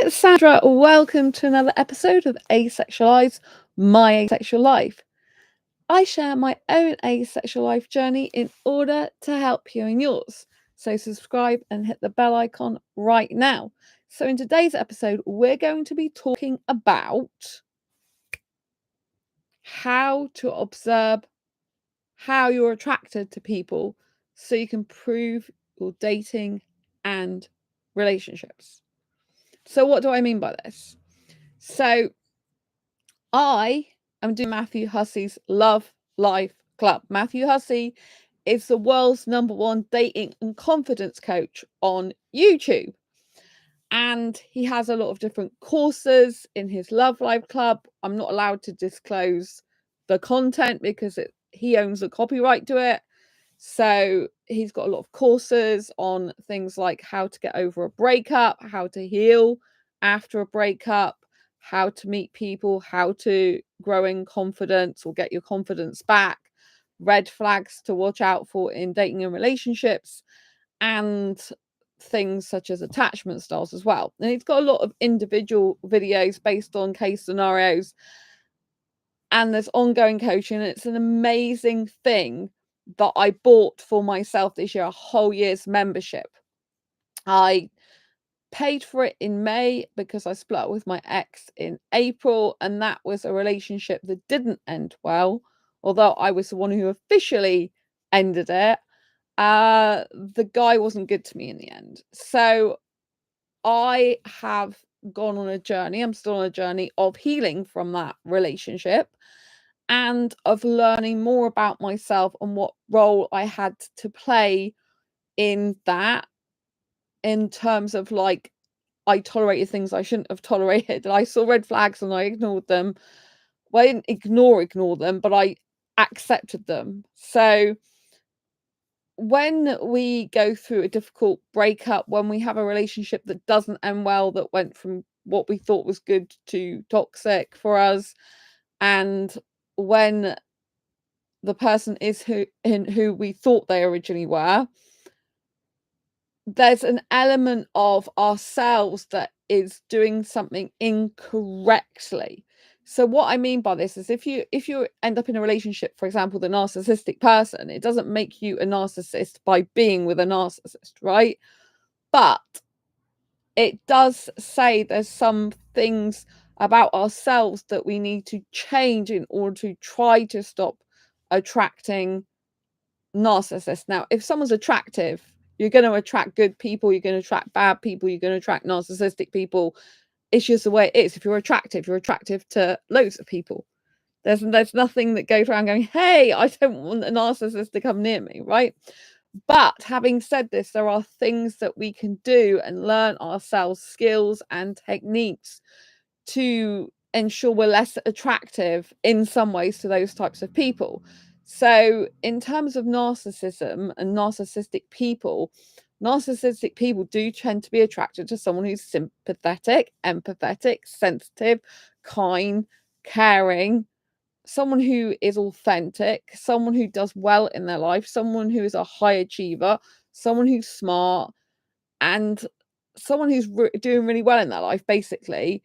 it's Sandra. Welcome to another episode of Asexualise, My Asexual Life. I share my own asexual life journey in order to help you in yours. So subscribe and hit the bell icon right now. So in today's episode, we're going to be talking about how to observe how you're attracted to people so you can improve your dating and relationships. So what do I mean by this? So I am doing Matthew Hussey's Love Life Club. Matthew Hussey is the world's #1 dating and confidence coach on YouTube. And he has a lot of different courses in his Love Life Club. I'm not allowed to disclose the content because he owns the copyright to it. So he's got a lot of courses on things like how to get over a breakup, how to heal after a breakup, how to meet people, how to grow in confidence or get your confidence back, red flags to watch out for in dating and relationships, and things such as attachment styles as well. And he's got a lot of individual videos based on case scenarios, and there's ongoing coaching. And it's an amazing thing that I bought for myself this year, a whole year's membership. I paid for it in May because I split up with my ex in April, and that was a relationship that didn't end well, although I was the one who officially ended it. The guy wasn't good to me in the end. So I have gone on a journey. I'm still on a journey of healing from that relationship and of learning more about myself and what role I had to play in that, in terms of like, I tolerated things I shouldn't have tolerated. I saw red flags and I ignored them. Well, I didn't ignore them, but I accepted them. So when we go through a difficult breakup, when we have a relationship that doesn't end well, that went from what we thought was good to toxic for us, and when the person is who we thought they originally were, there's an element of ourselves that is doing something incorrectly. So what I mean by this is if you end up in a relationship, for example, with a narcissistic person, it doesn't make you a narcissist by being with a narcissist, right? But it does say there's some things about ourselves that we need to change in order to try to stop attracting narcissists. Now, if someone's attractive, you're going to attract good people, you're going to attract bad people, you're going to attract narcissistic people. It's just the way it is. If you're attractive to loads of people. There's nothing that goes around going, hey, I don't want a narcissist to come near me, right? But having said this, there are things that we can do and learn ourselves, skills and techniques to ensure we're less attractive in some ways to those types of people. So in terms of narcissism and narcissistic people do tend to be attracted to someone who's sympathetic, empathetic, sensitive, kind, caring, someone who is authentic, someone who does well in their life, someone who is a high achiever, someone who's smart, and someone who's doing really well in their life, basically.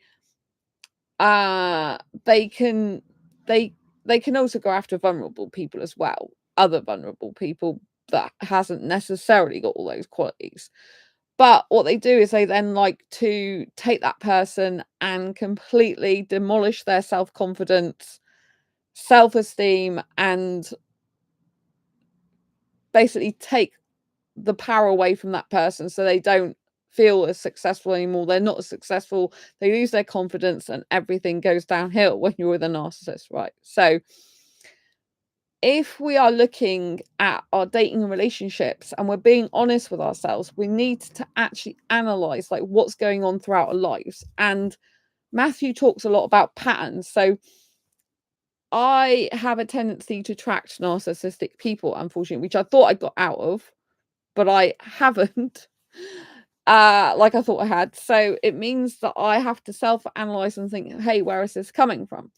They can also go after vulnerable people as well, other vulnerable people that hasn't necessarily got all those qualities. But what they do is they then like to take that person and completely demolish their self-confidence, self-esteem, and basically take the power away from that person so they don't feel as successful anymore. They're not as successful. They lose their confidence and everything goes downhill when you're with a narcissist, right? So if we are looking at our dating and relationships and we're being honest with ourselves, we need to actually analyze like what's going on throughout our lives. And Matthew talks a lot about patterns. So I have a tendency to attract narcissistic people, unfortunately, which I thought I got out of, but I haven't. Like I thought I had. So it means that I have to self-analyze and think, hey, where is this coming from?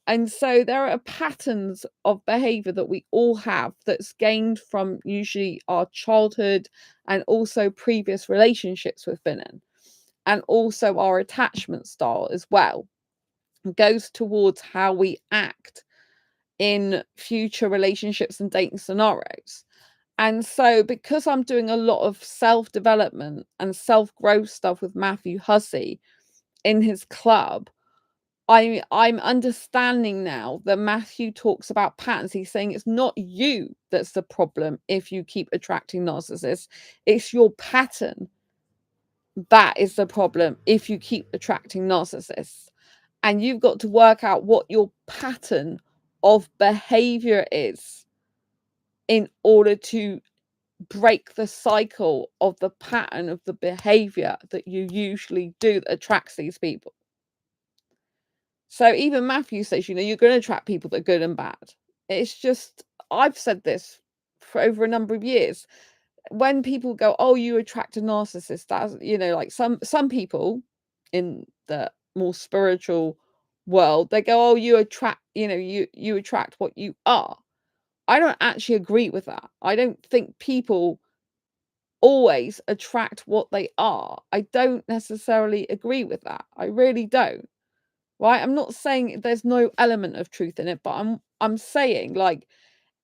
And so there are patterns of behavior that we all have that's gained from usually our childhood and also previous relationships we've been in. and also our attachment style as well. It goes towards how we act in future relationships and dating scenarios. And so because I'm doing a lot of self-development and self-growth stuff with Matthew Hussey in his club, I'm understanding now that Matthew talks about patterns. He's saying it's not you that's the problem if you keep attracting narcissists. It's your pattern that is the problem if you keep attracting narcissists. And you've got to work out what your pattern of behavior is in order to break the cycle of the pattern of the behavior that you usually do that attracts these people. So even Matthew says, you're going to attract people that are good and bad. It's just, I've said this for over a number of years. When people go, oh, you attract a narcissist, that's, like some people in the more spiritual world, they go, oh, you attract, you attract what you are. I don't actually agree with that. I don't think people always attract what they are. I don't necessarily agree with that. I really don't. Right? I'm not saying there's no element of truth in it, but I'm saying, like,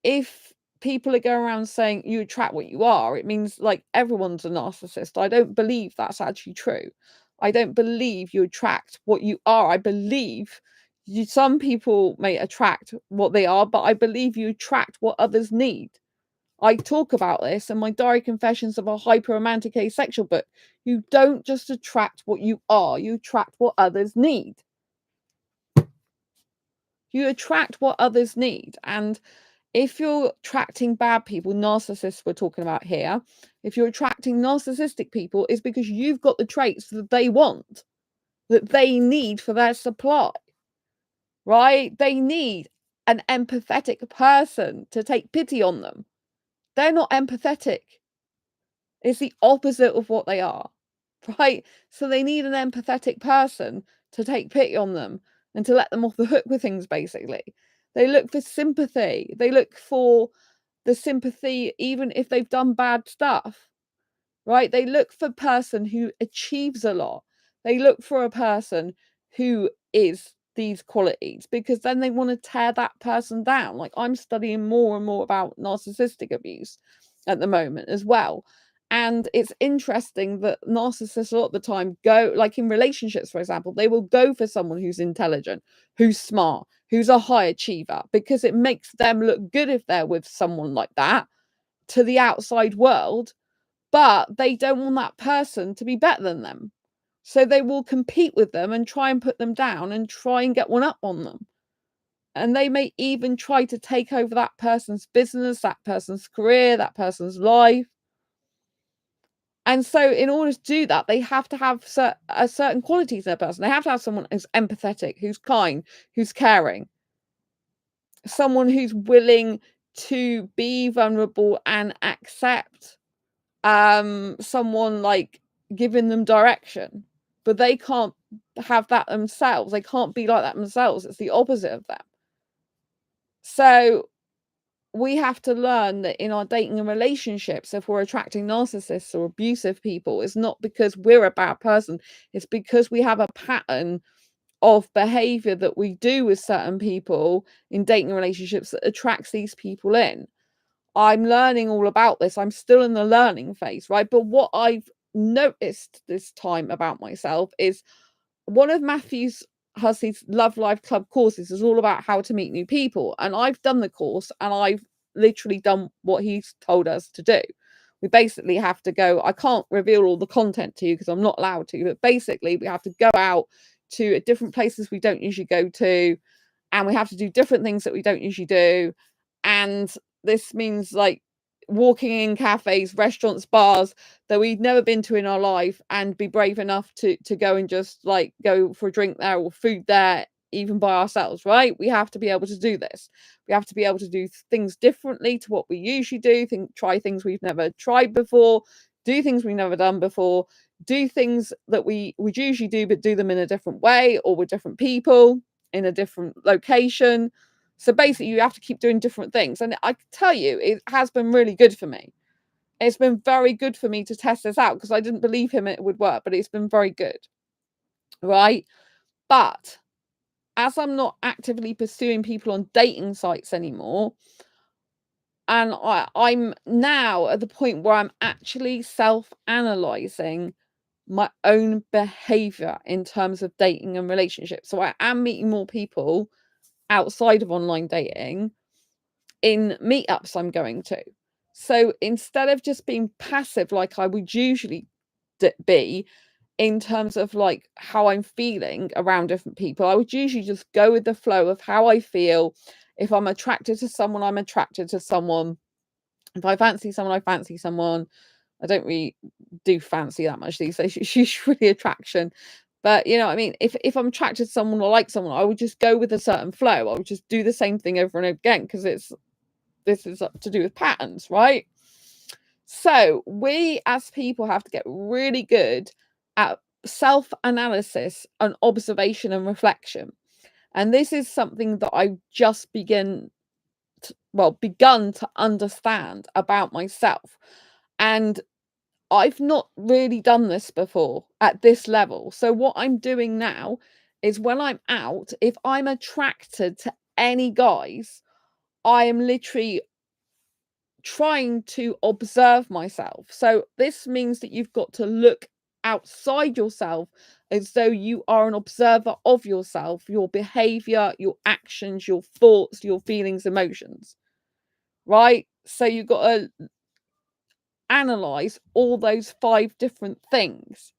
if people are going around saying you attract what you are, it means like everyone's a narcissist. I don't believe that's actually true. I don't believe you attract what you are. I believe some people may attract what they are, but I believe you attract what others need. I talk about this in my Diary Confessions of a Hyper-Romantic Asexual book. You don't just attract what you are, you attract what others need. You attract what others need. And if you're attracting bad people, narcissists we're talking about here, if you're attracting narcissistic people, it's because you've got the traits that they want, that they need for their supply, right? They need an empathetic person to take pity on them. They're not empathetic. It's the opposite of what they are, right? So they need an empathetic person to take pity on them and to let them off the hook with things, basically. They look for sympathy. They look for the sympathy even if they've done bad stuff, right? They look for a person who achieves a lot. They look for a person who is these qualities, because then they want to tear that person down. Like, I'm studying more and more about narcissistic abuse at the moment as well. And it's interesting that narcissists a lot of the time go, like in relationships, for example, they will go for someone who's intelligent, who's smart, who's a high achiever, because it makes them look good if they're with someone like that to the outside world. But they don't want that person to be better than them. So they will compete with them and try and put them down and try and get one up on them. And they may even try to take over that person's business, that person's career, that person's life. And so in order to do that, they have to have certain qualities in a person. They have to have someone who's empathetic, who's kind, who's caring, someone who's willing to be vulnerable and accept someone like giving them direction. But they can't have that themselves. They can't be like that themselves. It's the opposite of them. So we have to learn that in our dating and relationships, if we're attracting narcissists or abusive people, it's not because we're a bad person. It's because we have a pattern of behavior that we do with certain people in dating relationships that attracts these people in. I'm learning all about this. I'm still in the learning phase, right? But what I've noticed this time about myself is one of Matthew Hussey's Love Life Club courses is all about how to meet new people. And I've done the course and I've literally done what he's told us to do. We basically have to go, I can't reveal all the content to you because I'm not allowed to, but basically we have to go out to different places we don't usually go to, and we have to do different things that we don't usually do. And this means like walking in cafes, restaurants, bars that we've never been to in our life, and be brave enough to go and just like go for a drink there or food there, even by ourselves, right? We have to be able to do this. We have to be able to do things differently to what we usually do, try things we've never tried before, do things we've never done before, do things that we would usually do, but do them in a different way or with different people in a different location. So basically you have to keep doing different things. And I can tell you, it has been really good for me. It's been very good for me to test this out because I didn't believe him it would work, but it's been very good, right? But as I'm not actively pursuing people on dating sites anymore, and I'm now at the point where I'm actually self-analyzing my own behavior in terms of dating and relationships. So I am meeting more people outside of online dating in meetups I'm going to. So instead of just being passive like I would usually be in terms of like how I'm feeling around different people, I would usually just go with the flow of how I feel. If I'm attracted to someone, I'm attracted to someone. If I fancy someone, I fancy someone. I don't really do fancy that much these days. It's usually attraction. But you know what I mean? If I'm attracted to someone or like someone, I would just go with a certain flow. I would just do the same thing over and over again because this is to do with patterns, right? So we as people have to get really good at self-analysis and observation and reflection. And this is something that I just begun to understand about myself. And I've not really done this before at this level. So what I'm doing now is when I'm out, if I'm attracted to any guys, I am literally trying to observe myself. So this means that you've got to look outside yourself as though you are an observer of yourself, your behavior, your actions, your thoughts, your feelings, emotions, right? So you've got to analyze all those 5 different things.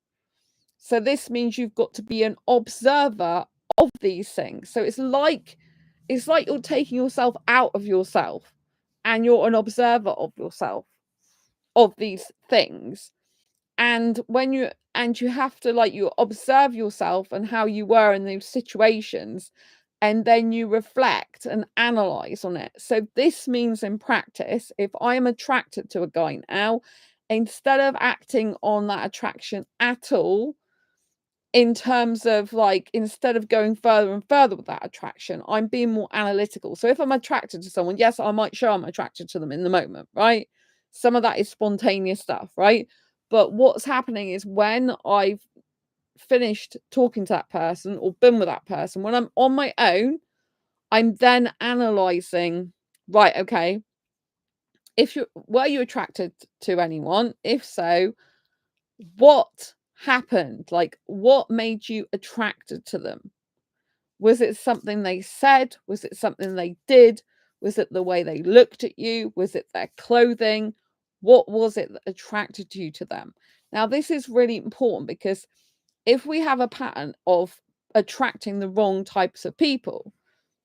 So this means you've got to be an observer of these things. So it's like you're taking yourself out of yourself and you're an observer of yourself, of these things. And you have to like you observe yourself and how you were in those situations, and then you reflect and analyze on it. So this means in practice, if I am attracted to a guy now, instead of acting on that attraction at all, in terms of like, instead of going further and further with that attraction, I'm being more analytical. So if I'm attracted to someone, yes, I might show I'm attracted to them in the moment, right? Some of that is spontaneous stuff, right? But what's happening is when I've finished talking to that person or been with that person, when I'm on my own, I'm then analyzing, right, okay, were you attracted to anyone? If so, what happened? Like, what made you attracted to them? Was it something they said? Was it something they did? Was it the way they looked at you? Was it their clothing? What was it that attracted you to them? Now, this is really important because if we have a pattern of attracting the wrong types of people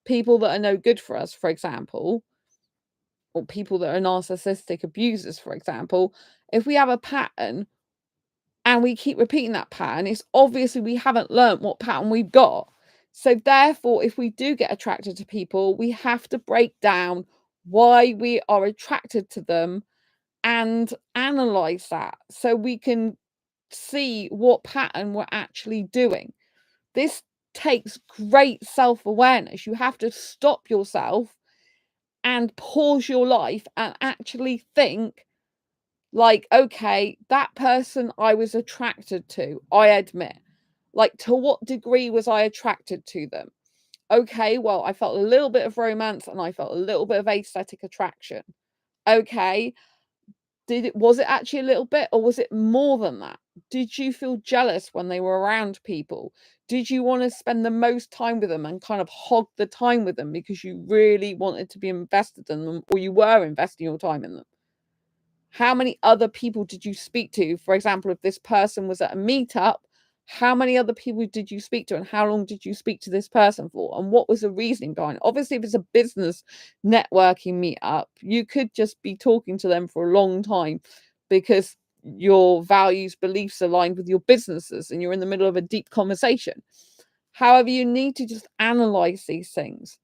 that are no good for us, for example, or people that are narcissistic abusers, for example, if we have a pattern and we keep repeating that pattern, it's obviously we haven't learnt what pattern we've got. So therefore, if we do get attracted to people, we have to break down why we are attracted to them and analyze that so we can see what pattern we're actually doing. This takes great self-awareness. You have to stop yourself and pause your life and actually think, like, okay, that person I was attracted to, I admit. Like, to what degree was I attracted to them? Okay, well, I felt a little bit of romance and I felt a little bit of aesthetic attraction. Okay, was it actually a little bit, or was it more than that? Did you feel jealous when they were around people? Did you want to spend the most time with them and kind of hog the time with them because you really wanted to be invested in them, or you were investing your time in them? How many other people did you speak to? For example, if this person was at a meetup, how many other people did you speak to, and how long did you speak to this person for? And what was the reasoning behind it? Obviously, if it's a business networking meetup, you could just be talking to them for a long time because your values, beliefs aligned with your businesses and you're in the middle of a deep conversation. However, you need to just analyze these things.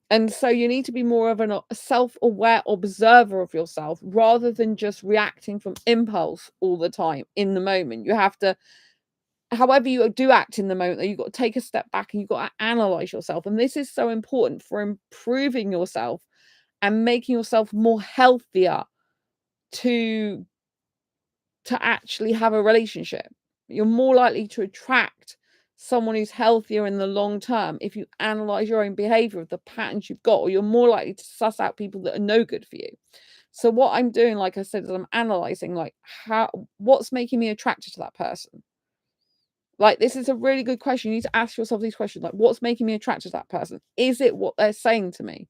And so you need to be more of a self-aware observer of yourself rather than just reacting from impulse all the time in the moment. You have to, however you do act in the moment, you've got to take a step back and you've got to analyze yourself. And this is so important for improving yourself and making yourself more healthier to actually have a relationship. You're more likely to attract someone who's healthier in the long term if you analyze your own behavior of the patterns you've got, or you're more likely to suss out people that are no good for you. So what I'm doing, like I said, is I'm analyzing like what's making me attracted to that person. Like, this is a really good question. You need to ask yourself these questions. Like, what's making me attracted to that person? Is it what they're saying to me?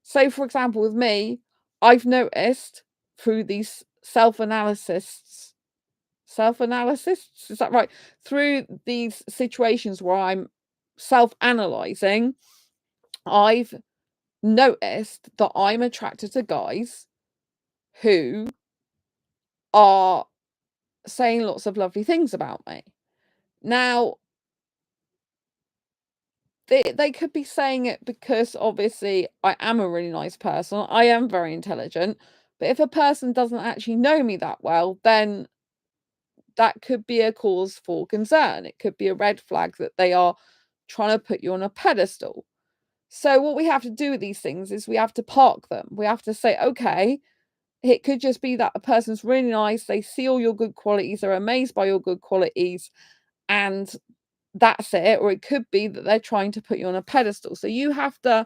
So, for example, with me, I've noticed through these self-analysis, is that right? Through these situations where I'm self-analyzing, I've noticed that I'm attracted to guys who are saying lots of lovely things about me. Now, they could be saying it because obviously I am a really nice person. I am very intelligent. But if a person doesn't actually know me that well, then that could be a cause for concern. It could be a red flag that they are trying to put you on a pedestal. So what we have to do with these things is we have to park them. We have to say, okay, it could just be that a person's really nice. They see all your good qualities. They're amazed by your good qualities. And that's it. Or it could be that they're trying to put you on a pedestal. So you have to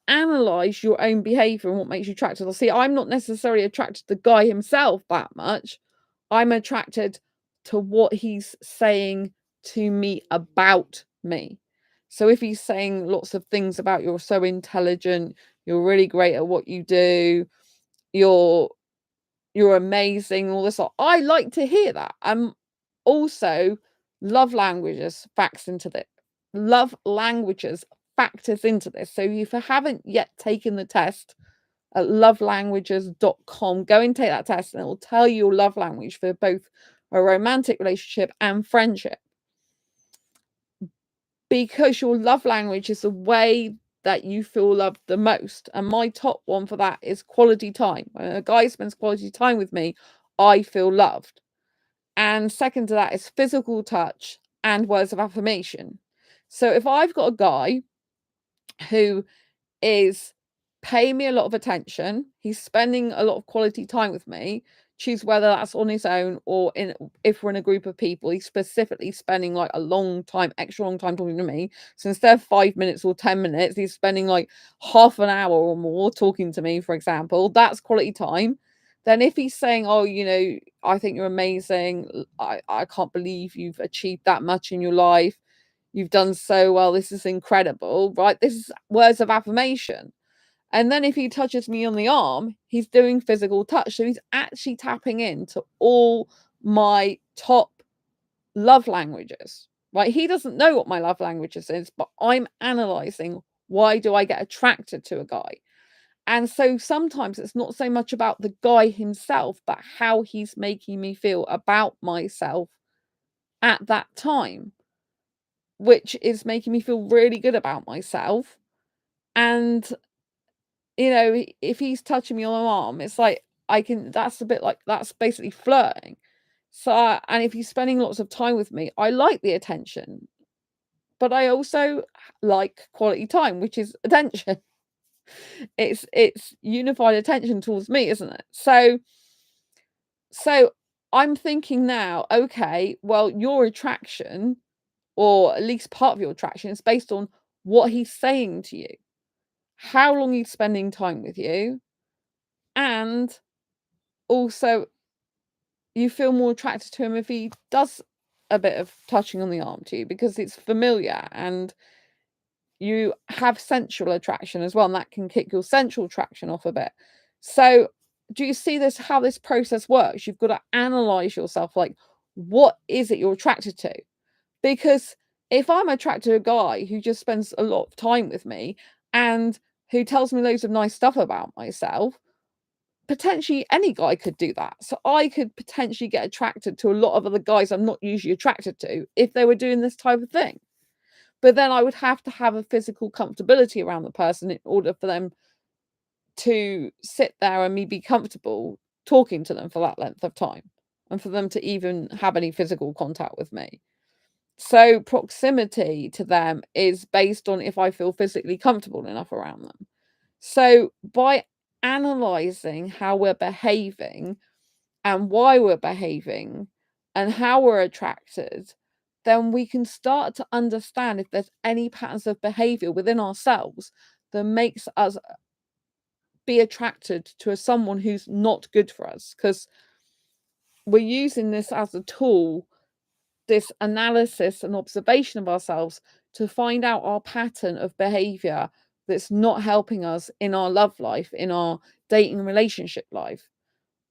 analyze your own behavior and what makes you attracted. See, I'm not necessarily attracted to the guy himself that much. I'm attracted to what he's saying to me about me. So if he's saying lots of things about you're so intelligent, you're really great at what you do, you're amazing, all this lot, I like to hear that. Also, love languages factors into this. Love languages factors into this. So if you haven't yet taken the test at lovelanguages.com, go and take that test and it will tell you your love language for both a romantic relationship and friendship. Because your love language is the way that you feel loved the most. And my top one for that is quality time. When a guy spends quality time with me, I feel loved. And second to that is physical touch and words of affirmation. So if I've got a guy who is paying me a lot of attention, he's spending a lot of quality time with me, choose whether that's on his own or if we're in a group of people, he's specifically spending like a long time, extra long time talking to me. So instead of 5 minutes or 10 minutes, he's spending like half an hour or more talking to me, for example. That's quality time. Then if he's saying, oh, I think you're amazing, I can't believe you've achieved that much in your life, you've done so well, this is incredible, right? This is words of affirmation. And then if he touches me on the arm, he's doing physical touch. So he's actually tapping into all my top love languages, right? He doesn't know what my love languages is, but I'm analyzing, why do I get attracted to a guy? And so sometimes it's not so much about the guy himself, but how he's making me feel about myself at that time, which is making me feel really good about myself. And if he's touching me on the arm, it's like that's a bit like, that's basically flirting. So, and if he's spending lots of time with me, I like the attention, but I also like quality time, which is attention. It's unified attention towards me, isn't it? So I'm thinking now, okay, well, your attraction, or at least part of your attraction, is based on what he's saying to you, how long he's spending time with you, and also you feel more attracted to him if he does a bit of touching on the arm to you because it's familiar and you have sensual attraction as well, and that can kick your sensual attraction off a bit. So do you see this, how this process works? You've got to analyze yourself, like, what is it you're attracted to? Because if I'm attracted to a guy who just spends a lot of time with me and who tells me loads of nice stuff about myself, potentially any guy could do that. So I could potentially get attracted to a lot of other guys I'm not usually attracted to if they were doing this type of thing. But then I would have to have a physical comfortability around the person in order for them to sit there and me be comfortable talking to them for that length of time, and for them to even have any physical contact with me. So proximity to them is based on if I feel physically comfortable enough around them. So by analyzing how we're behaving and why we're behaving and how we're attracted, then we can start to understand if there's any patterns of behavior within ourselves that makes us be attracted to someone who's not good for us, because we're using this as a tool, this analysis and observation of ourselves, to find out our pattern of behavior that's not helping us in our love life, in our dating relationship life.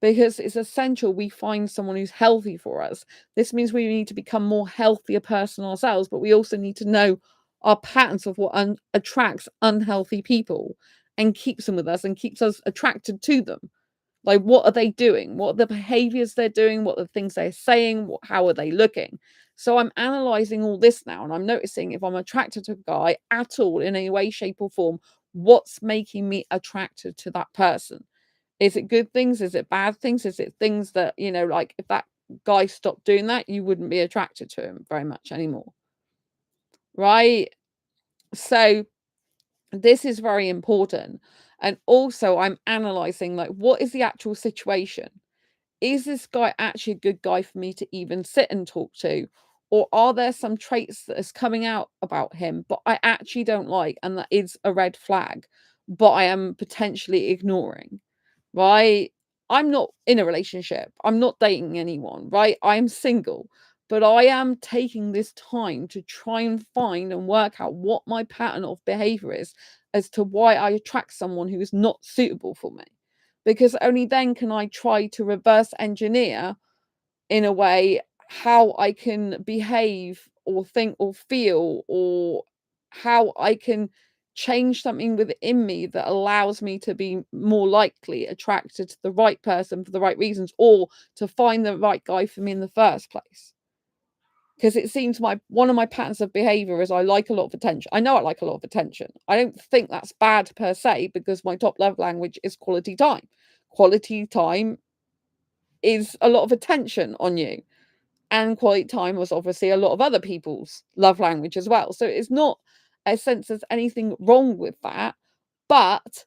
Because it's essential we find someone who's healthy for us. This means we need to become more healthier person ourselves, but we also need to know our patterns of what attracts unhealthy people and keeps them with us and keeps us attracted to them. Like, what are they doing? What are the behaviors they're doing? What are the things they're saying? How are they looking? So I'm analyzing all this now, and I'm noticing if I'm attracted to a guy at all in any way, shape, or form, what's making me attracted to that person. Is it good things? Is it bad things? Is it things that, like if that guy stopped doing that, you wouldn't be attracted to him very much anymore. Right? So this is very important. And also I'm analyzing, like, what is the actual situation? Is this guy actually a good guy for me to even sit and talk to? Or are there some traits that is coming out about him, but I actually don't like, and that is a red flag, but I am potentially ignoring? Right? I'm not in a relationship. I'm not dating anyone, right? I'm single, but I am taking this time to try and find and work out what my pattern of behavior is as to why I attract someone who is not suitable for me. Because only then can I try to reverse engineer, in a way, how I can behave or think or feel, or how I can change something within me that allows me to be more likely attracted to the right person for the right reasons, or to find the right guy for me in the first place. Because it seems one of my patterns of behavior is I like a lot of attention. I know I like a lot of attention. I don't think that's bad per se, because my top love language is quality time. Quality time is a lot of attention on you. And quality time was obviously a lot of other people's love language as well. So it's not a sense there's anything wrong with that. But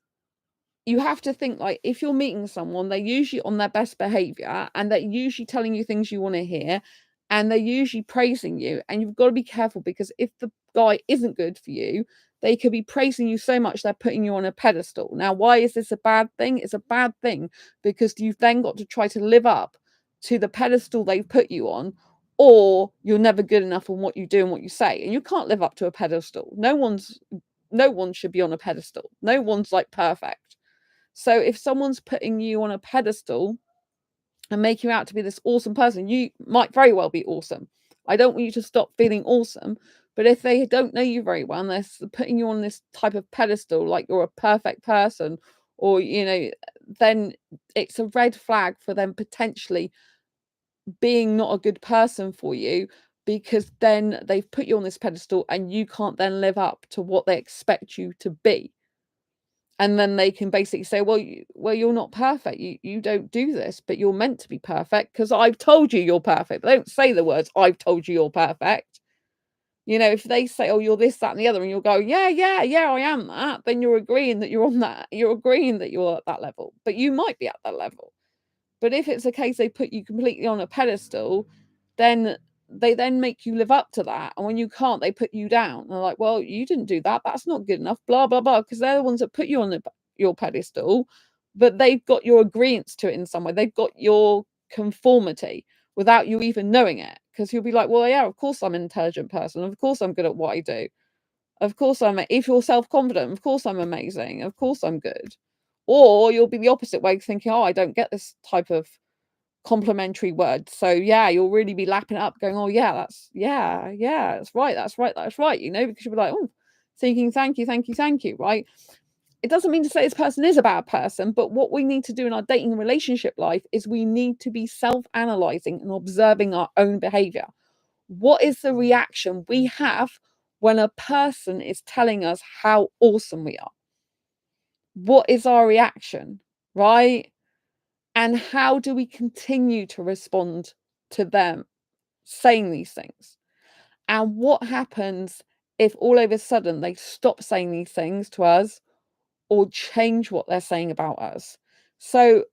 you have to think, like, if you're meeting someone, they're usually on their best behavior, and they're usually telling you things you want to hear, and they're usually praising you. And you've got to be careful, because if the guy isn't good for you, they could be praising you so much they're putting you on a pedestal. Now, why is this a bad thing? It's a bad thing because you've then got to try to live up to the pedestal they've put you on, or you're never good enough on what you do and what you say. And you can't live up to a pedestal. No one should be on a pedestal. No one's like perfect. So if someone's putting you on a pedestal and make you out to be this awesome person, you might very well be awesome. I don't want you to stop feeling awesome. But if they don't know you very well and they're putting you on this type of pedestal, like you're a perfect person, or, then it's a red flag for them potentially being not a good person for you, because then they've put you on this pedestal and you can't then live up to what they expect you to be. And then they can basically say, well, you're not perfect. You don't do this, but you're meant to be perfect because I've told you you're perfect. They don't say the words, I've told you you're perfect. If they say, oh, you're this, that, and the other, and you'll go, yeah, I am that, then you're agreeing that you're on that. You're agreeing that you're at that level, but you might be at that level. But if it's a case they put you completely on a pedestal, then they then make you live up to that. And when you can't, they put you down. They're like, well, you didn't do that. That's not good enough, blah, blah, blah. Because they're the ones that put you on your pedestal, but they've got your agreement to it in some way. They've got your conformity without you even knowing it. Because you'll be like, well, yeah, of course I'm an intelligent person. Of course I'm good at what I do. Of course if you're self-confident, of course I'm amazing. Of course I'm good. Or you'll be the opposite way, thinking, oh, I don't get this type of complimentary word. So yeah, you'll really be lapping it up, going, oh yeah, that's right, because you'll be like, oh, thinking, thank you, right? It doesn't mean to say this person is a bad person, but what we need to do in our dating relationship life is we need to be self-analyzing and observing our own behavior. What is the reaction we have when a person is telling us how awesome we are? What is our reaction, right? And how do we continue to respond to them saying these things? And what happens if all of a sudden they stop saying these things to us, or change what they're saying about us. So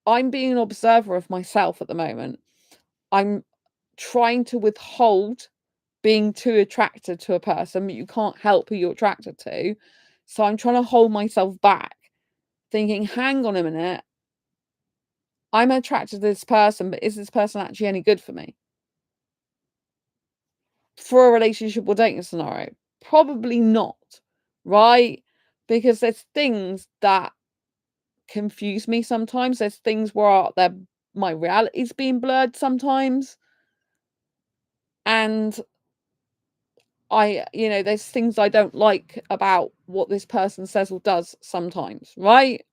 I'm being an observer of myself at the moment. I'm trying to withhold being too attracted to a person, but you can't help who you're attracted to. So I'm trying to hold myself back, thinking, hang on a minute, I'm attracted to this person, but is this person actually any good for me? For a relationship or dating scenario? Probably not, right? Because there's things that confuse me sometimes. There's things where my reality's being blurred sometimes. And there's things I don't like about what this person says or does sometimes, right?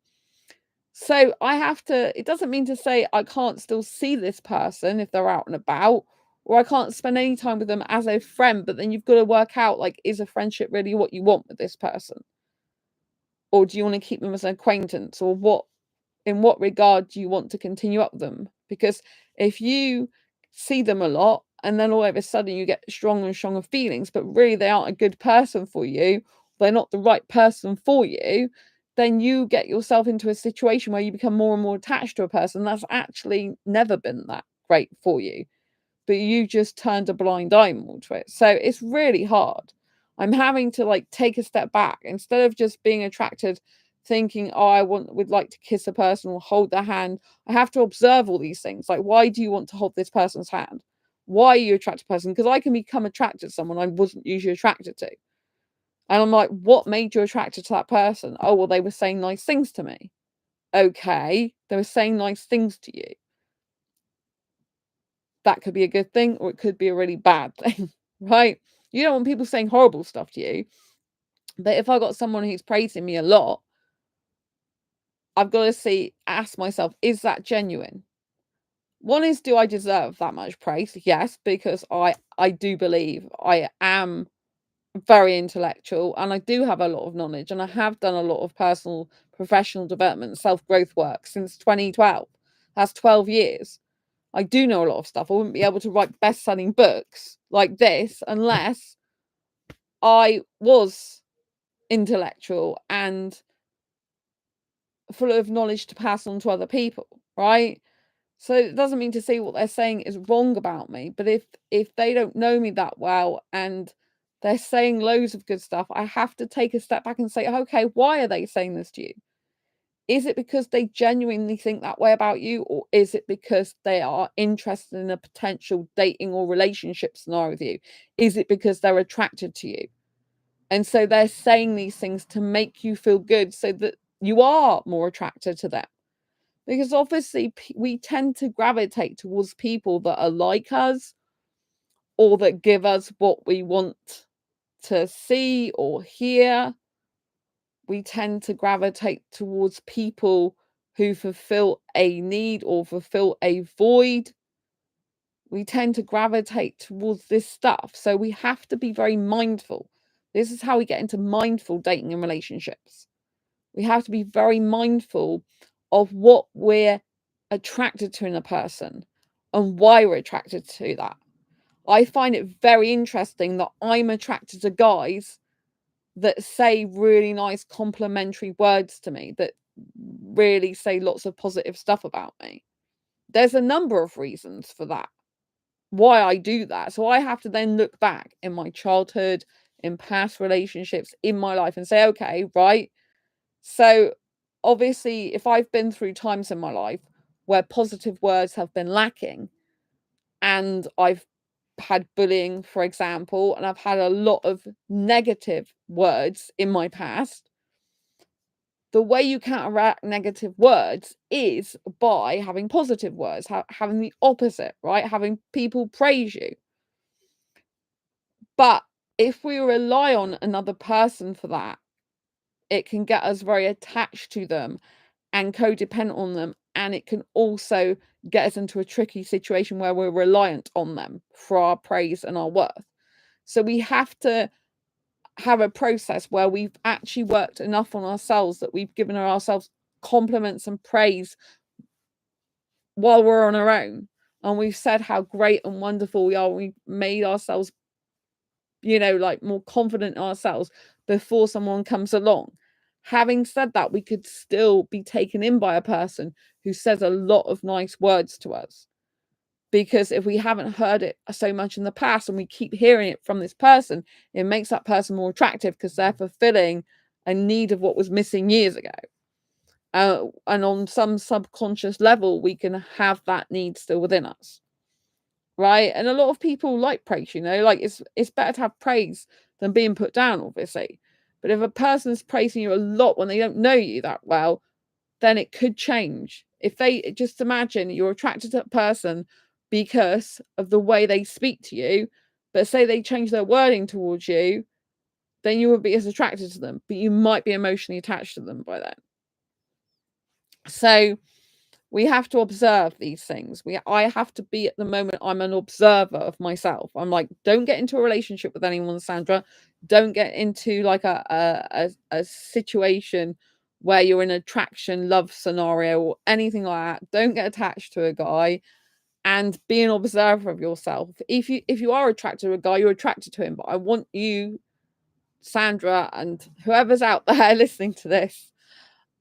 So it doesn't mean to say I can't still see this person if they're out and about, or I can't spend any time with them as a friend, but then you've got to work out, like, is a friendship really what you want with this person? Or do you want to keep them as an acquaintance? Or in what regard do you want to continue up with them? Because if you see them a lot and then all of a sudden you get stronger and stronger feelings, but really they aren't a good person for you, they're not the right person for you, then you get yourself into a situation where you become more and more attached to a person that's actually never been that great for you, but you just turned a blind eye more to it. So it's really hard. I'm having to, like, take a step back instead of just being attracted, thinking, oh, would like to kiss a person or hold their hand. I have to observe all these things. Like, why do you want to hold this person's hand? Why are you attracted to a person? Because I can become attracted to someone I wasn't usually attracted to. And I'm like, what made you attracted to that person? Oh, well, they were saying nice things to me. Okay, they were saying nice things to you. That could be a good thing, or it could be a really bad thing, right? You don't want people saying horrible stuff to you. But if I got someone who's praising me a lot, I've got to ask myself, is that genuine? One is, do I deserve that much praise? Yes, because I do believe I am very intellectual and I do have a lot of knowledge, and I have done a lot of personal, professional development, self-growth work since 2012. That's 12 years. I do know a lot of stuff. I wouldn't be able to write best-selling books like this unless I was intellectual and full of knowledge to pass on to other people, right? So it doesn't mean to say what they're saying is wrong about me, but if they don't know me that well and they're saying loads of good stuff, I have to take a step back and say, okay, why are they saying this to you? Is it because they genuinely think that way about you, or is it because they are interested in a potential dating or relationship scenario with you? Is it because they're attracted to you? And so they're saying these things to make you feel good so that you are more attracted to them. Because obviously we tend to gravitate towards people that are like us or that give us what we want to see or hear. We tend to gravitate towards people who fulfill a need or fulfill a void. We tend to gravitate towards this stuff. So we have to be very mindful. This is how we get into mindful dating and relationships. We have to be very mindful of what we're attracted to in a person and why we're attracted to that. I find it very interesting that I'm attracted to guys that say really nice complimentary words to me, that really say lots of positive stuff about me. There's a number of reasons for that, why I do that. So I have to then look back in my childhood, in past relationships, in my life and say, okay, right. So obviously, if I've been through times in my life where positive words have been lacking, and I've had bullying, for example, and I've had a lot of negative words in my past, the way you counteract negative words is by having positive words, having the opposite, right? Having people praise you. But if we rely on another person for that, it can get us very attached to them and codependent on them. And it can also get us into a tricky situation where we're reliant on them for our praise and our worth. So we have to have a process where we've actually worked enough on ourselves that we've given ourselves compliments and praise while we're on our own. And we've said how great and wonderful we are. We've made ourselves, like, more confident in ourselves before someone comes along. Having said that, we could still be taken in by a person who says a lot of nice words to us. Because if we haven't heard it so much in the past and we keep hearing it from this person, it makes that person more attractive because they're fulfilling a need of what was missing years ago. And on some subconscious level, we can have that need still within us. Right? And a lot of people like praise, like it's better to have praise than being put down, obviously. But if a person's praising you a lot when they don't know you that well, then it could change. If they just imagine you're attracted to that person because of the way they speak to you, but say they change their wording towards you, then you won't be as attracted to them, but you might be emotionally attached to them by then. So we have to observe these things. I have to be, at the moment, I'm an observer of myself. I'm like, don't get into a relationship with anyone, Sandra. Don't get into like a situation where you're in an attraction love scenario or anything like that. Don't get attached to a guy, and be an observer of yourself. If you are attracted to a guy, you're attracted to him. But I want you, Sandra, and whoever's out there listening to this,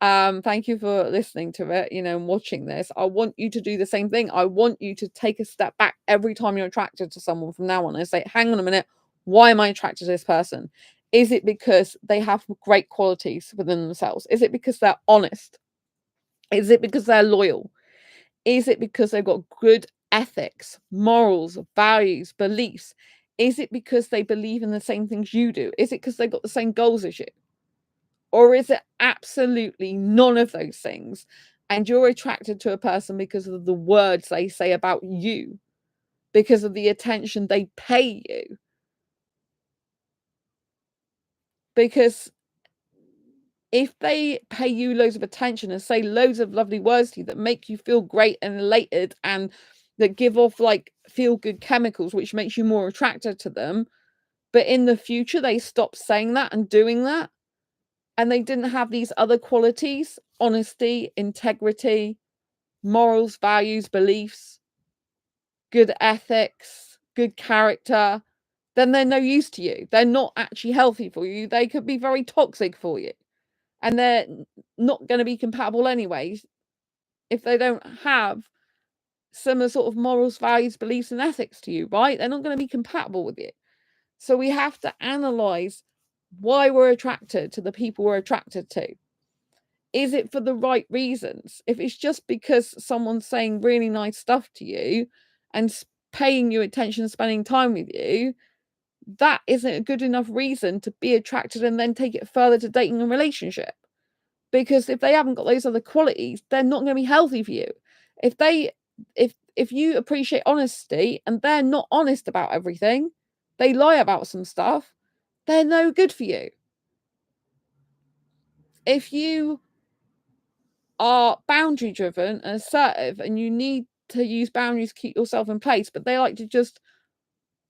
thank you for listening to it, and watching this. I want you to do the same thing. I want you to take a step back every time you're attracted to someone from now on and say, hang on a minute, why am I attracted to this person? Is it because they have great qualities within themselves? Is it because they're honest? Is it because they're loyal? Is it because they've got good ethics, morals, values, beliefs? Is it because they believe in the same things you do? Is it because they've got the same goals as you? Or is it absolutely none of those things, and you're attracted to a person because of the words they say about you, because of the attention they pay you? Because if they pay you loads of attention and say loads of lovely words to you that make you feel great and elated and that give off like feel good chemicals, which makes you more attracted to them, but in the future they stop saying that and doing that, and they didn't have these other qualities, honesty, integrity, morals, values, beliefs, good ethics, good character, then they're no use to you. They're not actually healthy for you. They could be very toxic for you. And they're not going to be compatible anyways if they don't have similar sort of morals, values, beliefs, and ethics to you, right? They're not going to be compatible with you. So we have to analyze why we're attracted to the people we're attracted to. Is it for the right reasons? If it's just because someone's saying really nice stuff to you and paying you attention, spending time with you, that isn't a good enough reason to be attracted and then take it further to dating and relationship. Because if they haven't got those other qualities, they're not going to be healthy for you. If you appreciate honesty and they're not honest about everything, they lie about some stuff, they're no good for you. If you are boundary driven and assertive and you need to use boundaries to keep yourself in place, but they like to just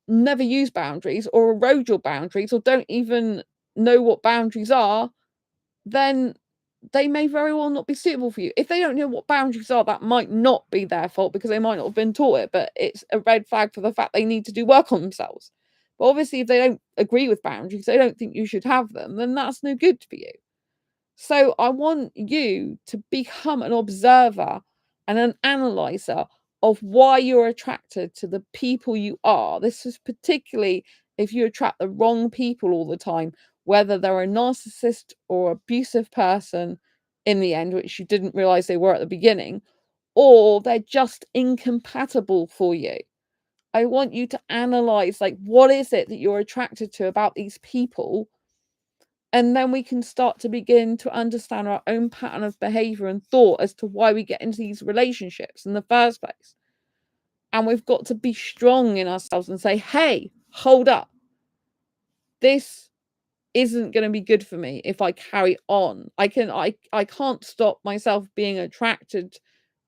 never use boundaries or erode your boundaries or don't even know what boundaries are, then they may very well not be suitable for you. If they don't know what boundaries are, that might not be their fault because they might not have been taught it, but it's a red flag for the fact they need to do work on themselves. But obviously, if they don't agree with boundaries, they don't think you should have them, then that's no good for you. So I want you to become an observer and an analyzer of why you're attracted to the people you are. This is particularly if you attract the wrong people all the time, whether they're a narcissist or abusive person in the end, which you didn't realize they were at the beginning, or they're just incompatible for you. I want you to analyze, like, what is it that you're attracted to about these people? And then we can start to begin to understand our own pattern of behavior and thought as to why we get into these relationships in the first place. And we've got to be strong in ourselves and say, hey, hold up. This isn't going to be good for me if I carry on. I can't stop myself being attracted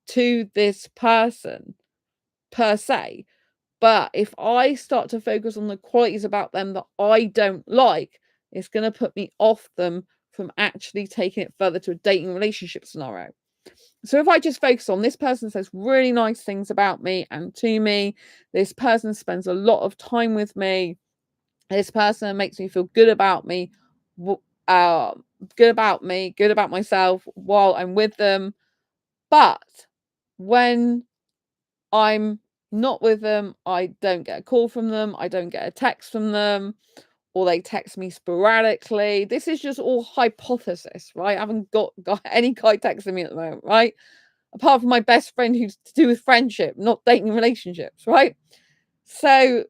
to this person per se. But if I start to focus on the qualities about them that I don't like, it's going to put me off them from actually taking it further to a dating relationship scenario. So if I just focus on this person says really nice things about me and to me, this person spends a lot of time with me, this person makes me feel good about me, good about me, good about myself while I'm with them. But when I'm not with them, I don't get a call from them, I don't get a text from them, or they text me sporadically. This is just all hypothesis, right? I haven't got any guy texting me at the moment, right? Apart from my best friend who's to do with friendship, not dating relationships, right? So,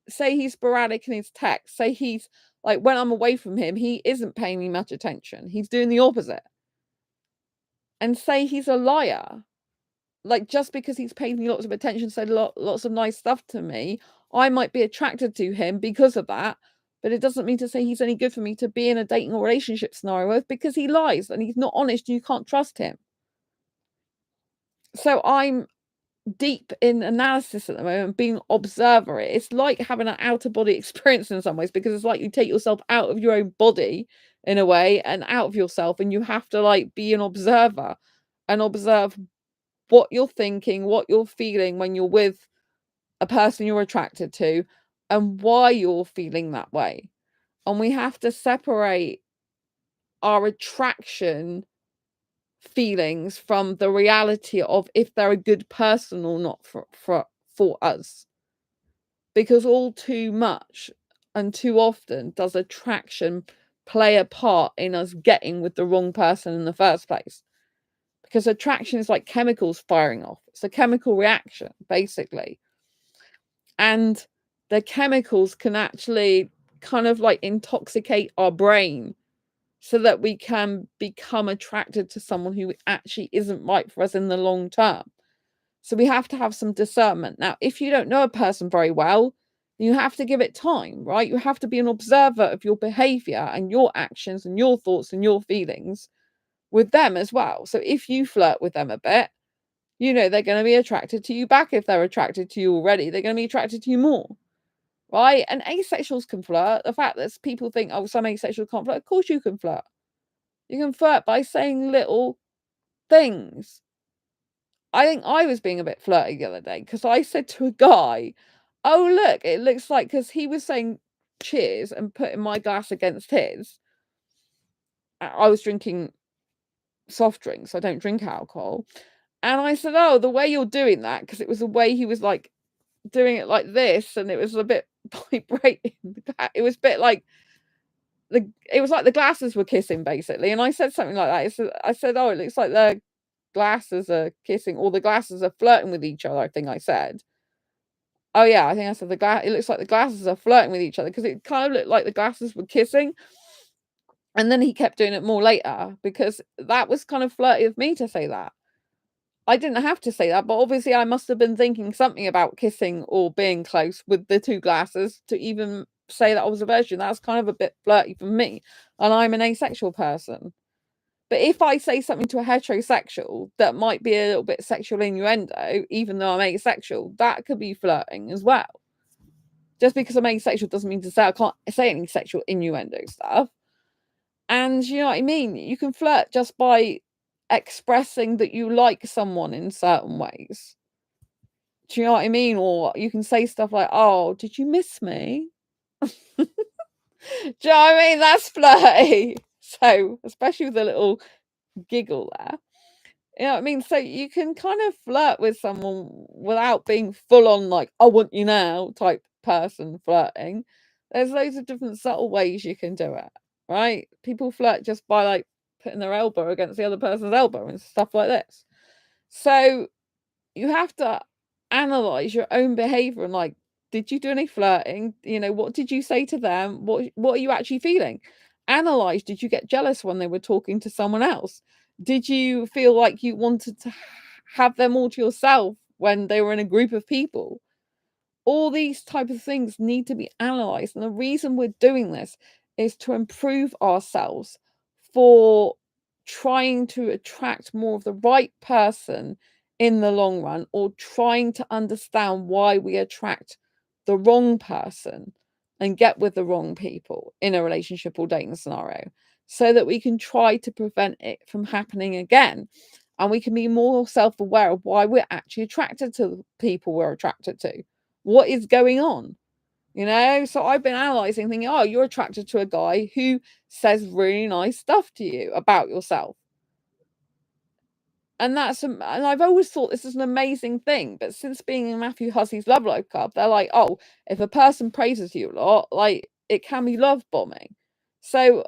say he's sporadic in his text, say he's like, when I'm away from him, he isn't paying me much attention. He's doing the opposite. And say he's a liar. Like, just because he's paying me lots of attention, said lots of nice stuff to me, I might be attracted to him because of that. But it doesn't mean to say he's any good for me to be in a dating or relationship scenario with, because he lies and he's not honest and you can't trust him. So I'm deep in analysis at the moment, being observer. It's like having an outer body experience in some ways, because it's like you take yourself out of your own body in a way and out of yourself, and you have to like be an observer and observe what you're thinking, what you're feeling when you're with a person you're attracted to, and why you're feeling that way. And we have to separate our attraction feelings from the reality of if they're a good person or not for us. Because all too much and too often does attraction play a part in us getting with the wrong person in the first place. Because attraction is like chemicals firing off. It's a chemical reaction, basically. And the chemicals can actually kind of like intoxicate our brain so that we can become attracted to someone who actually isn't right for us in the long term. So we have to have some discernment. Now, if you don't know a person very well, you have to give it time, right? You have to be an observer of your behavior and your actions and your thoughts and your feelings with them as well. So if you flirt with them a bit, they're going to be attracted to you back. If they're attracted to you already, they're going to be attracted to you more, right? And asexuals can flirt. The fact that people think, oh, some asexuals can't flirt. Of course you can flirt. You can flirt by saying little things. I think I was being a bit flirty the other day because I said to a guy, oh, look, it looks like, because he was saying cheers and putting my glass against his. I was drinking soft drinks. I don't drink alcohol. And I said, oh, the way you're doing that, because it was the way he was like doing it like this, and it was a bit vibrating. It was a bit like it was like the glasses were kissing, basically. And I said something like that. I said, oh, it looks like the glasses are kissing, or the glasses are flirting with each other, I think I said. Oh yeah, I think I said it looks like the glasses are flirting with each other, because it kind of looked like the glasses were kissing. And then he kept doing it more later, because that was kind of flirty of me to say that. I didn't have to say that, but obviously I must have been thinking something about kissing or being close with the two glasses to even say that I was a virgin. That's kind of a bit flirty for me, and I'm an asexual person. But if I say something to a heterosexual that might be a little bit sexual innuendo, even though I'm asexual, that could be flirting as well. Just because I'm asexual doesn't mean to say I can't say any sexual innuendo stuff. And you know what I mean? You can flirt just by expressing that you like someone in certain ways. Do you know what I mean? Or you can say stuff like, oh, did you miss me? Do you know what I mean? That's flirty. So, especially with a little giggle there. You know what I mean? So you can kind of flirt with someone without being full on like, I want you now type person flirting. There's loads of different subtle ways you can do it, right? People flirt just by like putting their elbow against the other person's elbow and stuff like this. So you have to analyze your own behavior and like, did you do any flirting? What did you say to them? What are you actually feeling? Analyze, did you get jealous when they were talking to someone else? Did you feel like you wanted to have them all to yourself when they were in a group of people? All these type of things need to be analyzed, and the reason we're doing this is to improve ourselves for trying to attract more of the right person in the long run, or trying to understand why we attract the wrong person and get with the wrong people in a relationship or dating scenario, so that we can try to prevent it from happening again, and we can be more self-aware of why we're actually attracted to the people we're attracted to. What is going on? You know, so I've been analyzing, thinking, oh, you're attracted to a guy who says really nice stuff to you about yourself. And and I've always thought this is an amazing thing. But since being in Matthew Hussey's Love Life Club, they're like, oh, if a person praises you a lot, like it can be love bombing. So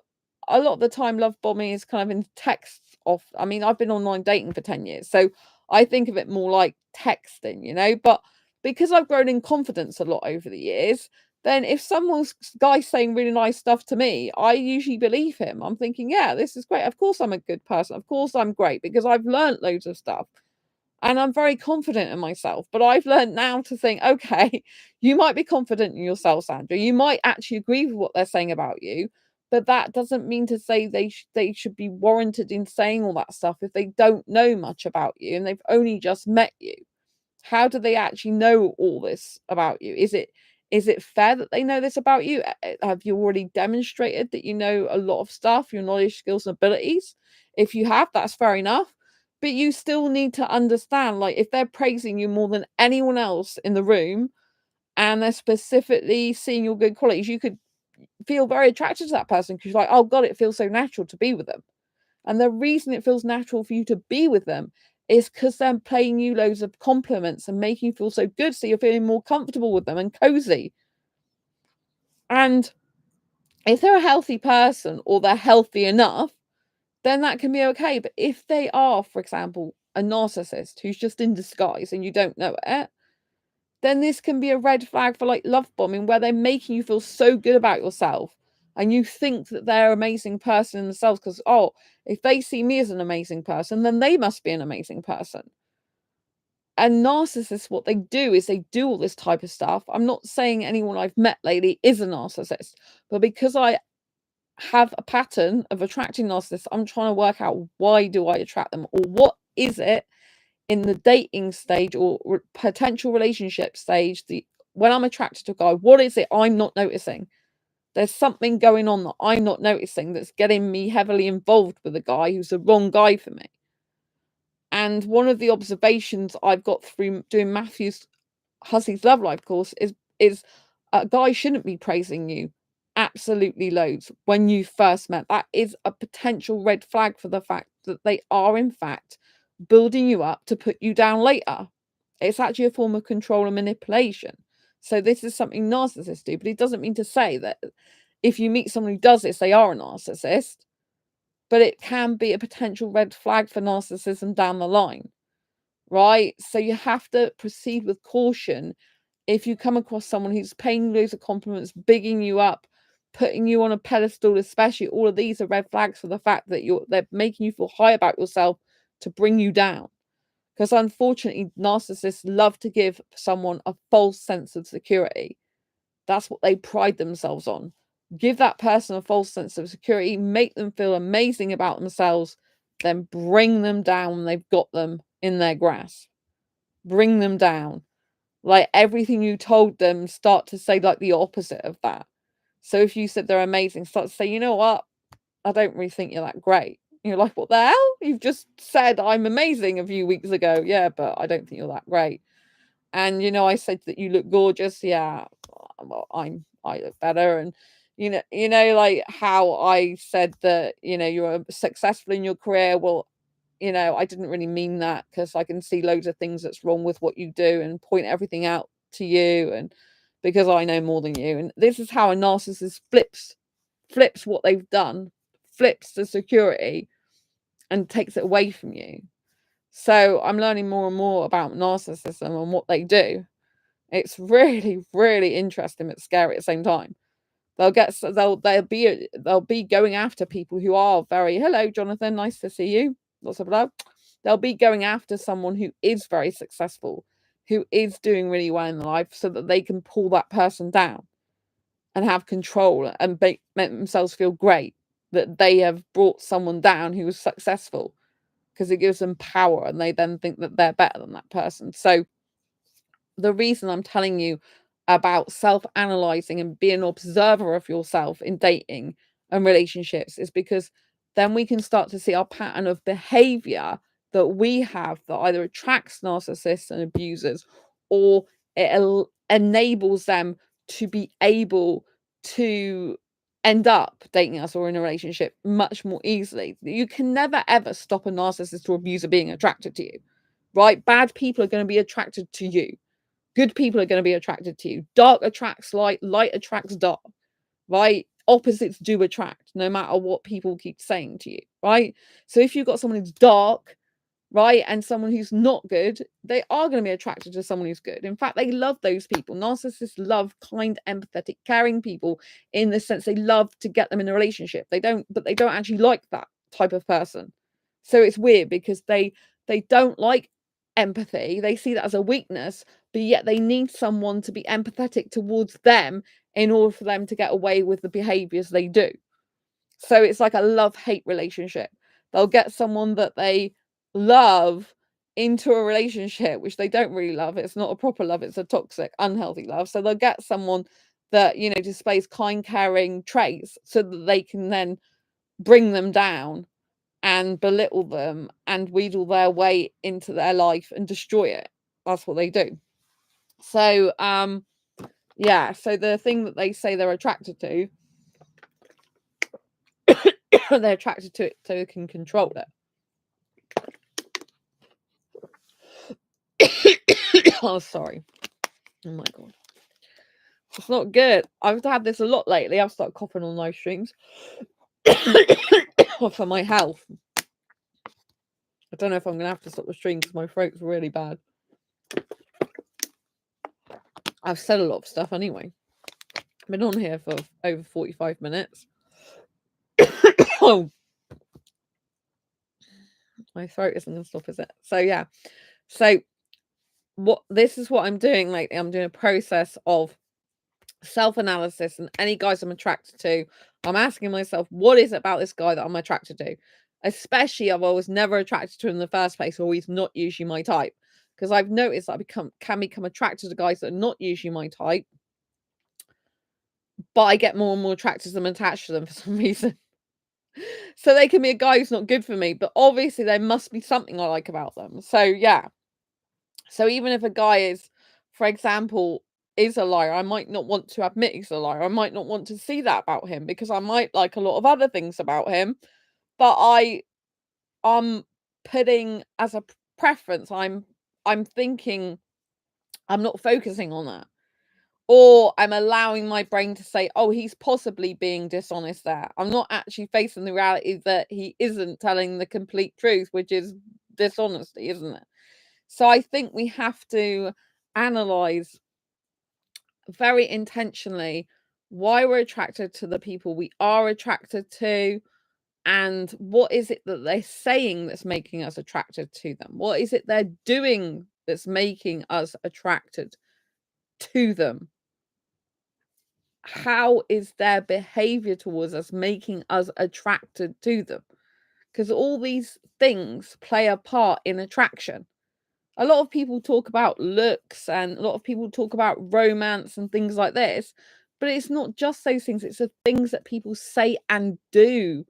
a lot of the time, love bombing is kind of in text off. I mean, I've been online dating for 10 years. So I think of it more like texting, you know, but because I've grown in confidence a lot over the years, then if someone's guy's saying really nice stuff to me, I usually believe him. I'm thinking, yeah, this is great. Of course I'm a good person. Of course I'm great because I've learned loads of stuff and I'm very confident in myself. But I've learned now to think, okay, you might be confident in yourself, Sandra. You might actually agree with what they're saying about you, but that doesn't mean to say they should be warranted in saying all that stuff if they don't know much about you and they've only just met you. How do they actually know all this about you? Is it fair that they know this about you? Have you already demonstrated that you know a lot of stuff, your knowledge, skills, and abilities? If you have, that's fair enough. But you still need to understand, like, if they're praising you more than anyone else in the room and they're specifically seeing your good qualities, you could feel very attracted to that person because you're like, oh God, it feels so natural to be with them. And the reason it feels natural for you to be with them is because they're paying you loads of compliments and making you feel so good. So you're feeling more comfortable with them and cozy. And if they're a healthy person or they're healthy enough, then that can be okay. But if they are, for example, a narcissist who's just in disguise and you don't know it, then this can be a red flag for like love bombing, where they're making you feel so good about yourself and you think that they're an amazing person in themselves because, oh, if they see me as an amazing person, then they must be an amazing person. And narcissists, what they do is they do all this type of stuff. I'm not saying anyone I've met lately is a narcissist, but because I have a pattern of attracting narcissists, I'm trying to work out, why do I attract them, or what is it in the dating stage or potential relationship stage, when I'm attracted to a guy, what is it I'm not noticing? There's something going on that I'm not noticing that's getting me heavily involved with a guy who's the wrong guy for me. And one of the observations I've got through doing Matthew's Hussey's Love Life course is a guy shouldn't be praising you absolutely loads when you first met. That is a potential red flag for the fact that they are in fact building you up to put you down later. It's actually a form of control and manipulation. So this is something narcissists do, but it doesn't mean to say that if you meet someone who does this, they are a narcissist. But it can be a potential red flag for narcissism down the line, right? So you have to proceed with caution if you come across someone who's paying loads of compliments, bigging you up, putting you on a pedestal. Especially, all of these are red flags for the fact that they're making you feel high about yourself to bring you down. Because unfortunately, narcissists love to give someone a false sense of security. That's what they pride themselves on. Give that person a false sense of security, make them feel amazing about themselves, then bring them down when they've got them in their grasp. Bring them down. Like, everything you told them, start to say like the opposite of that. So if you said they're amazing, start to say, you know what? I don't really think you're that great. And you're like, what the hell? You've just said I'm amazing a few weeks ago. Yeah, but I don't think you're that great. And you know, I said that you look gorgeous. Yeah, well, I look better. And like how I said that, you're successful in your career. Well, I didn't really mean that, because I can see loads of things that's wrong with what you do and point everything out to you, and because I know more than you. And this is how a narcissist flips what they've done, flips the security and takes it away from you. So I'm learning more and more about narcissism and what they do. It's really, really interesting but scary at the same time. They'll be going after people who are very, hello Jonathan, nice to see you. Lots of love. They'll be going after someone who is very successful, who is doing really well in life, so that they can pull that person down and have control and make themselves feel great that they have brought someone down who was successful, because it gives them power and they then think that they're better than that person. So the reason I'm telling you about self-analyzing and being an observer of yourself in dating and relationships is because then we can start to see our pattern of behavior that we have that either attracts narcissists and abusers, or it enables them to be able to end up dating us or in a relationship much more easily. You can never ever stop a narcissist or abuser being attracted to you, right? Bad people are going to be attracted to you. Good people are going to be attracted to you. Dark attracts light, light attracts dark, right? Opposites do attract, no matter what people keep saying to you, right? So if you've got someone who's dark, right, and someone who's not good, they are going to be attracted to someone who's good. In fact, they love those people. Narcissists love kind, empathetic, caring people, in the sense they love to get them in a relationship. They don't actually like that type of person. So it's weird because they don't like empathy. They see that as a weakness, but yet they need someone to be empathetic towards them in order for them to get away with the behaviors they do. So it's like a love-hate relationship. They'll get someone that they love into a relationship which they don't really love. It's not a proper love, it's a toxic, unhealthy love. So they'll get someone that, you know, displays kind, caring traits so that they can then bring them down and belittle them and wheedle their way into their life and destroy it. That's what they do. So yeah, so the thing that they say they're attracted to, they're attracted to it so they can control it. Oh, sorry. Oh my god. It's not good. I've had this a lot lately. I've started coughing on live streams. For my health. I don't know if I'm going to have to stop the stream because my throat's really bad. I've said a lot of stuff anyway. I've been on here for over 45 minutes. Oh, my throat isn't going to stop, is it? So yeah. So this is what I'm doing lately. I'm doing a process of self-analysis, and any guys I'm attracted to, I'm asking myself, what is it about this guy that I'm attracted to? Especially if I was never attracted to him in the first place, or he's not usually my type. Because I've noticed I can become attracted to guys that are not usually my type, but I get more and more attracted to them and attached to them for some reason. So they can be a guy who's not good for me, but obviously there must be something I like about them. So yeah. So even if a guy is, for example, is a liar, I might not want to admit he's a liar. I might not want to see that about him because I might like a lot of other things about him, but I'm putting as a preference, I'm thinking, I'm not focusing on that. Or I'm allowing my brain to say, oh, he's possibly being dishonest there. I'm not actually facing the reality that he isn't telling the complete truth, which is dishonesty, isn't it? So I think we have to analyze very intentionally why we're attracted to the people we are attracted to, and what is it that they're saying that's making us attracted to them? What is it they're doing that's making us attracted to them? How is their behavior towards us making us attracted to them? Because all these things play a part in attraction. A lot of people talk about looks and a lot of people talk about romance and things like this, but it's not just those things. It's the things that people say and do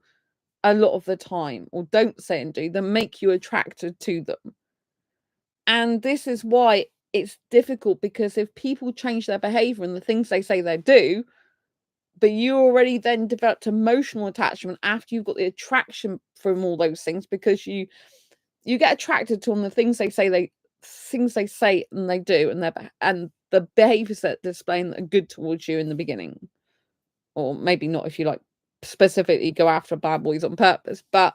a lot of the time, or don't say and do, that make you attracted to them. And this is why it's difficult, because if people change their behavior and the things they say they do, but you already then developed emotional attachment after you've got the attraction from all those things, because you get attracted to them, the things they say and they do, and the behaviors that display that are good towards you in the beginning, or maybe not if you like specifically go after bad boys on purpose, but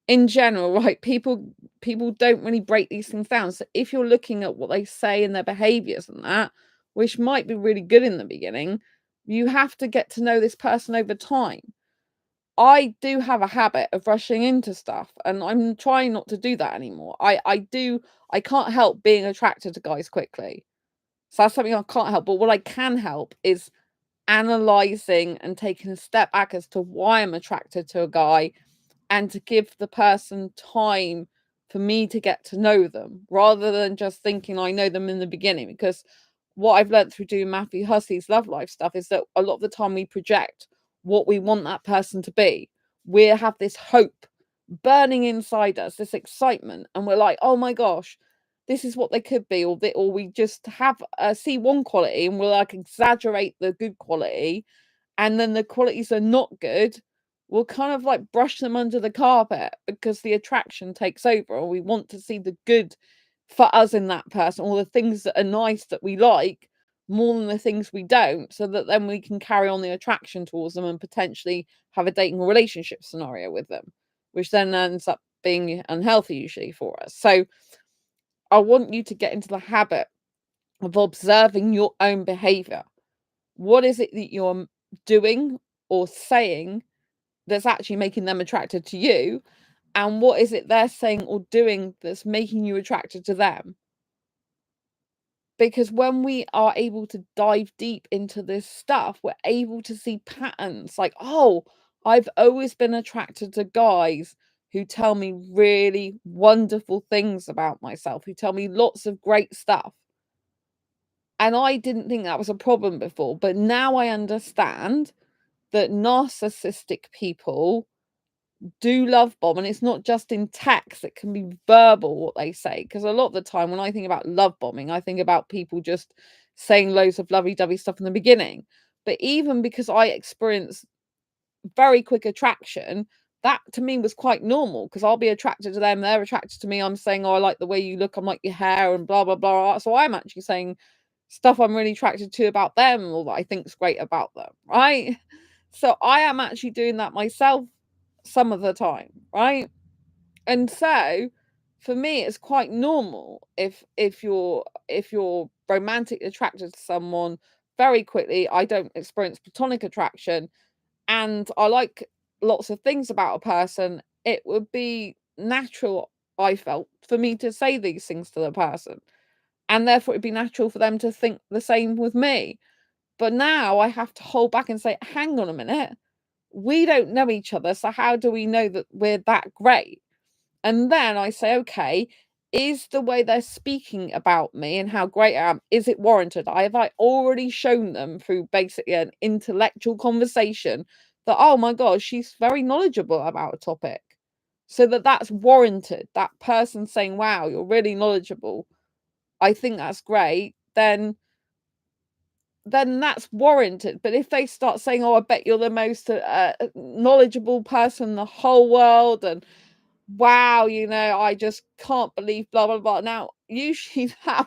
in general, right, people don't really break these things down. So if you're looking at what they say and their behaviors and that, which might be really good in the beginning, you have to get to know this person over time. I do have a habit of rushing into stuff, and I'm trying not to do that anymore. I can't help being attracted to guys quickly. So that's something I can't help. But what I can help is analyzing and taking a step back as to why I'm attracted to a guy, and to give the person time for me to get to know them, rather than just thinking I know them in the beginning. Because what I've learned through doing Matthew Hussey's love life stuff is that a lot of the time we project what we want that person to be. We have this hope burning inside us, this excitement, and we're like, oh my gosh, this is what they could be, or we just have see one quality and we'll like exaggerate the good quality, and then the qualities are not good, we'll kind of like brush them under the carpet because the attraction takes over, or we want to see the good for us in that person, or the things that are nice that we like more than the things we don't, so that then we can carry on the attraction towards them and potentially have a dating or relationship scenario with them, which then ends up being unhealthy usually for us. So I want you to get into the habit of observing your own behavior. What is it that you're doing or saying that's actually making them attracted to you? And what is it they're saying or doing that's making you attracted to them? Because when we are able to dive deep into this stuff, we're able to see patterns like, oh, I've always been attracted to guys who tell me really wonderful things about myself, who tell me lots of great stuff. And I didn't think that was a problem before, but now I understand that narcissistic people do love bomb, and it's not just in text, it can be verbal what they say. Because a lot of the time when I think about love bombing, I think about people just saying loads of lovey-dovey stuff in the beginning. But even because I experienced very quick attraction, that to me was quite normal, because I'll be attracted to them, they're attracted to me. I'm saying, oh, I like the way you look, I like your hair, and blah blah blah. So I'm actually saying stuff I'm really attracted to about them, or that I think's great about them, right? So I am actually doing that myself some of the time, right? And so for me it's quite normal if you're romantically attracted to someone very quickly. I don't experience platonic attraction, and I like lots of things about a person. It would be natural, I felt, for me to say these things to the person, and therefore it'd be natural for them to think the same with me. But now I have to hold back and say, hang on a minute, we don't know each other, so how do we know that we're that great? And then I say, okay, is the way they're speaking about me and how great I am, is it warranted? Have I already shown them through basically an intellectual conversation that, oh my gosh, she's very knowledgeable about a topic, so that's warranted? That person saying, wow, you're really knowledgeable, I think that's great, then that's warranted. But if they start saying, oh, I bet you're the most knowledgeable person in the whole world, and wow, I just can't believe blah blah blah. Now, usually that,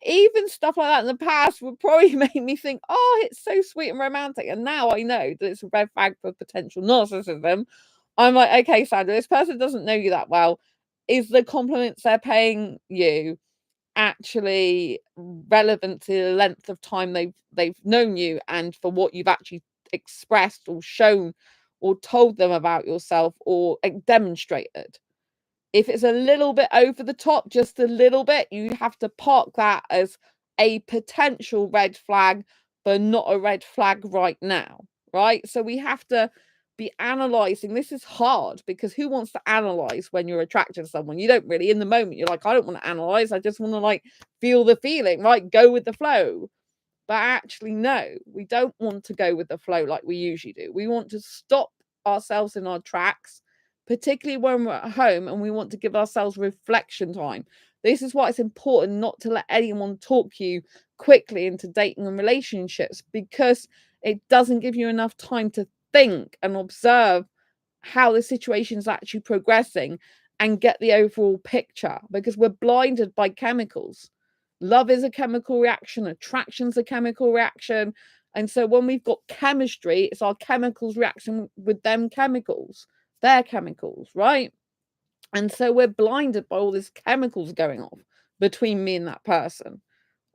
even stuff like that in the past would probably make me think, oh, it's so sweet and romantic. And now I know that it's a red flag for potential narcissism. I'm like, okay, Sandra, this person doesn't know you that well. Is the compliments they're paying you actually relevant to the length of time they've known you, and for what you've actually expressed or shown or told them about yourself, or demonstrated? If it's a little bit over the top, just a little bit, you have to park that as a potential red flag, but not a red flag right now, right? So we have to be analyzing. This is hard because who wants to analyze when you're attracted to someone? You don't really. In the moment, you're like, I don't want to analyze. I just want to like feel the feeling, right? Go with the flow. But actually, no, we don't want to go with the flow like we usually do. We want to stop ourselves in our tracks, particularly when we're at home, and we want to give ourselves reflection time. This is why it's important not to let anyone talk you quickly into dating and relationships, because it doesn't give you enough time to think and observe how the situation is actually progressing and get the overall picture, because we're blinded by chemicals. Love is a chemical reaction, attraction's a chemical reaction. And so when we've got chemistry, it's our chemicals reaction with them chemicals, their chemicals, right? And so we're blinded by all these chemicals going off between me and that person,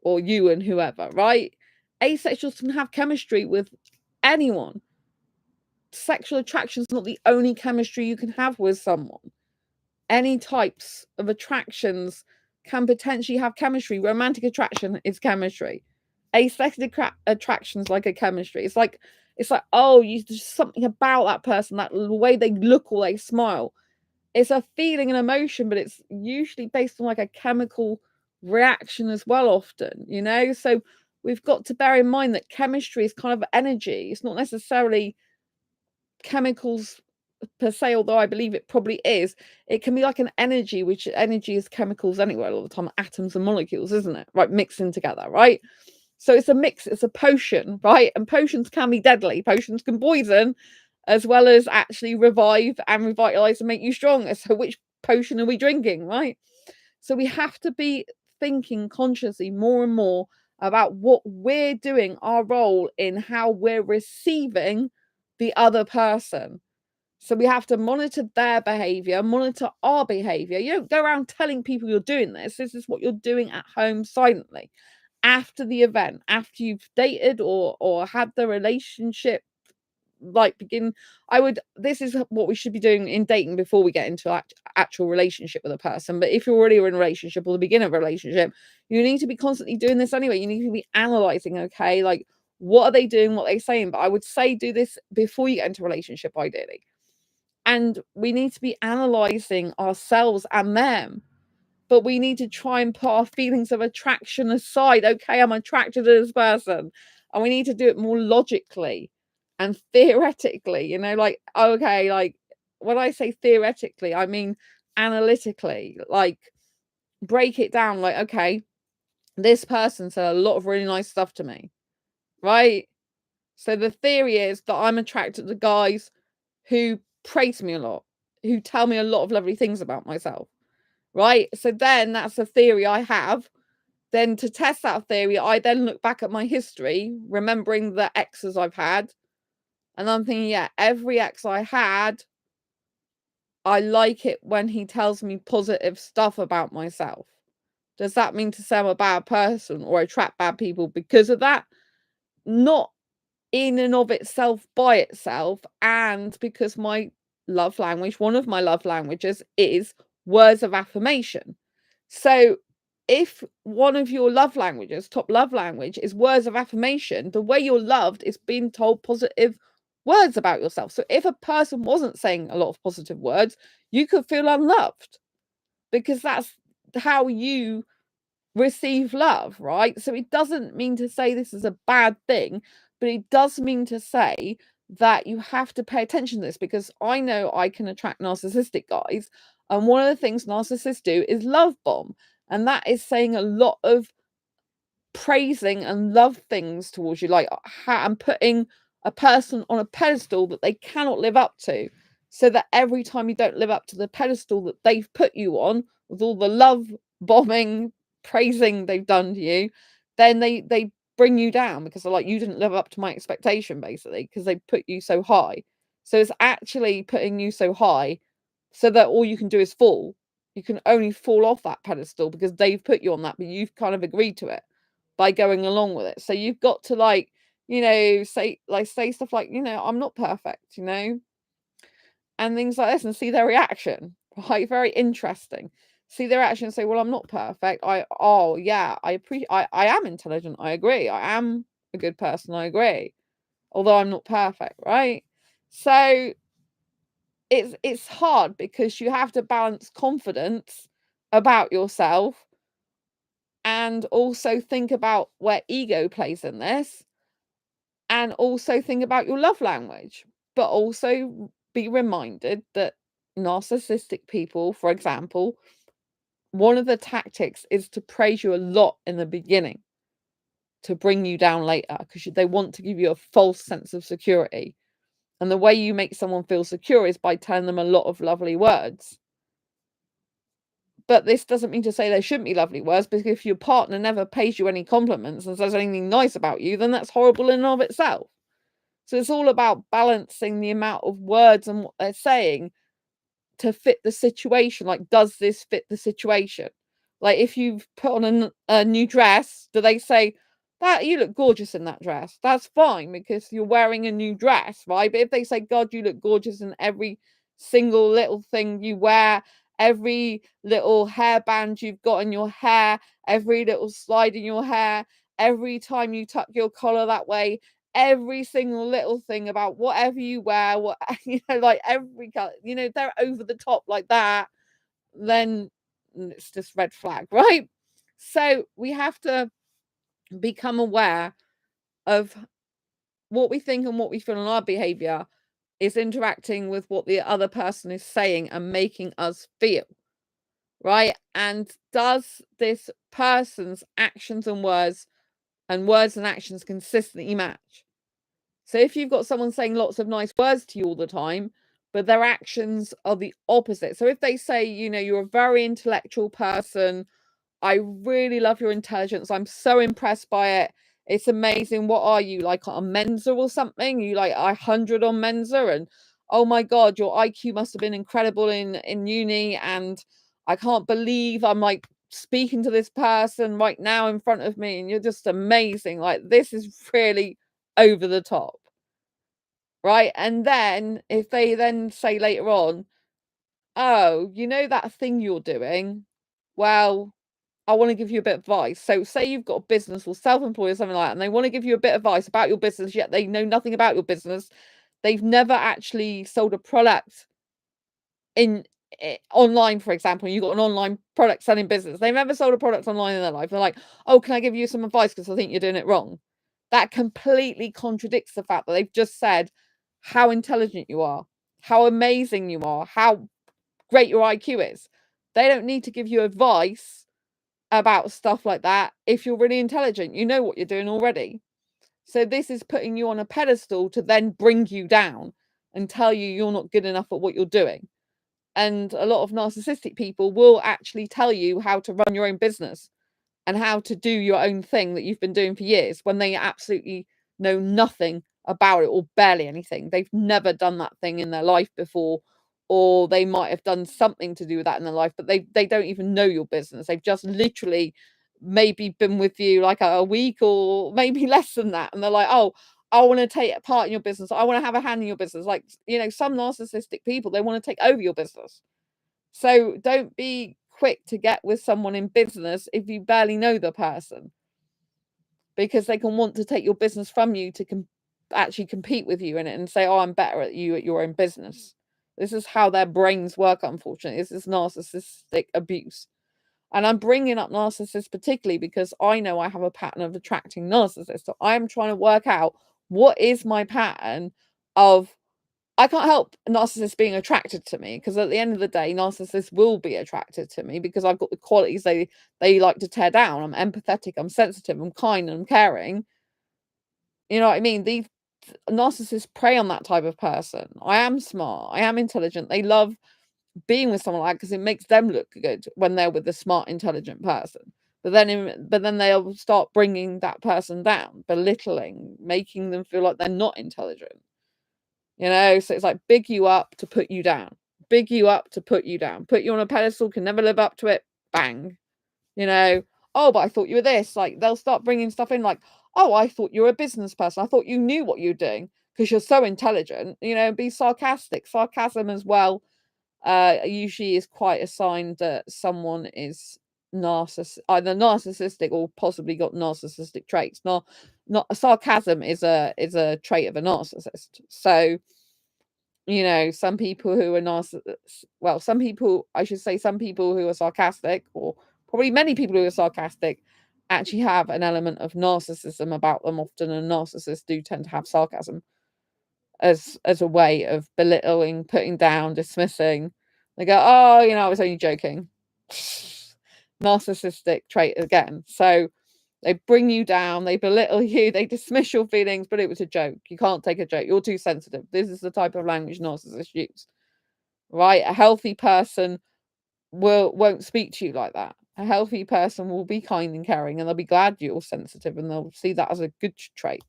or you and whoever, right? Asexuals can have chemistry with anyone. Sexual attraction is not the only chemistry you can have with someone. Any types of attractions can potentially have chemistry. Romantic attraction is chemistry. Aesthetic attraction is like a chemistry. It's like, oh, there's something about that person, that the way they look or they smile. It's a feeling and emotion, but it's usually based on like a chemical reaction as well, often. So we've got to bear in mind that chemistry is kind of energy. It's not necessarily chemicals per se, although I believe it probably is. It can be like an energy, which energy is chemicals anyway, all the time, atoms and molecules, isn't it? Right, mixing together, right? So it's a mix, it's a potion, right? And potions can be deadly. Potions can poison as well as actually revive and revitalize and make you stronger. So which potion are we drinking, right? So we have to be thinking consciously more and more about what we're doing, our role in how we're receiving the other person. So we have to monitor their behavior, monitor our behavior. You don't go around telling people you're doing this. This is what you're doing at home silently. After the event, after you've dated or had the relationship like begin, this is what we should be doing in dating before we get into actual relationship with a person. But if you're already in a relationship or the beginning of a relationship, you need to be constantly doing this anyway. You need to be analyzing, okay, like what are they doing, what are they saying. But I would say do this before you get into a relationship, ideally. And we need to be analyzing ourselves and them, but we need to try and put our feelings of attraction aside. Okay, I'm attracted to this person, and we need to do it more logically and theoretically, like, okay, like when I say theoretically, I mean analytically, like break it down, like, okay, this person said a lot of really nice stuff to me, right? So the theory is that I'm attracted to guys who praise me a lot, who tell me a lot of lovely things about myself, right? So then that's a theory I have. Then to test that theory, I then look back at my history, remembering the exes I've had, and I'm thinking, yeah, every ex I had, I like it when he tells me positive stuff about myself. Does that mean to say I'm a bad person or attract bad people because of that? Not in and of itself, by itself, and because my love language, one of my love languages, is words of affirmation. So if one of your love languages, top love language, is words of affirmation, the way you're loved is being told positive words about yourself. So if a person wasn't saying a lot of positive words, you could feel unloved, because that's how you receive love, right? So it doesn't mean to say this is a bad thing, but it does mean to say that you have to pay attention to this, because I know I can attract narcissistic guys, and one of the things narcissists do is love bomb, and that is saying a lot of praising and love things towards you, like and putting a person on a pedestal that they cannot live up to, so that every time you don't live up to the pedestal that they've put you on, with all the love bombing, praising they've done to you, then they bring you down, because they're like, you didn't live up to my expectation, basically, because they put you so high. So it's actually putting you so high so that all you can do is fall. You can only fall off that pedestal because they've put you on that, but you've kind of agreed to it by going along with it. So you've got to, like, say stuff like, I'm not perfect, and things like this, and see their reaction. Right? Very interesting. See their reaction and say, well, I'm not perfect. Oh yeah, I appreciate, I am intelligent. I agree. I am a good person. I agree. Although I'm not perfect, right? So it's hard, because you have to balance confidence about yourself and also think about where ego plays in this, and also think about your love language, but also be reminded that narcissistic people, for example, one of the tactics is to praise you a lot in the beginning to bring you down later, because they want to give you a false sense of security. And the way you make someone feel secure is by telling them a lot of lovely words. But this doesn't mean to say there shouldn't be lovely words, because if your partner never pays you any compliments and says anything nice about you, then that's horrible in and of itself. So it's all about balancing the amount of words and what they're saying to fit the situation. Like, does this fit the situation? Like, if you've put on a new dress, do they say, that you look gorgeous in that dress? That's fine, because you're wearing a new dress, right? But if they say, God, you look gorgeous in every single little thing you wear, every little hairband you've got in your hair, every little slide in your hair, every time you tuck your collar that way, every single little thing about whatever you wear, what like every color, they're over the top like that, then it's just red flag, right? So we have to become aware of what we think and what we feel in our behavior, is interacting with what the other person is saying and making us feel, right? And does this person's actions and words and actions consistently match? So if you've got someone saying lots of nice words to you all the time, but their actions are the opposite. So if they say, you're a very intellectual person, I really love your intelligence, I'm so impressed by it, it's amazing. What are you, like on Mensa or something? You like 100 on Mensa, and oh my God, your IQ must have been incredible in uni, and I can't believe I'm like speaking to this person right now in front of me, and you're just amazing. Like, this is really over the top, right? And then if they then say later on, oh, that thing you're doing, well, I want to give you a bit of advice. So say you've got a business or self-employed or something like that, and they want to give you a bit of advice about your business, yet they know nothing about your business. They've never actually sold a product online, for example. You've got an online product selling business. They've never sold a product online in their life. They're like, oh, can I give you some advice because I think you're doing it wrong? That completely contradicts the fact that they've just said how intelligent you are, how amazing you are, how great your IQ is. They don't need to give you advice about stuff like that. If you're really intelligent, you know what you're doing already. So this is putting you on a pedestal to then bring you down and tell you you're not good enough at what you're doing. And a lot of narcissistic people will actually tell you how to run your own business and how to do your own thing that you've been doing for years, when they absolutely know nothing about it, or barely anything. They've never done that thing in their life before, or they might have done something to do with that in their life, but they don't even know your business. They've just literally maybe been with you like a week or maybe less than that, and they're like, oh, I want to take part in your business, I want to have a hand in your business. Like, some narcissistic people, they want to take over your business. So don't be quick to get with someone in business if you barely know the person, because they can want to take your business from you to actually compete with you in it and say, oh, I'm better at you at your own business. This is how their brains work, unfortunately. This is narcissistic abuse. And I'm bringing up narcissists particularly because I know I have a pattern of attracting narcissists. So I'm trying to work out, what is my pattern of, I can't help narcissists being attracted to me, because at the end of the day, narcissists will be attracted to me because I've got the qualities they like to tear down. I'm empathetic, I'm sensitive, I'm kind, and I'm caring. You know what I mean? These narcissists prey on that type of person. I am smart, I am intelligent. They love being with someone like that because it makes them look good when they're with a smart, intelligent person. But then they'll start bringing that person down, belittling, making them feel like they're not intelligent. So it's like big you up to put you down, big you up to put you down, put you on a pedestal, can never live up to it, bang. Oh, but I thought you were this. Like, they'll start bringing stuff in like, oh, I thought you were a business person, I thought you knew what you were doing because you're so intelligent. Be sarcastic. Sarcasm as well usually is quite a sign that someone is either narcissistic or possibly got narcissistic traits. Not sarcasm is a trait of a narcissist. So some people who are some people, I should say, some people who are sarcastic, or probably many people who are sarcastic, actually have an element of narcissism about them often, and narcissists do tend to have sarcasm as a way of belittling, putting down, dismissing. They go, oh, I was only joking. Narcissistic trait again. So they bring you down, they belittle you, they dismiss your feelings, but it was a joke. You can't take a joke. You're too sensitive. This is the type of language narcissists use, right? A healthy person won't speak to you like that. A healthy person will be kind and caring, and they'll be glad you're sensitive, and they'll see that as a good trait,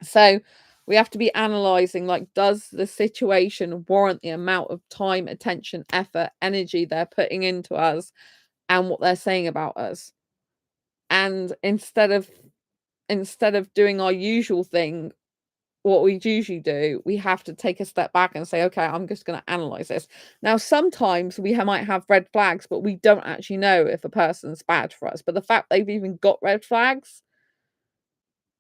So we have to be analyzing, like, does the situation warrant the amount of time, attention, effort, energy they're putting into us and what they're saying about us? And instead of doing our usual thing, what we usually do, we have to take a step back and say, okay, I'm just going to analyze this. Now, sometimes we might have red flags, but we don't actually know if a person's bad for us. But the fact they've even got red flags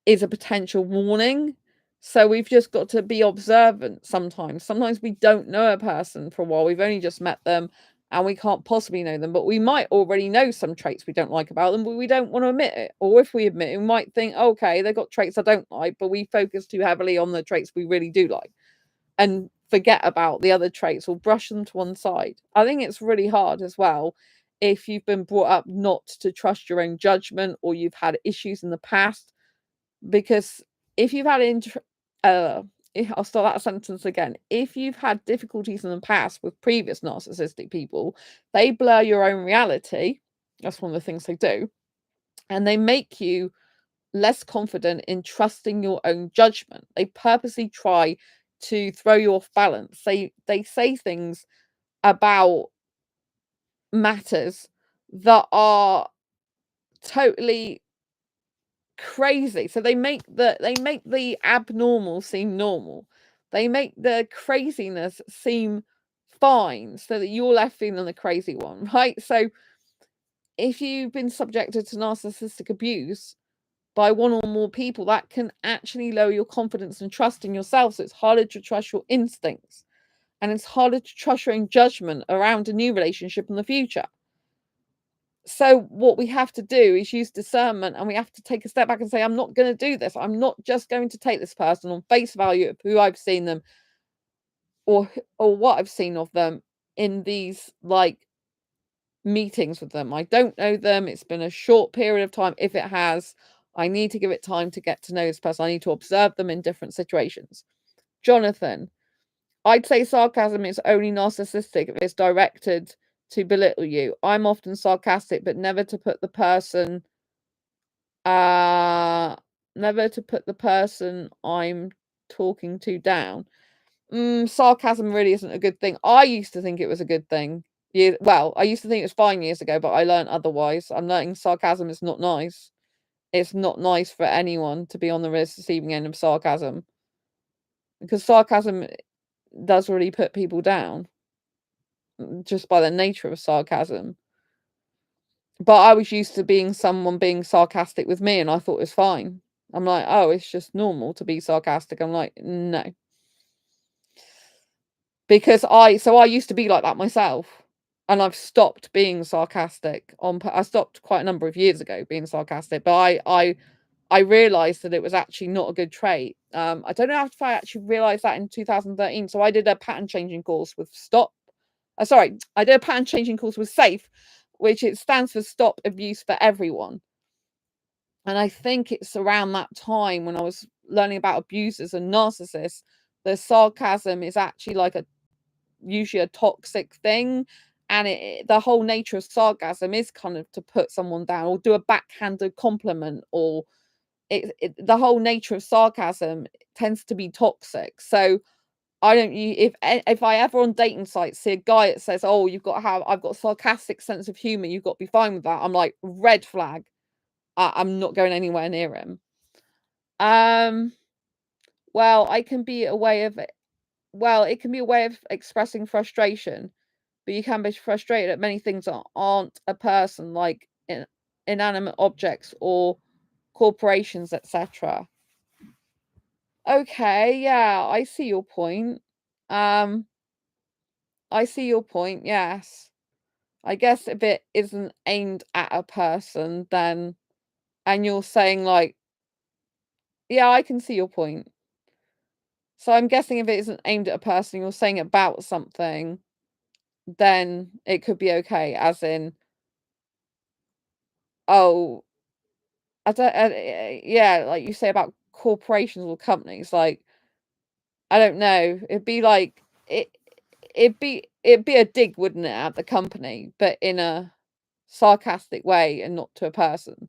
is a potential warning. So we've just got to be observant sometimes. Sometimes we don't know a person for a while. We've only just met them and we can't possibly know them, but we might already know some traits we don't like about them, but we don't want to admit it. Or if we admit it, we might think, okay, they've got traits I don't like, but we focus too heavily on the traits we really do like. and forget about the other traits or brush them to one side. I think it's really hard as well if you've been brought up not to trust your own judgment, or you've had issues in the past, because if you've had I'll start that sentence again. If you've had difficulties in the past with previous narcissistic people, they blur your own reality. That's one of the things they do. And they make you less confident in trusting your own judgment. They purposely try to throw you off balance. They say things about matters that are totally crazy. So they make the abnormal seem normal. They make the craziness seem fine, so that you're left feeling the crazy one, right? So if you've been subjected to narcissistic abuse by one or more people, that can actually lower your confidence and trust in yourself. So it's harder to trust your instincts, and it's harder to trust your own judgment around a new relationship in the future. So what we have to do is use discernment, and we have to take a step back and say, I'm not going to do this. I'm not just going to take this person on face value of who I've seen them, or what I've seen of them in these like meetings with them. I don't know them. It's been a short period of time. If it has, I need to give it time to get to know this person. I need to observe them in different situations. Jonathan, I'd say sarcasm is only narcissistic if it's directed to belittle you. I'm often sarcastic, but never to put the person I'm talking to down. Sarcasm really isn't a good thing. I used to think it was a good thing. I used to think it was fine years ago, but I learned otherwise. I'm learning sarcasm is not nice. It's not nice for anyone to be on the receiving end of sarcasm, because sarcasm does really put people down just by the nature of sarcasm. But I was used to someone being sarcastic with me, and I thought it was fine. I'm like, oh, it's just normal to be sarcastic. I'm like, no. Because I used to be like that myself, and I've stopped being sarcastic I stopped quite a number of years ago being sarcastic, but I realized that it was actually not a good trait. I don't know if I actually realized that in 2013. So I did a pattern changing course with I did a pattern changing course with SAFE, which it stands for Stop Abuse for Everyone. And I think it's around that time when I was learning about abusers and narcissists, the sarcasm is actually like usually a toxic thing. And the whole nature of sarcasm is kind of to put someone down or do a backhanded compliment, or the whole nature of sarcasm tends to be toxic. So if I ever on dating sites see a guy that says, oh, I've got a sarcastic sense of humor, you've got to be fine with that, I'm like, red flag. I'm not going anywhere near him. Well, it can be a way of expressing frustration, but you can be frustrated at many things that aren't a person, like inanimate objects or corporations, etc. Okay, yeah, I see your point. I see your point, yes. I guess if it isn't aimed at a person, then, and you're saying like, yeah, I can see your point. So I'm guessing if it isn't aimed at a person, you're saying about something, then it could be okay, as in, oh, I don't, yeah, like you say about corporations or companies, like, I don't know, it'd be a dig, wouldn't it, at the company, but in a sarcastic way and not to a person.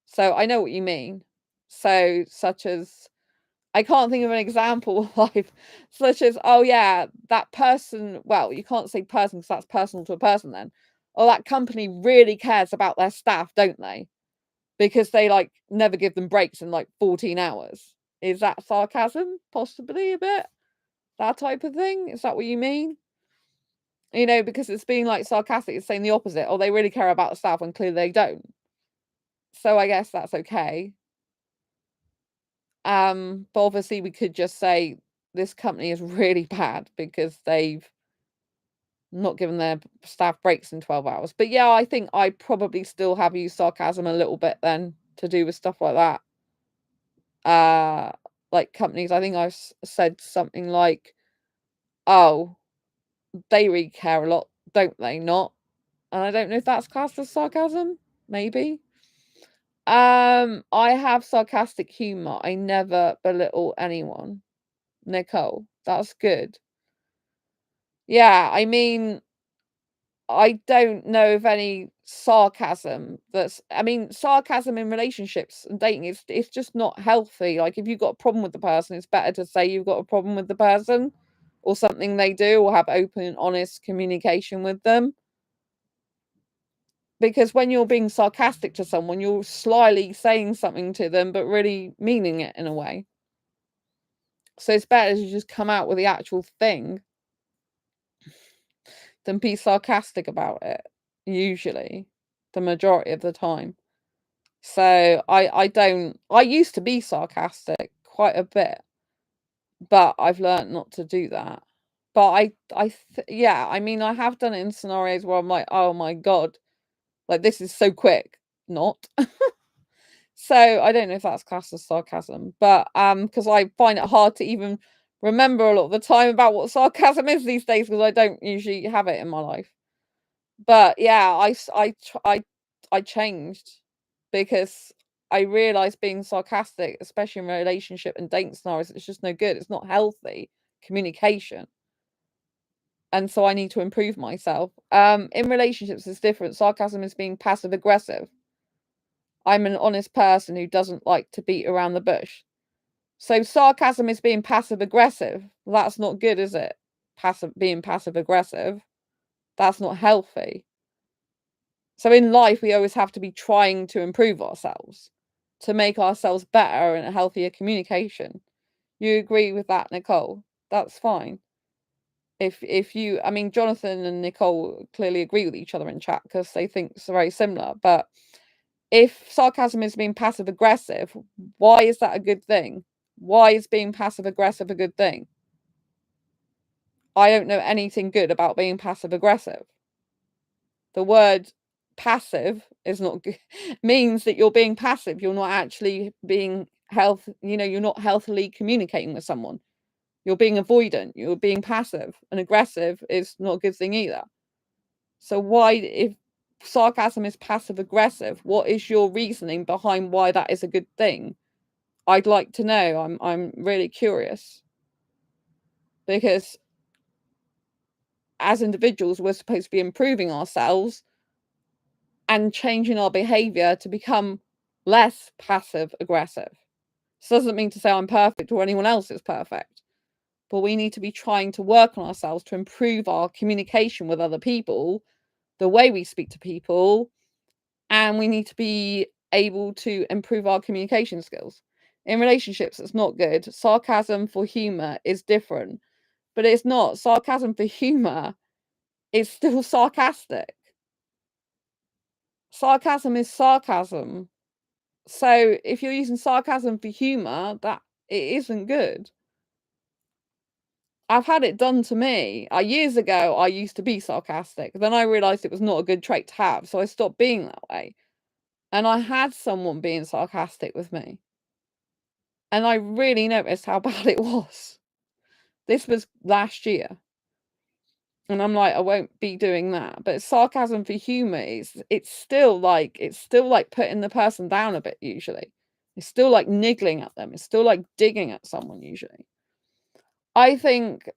So I know what you mean. So, such as, I can't think of an example live, such as, oh yeah, that person, well, you can't say person because that's personal to a person then. Or that company really cares about their staff, don't they? Because they like never give them breaks in like 14 hours. Is that sarcasm? Possibly a bit. That type of thing? Is that what you mean? Because it's being like sarcastic, it's saying the opposite. Oh, they really care about the staff when clearly they don't. So I guess that's okay. But obviously we could just say this company is really bad because they've not given their staff breaks in 12 hours. But yeah, I think I probably still have used sarcasm a little bit then to do with stuff like that. Like companies, I think I've said something like, oh, they really care a lot, don't they not? And I don't know if that's classed as sarcasm. Maybe. I have sarcastic humor. I never belittle anyone. Nicole, that's good. Yeah, I mean, I don't know of any sarcasm sarcasm in relationships and dating is it's just not healthy. Like, if you've got a problem with the person, it's better to say you've got a problem with the person or something they do, or have open and honest communication with them. Because when you're being sarcastic to someone, you're slyly saying something to them, but really meaning it in a way. So it's better to just come out with the actual thing than be sarcastic about it, usually, the majority of the time. So I used to be sarcastic quite a bit, but I've learnt not to do that. But yeah, I mean, I have done it in scenarios where I'm like, oh my God, like this is so quick. Not. So I don't know if that's classed as sarcasm, but because I find it hard to even remember a lot of the time about what sarcasm is these days, because I don't usually have it in my life. But yeah, I changed because I realized being sarcastic, especially in a relationship and dating scenarios, it's just no good. It's not healthy communication. And so I need to improve myself. In relationships, it's different. Sarcasm is being passive aggressive. I'm an honest person who doesn't like to beat around the bush. So sarcasm is being passive aggressive. Well, that's not good, is it? Being passive aggressive. That's not healthy. So in life, we always have to be trying to improve ourselves, to make ourselves better and a healthier communication. You agree with that, Nicole? That's fine. If you, I mean, Jonathan and Nicole clearly agree with each other in chat because they think it's very similar. But if sarcasm is being passive aggressive, why is that a good thing? Why is being passive aggressive a good thing? I don't know anything good about being passive aggressive. The word passive is not good, means that you're being passive. You're not actually being you're not healthily communicating with someone. You're being avoidant. You're being passive, and aggressive is not a good thing either. So why, if sarcasm is passive aggressive, what is your reasoning behind why that is a good thing? I'd like to know. I'm really curious, because as individuals, we're supposed to be improving ourselves and changing our behavior to become less passive aggressive. This doesn't mean to say I'm perfect or anyone else is perfect, but we need to be trying to work on ourselves to improve our communication with other people, the way we speak to people, and we need to be able to improve our communication skills. In relationships, it's not good. Sarcasm for humor is different, but it's not. Sarcasm for humor is still sarcastic. Sarcasm is sarcasm. So if you're using sarcasm for humor, that it isn't good. I've had it done to me. Years ago, I used to be sarcastic. Then I realized it was not a good trait to have, so I stopped being that way. And I had someone being sarcastic with me, and I really noticed how bad it was. This was last year. And I'm like, I won't be doing that. But sarcasm for humor is it's still like putting the person down a bit usually. It's still like niggling at them. It's still like digging at someone usually. I think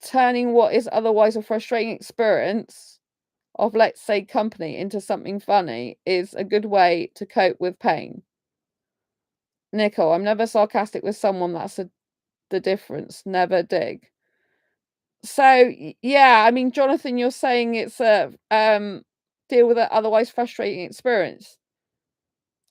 turning what is otherwise a frustrating experience of, let's say, company into something funny is a good way to cope with pain. Nicole, I'm never sarcastic with someone. That's the difference. Never dig. So yeah, I mean, Jonathan, you're saying it's a deal with an otherwise frustrating experience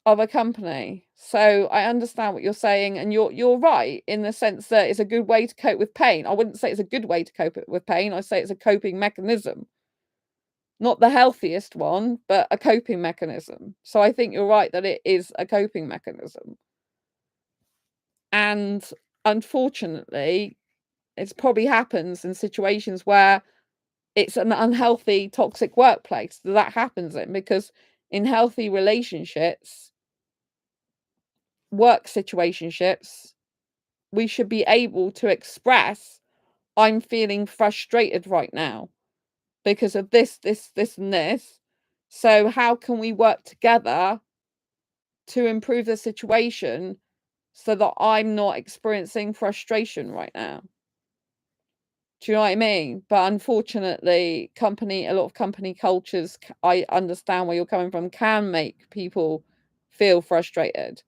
of a company. So I understand what you're saying, and you're right in the sense that it's a good way to cope with pain. I wouldn't say it's a good way to cope with pain. I say it's a coping mechanism. Not the healthiest one, but a coping mechanism. So I think you're right that it is a coping mechanism. And unfortunately, it probably happens in situations where it's an unhealthy, toxic workplace that happens in, because in healthy relationships, work situationships, we should be able to express I'm feeling frustrated right now because of this, and this. So how can we work together to improve the situation so that I'm not experiencing frustration right now? Do you know what I mean? But unfortunately, a lot of company cultures, I understand where you're coming from, can make people feel frustrated.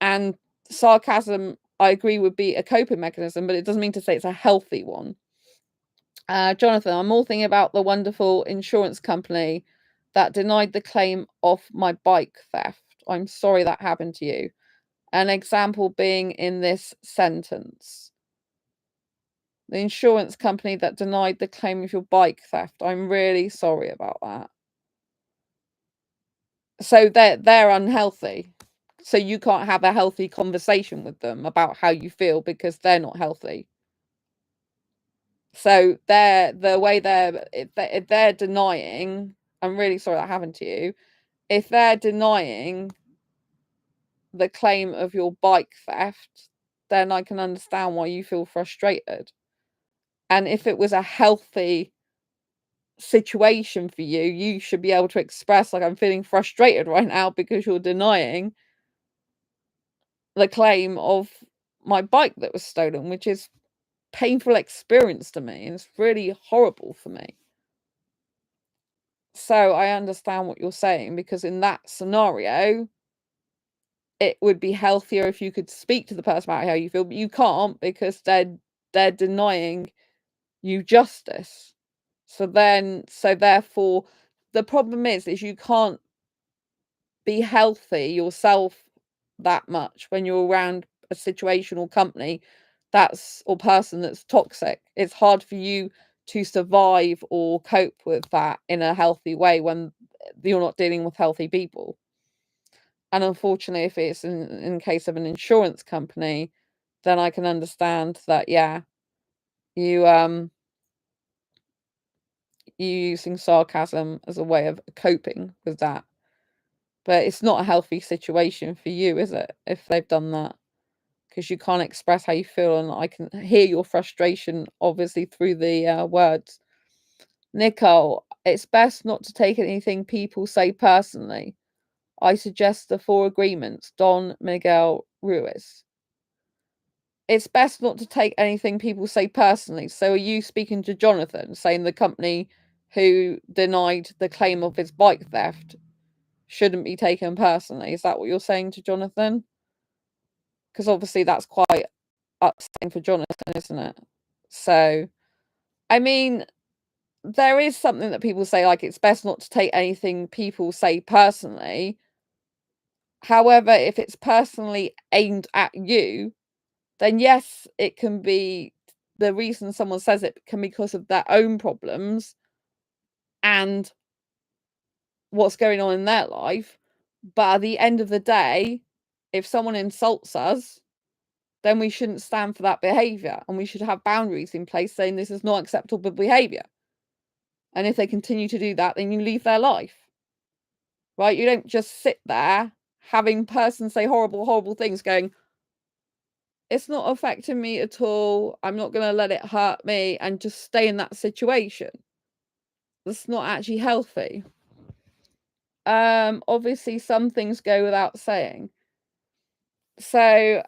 And sarcasm, I agree, would be a coping mechanism, but it doesn't mean to say it's a healthy one. Jonathan, I'm all thinking about the wonderful insurance company that denied the claim of my bike theft. I'm sorry that happened to you. An example being in this sentence. The insurance company that denied the claim of your bike theft. I'm really sorry about that. So they're unhealthy. So you can't have a healthy conversation with them about how you feel because they're not healthy. So if they're denying, I'm really sorry that happened to you. If they're denying the claim of your bike theft, then I can understand why you feel frustrated. And if it was a healthy situation for you, you should be able to express, like, I'm feeling frustrated right now because you're denying the claim of my bike that was stolen, which is painful experience to me, and it's really horrible for me. So I understand what you're saying, because in that scenario, it would be healthier if you could speak to the person about how you feel, but you can't because they're denying you justice. So therefore, the problem is you can't be healthy yourself that much when you're around a situation or company or person that's toxic. It's hard for you to survive or cope with that in a healthy way when you're not dealing with healthy people. And unfortunately, if it's in case of an insurance company, then I can understand that, yeah, you using sarcasm as a way of coping with that. But it's not a healthy situation for you, is it, if they've done that? Because you can't express how you feel, and I can hear your frustration, obviously, through the words. Nicole, it's best not to take anything people say personally. I suggest the 4 agreements, Don Miguel Ruiz. It's best not to take anything people say personally. So are you speaking to Jonathan, saying the company who denied the claim of his bike theft shouldn't be taken personally? Is that what you're saying to Jonathan? Because obviously that's quite upsetting for Jonathan, isn't it? So, I mean, there is something that people say, like, it's best not to take anything people say personally. However, if it's personally aimed at you, then yes, it can be, the reason someone says it can be because of their own problems and what's going on in their life. But at the end of the day, if someone insults us, then we shouldn't stand for that behavior, and we should have boundaries in place saying this is not acceptable behavior. And if they continue to do that, then you leave their life. Right? You don't just sit there having persons say horrible, horrible things going, it's not affecting me at all. I'm not going to let it hurt me, and just stay in that situation. That's not actually healthy. Obviously some things go without saying. So,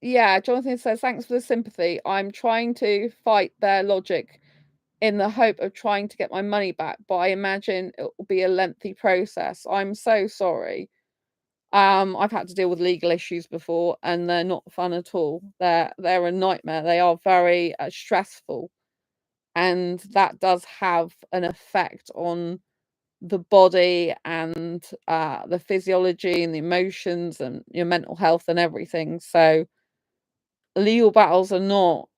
yeah, Jonathan says, thanks for the sympathy. I'm trying to fight their logic in the hope of trying to get my money back, but I imagine it will be a lengthy process. I'm so sorry. I've had to deal with legal issues before, and they're not fun at all. They're a nightmare. They are very stressful, and that does have an effect on the body and the physiology and the emotions and your mental health and everything. So legal battles are not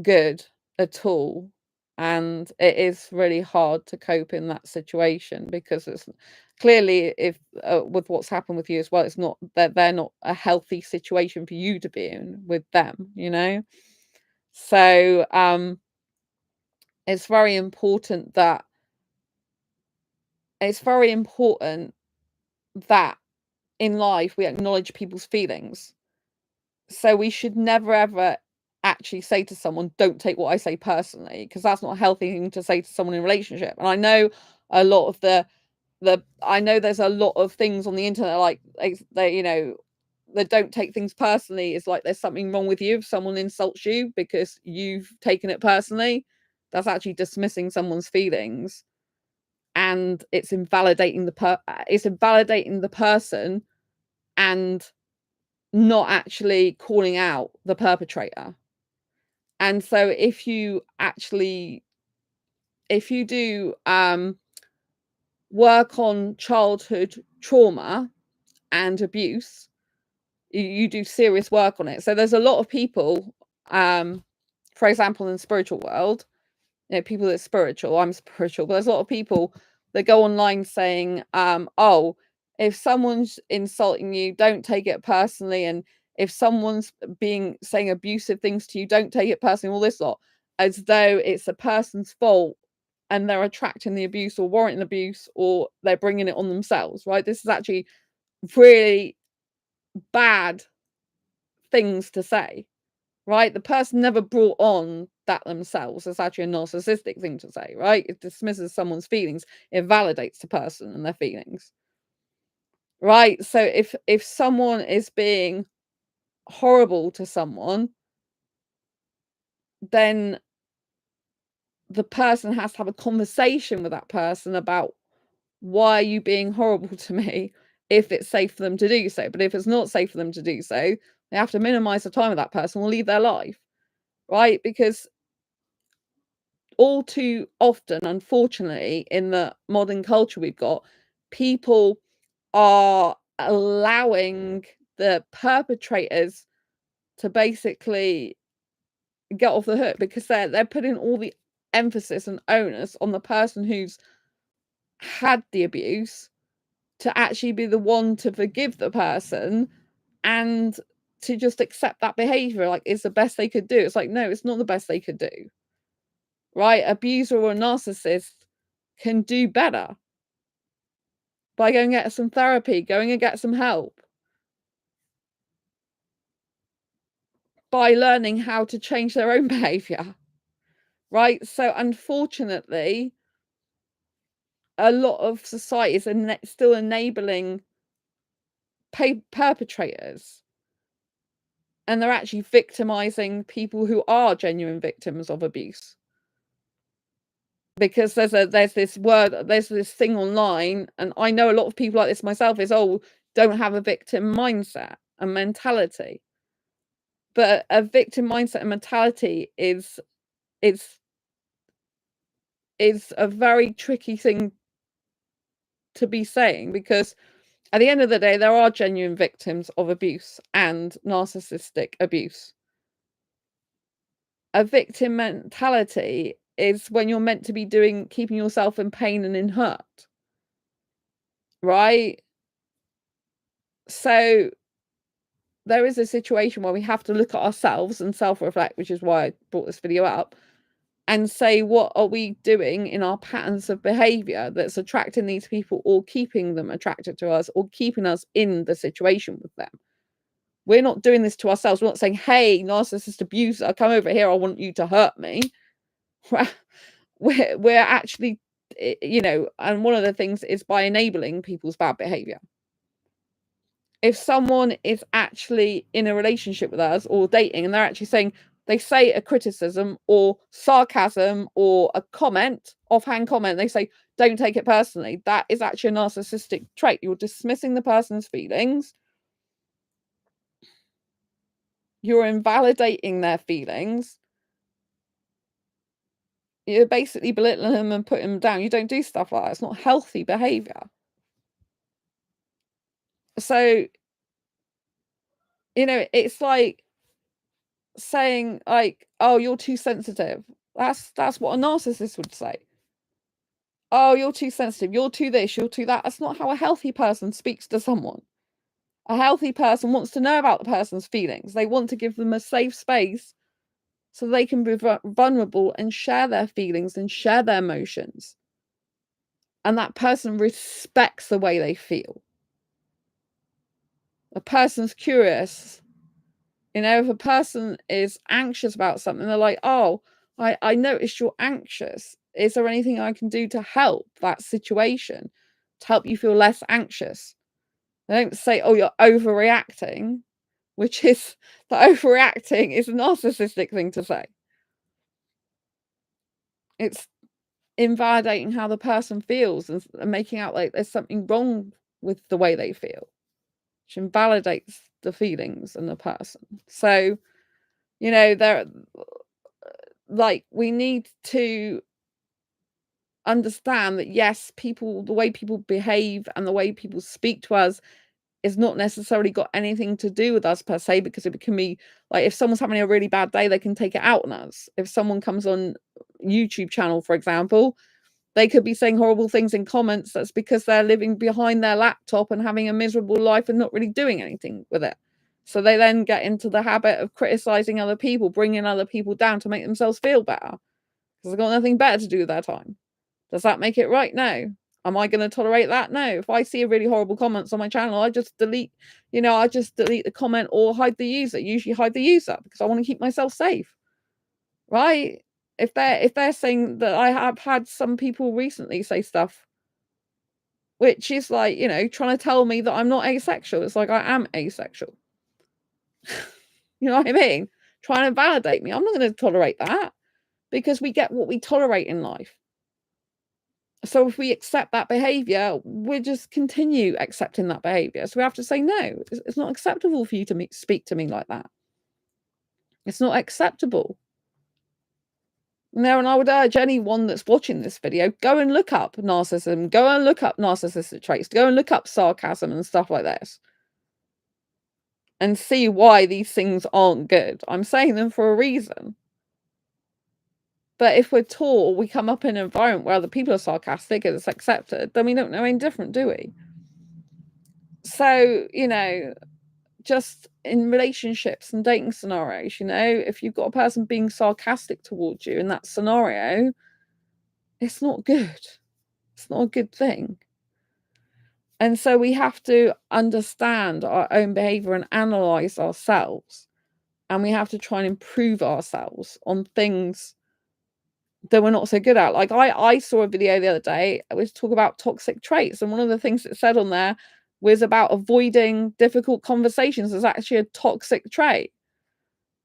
good at all, and it is really hard to cope in that situation, because it's clearly, if with what's happened with you as well, it's not that they're not a healthy situation for you to be in with them, you know. So it's very important that in life we acknowledge people's feelings. So we should never ever actually say to someone, don't take what I say personally, because that's not a healthy thing to say to someone in a relationship. And I know a lot of I know there's a lot of things on the internet, like they, you know, they don't take things personally. It's like there's something wrong with you if someone insults you because you've taken it personally. That's actually dismissing someone's feelings, and it's invalidating the person, and not actually calling out the perpetrator. And so if you do work on childhood trauma and abuse, you do serious work on it. So there's a lot of people, for example, in the spiritual world, you know, people that's spiritual, I'm spiritual, but there's a lot of people that go online saying, oh, if someone's insulting you, don't take it personally. And if someone's saying abusive things to you, don't take it personally, all this lot, as though it's a person's fault and they're attracting the abuse or warranting abuse, or they're bringing it on themselves, right? This is actually really bad things to say, right? The person never brought on that themselves. It's actually a narcissistic thing to say, right? It dismisses someone's feelings. It validates the person and their feelings, right? So if someone is being horrible to someone, then the person has to have a conversation with that person about, why are you being horrible to me, if it's safe for them to do so. But if it's not safe for them to do so, they have to minimize the time with that person or leave their life, right? Because all too often, unfortunately, in the modern culture we've got, people are allowing the perpetrators to basically get off the hook, because they're putting all the emphasis and onus on the person who's had the abuse to actually be the one to forgive the person and to just accept that behavior like it's the best they could do. It's like, no, it's not the best they could do, right? Abuser or a narcissist can do better by going and get some therapy, going and get some help, by learning how to change their own behavior, right? So unfortunately, a lot of society is still enabling perpetrators, and they're actually victimizing people who are genuine victims of abuse. Because there's this thing online, and I know a lot of people like this myself, is, oh, don't have a victim mindset and mentality. But a victim mindset and mentality is a very tricky thing to be saying, because at the end of the day, there are genuine victims of abuse and narcissistic abuse. A victim mentality is when you're meant to be keeping yourself in pain and in hurt, right? So there is a situation where we have to look at ourselves and self-reflect, which is why I brought this video up, and say, what are we doing in our patterns of behavior that's attracting these people, or keeping them attracted to us, or keeping us in the situation with them? We're not doing this to ourselves. We're not saying, hey, narcissist abuser, come over here, I want you to hurt me. We're actually, you know, and one of the things is by enabling people's bad behavior. If someone is actually in a relationship with us or dating, and they're actually saying, they say a criticism or sarcasm or a comment, offhand comment, they say, don't take it personally, that is actually a narcissistic trait. You're dismissing the person's feelings. You're invalidating their feelings. You're basically belittling them and putting them down. You don't do stuff like that. It's not healthy behavior. So, you know, it's like saying, like, oh, you're too sensitive. That's what a narcissist would say. Oh, you're too sensitive. You're too this. You're too that. That's not how a healthy person speaks to someone. A healthy person wants to know about the person's feelings. They want to give them a safe space so they can be vulnerable and share their feelings and share their emotions. And that person respects the way they feel. A person's curious. If a person is anxious about something, they're like, oh, I noticed you're anxious. Is there anything I can do to help that situation, to help you feel less anxious? They don't say, oh, you're overreacting, which is, the overreacting is a narcissistic thing to say. It's invalidating how the person feels and making out like there's something wrong with the way they feel, which invalidates the feelings in the person. So, they're like, we need to understand that, yes, the way people behave and the way people speak to us is not necessarily got anything to do with us per se, because it can be like, if someone's having a really bad day, they can take it out on us. If someone comes on YouTube channel, for example, they could be saying horrible things in comments. That's because they're living behind their laptop and having a miserable life and not really doing anything with it. So they then get into the habit of criticizing other people, bringing other people down to make themselves feel better, because they've got nothing better to do with their time. Does that make it right? No. Am I going to tolerate that? No. If I see a really horrible comments on my channel, I just delete the comment or hide the user. Usually hide the user because I want to keep myself safe. Right? If they're saying that, I have had some people recently say stuff which is like, trying to tell me that I'm not asexual. It's like, I am asexual. You know what I mean? Trying to validate me. I'm not going to tolerate that, because we get what we tolerate in life. So if we accept that behavior, we just continue accepting that behavior. So we have to say, no, it's not acceptable for you to speak to me like that. It's not acceptable. And I would urge anyone that's watching this video, go and look up narcissism, go and look up narcissistic traits, go and look up sarcasm and stuff like this, and see why these things aren't good. I'm saying them for a reason. But if we're taught, we come up in an environment where other people are sarcastic and it's accepted, then we don't know any different, do we? So, just in relationships and dating scenarios, if you've got a person being sarcastic towards you in that scenario, it's not good. It's not a good thing. And so we have to understand our own behavior and analyze ourselves. And we have to try and improve ourselves on things that we're not so good at. Like, I saw a video the other day, it was talk about toxic traits. And one of the things it said on there was about avoiding difficult conversations is actually a toxic trait.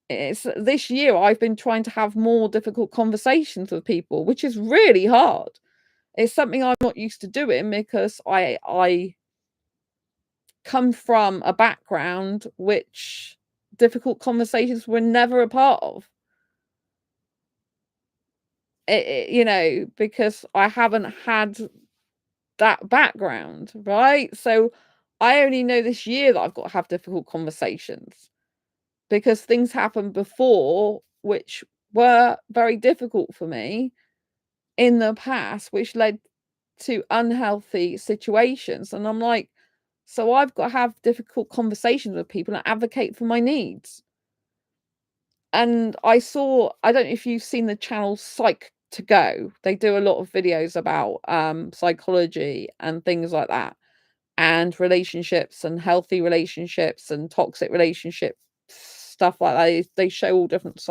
It's this year I've been trying to have more difficult conversations with people, which is really hard. It's something I'm not used to doing, because I come from a background which difficult conversations were never a part of. Because I haven't had that background, right? So I only know this year that I've got to have difficult conversations, because things happened before which were very difficult for me in the past, which led to unhealthy situations. And I'm like, so I've got to have difficult conversations with people and advocate for my needs. And I don't know if you've seen the channel Psych to Go. They do a lot of videos about psychology and things like that, and relationships and healthy relationships and toxic relationships, stuff like that. They show all different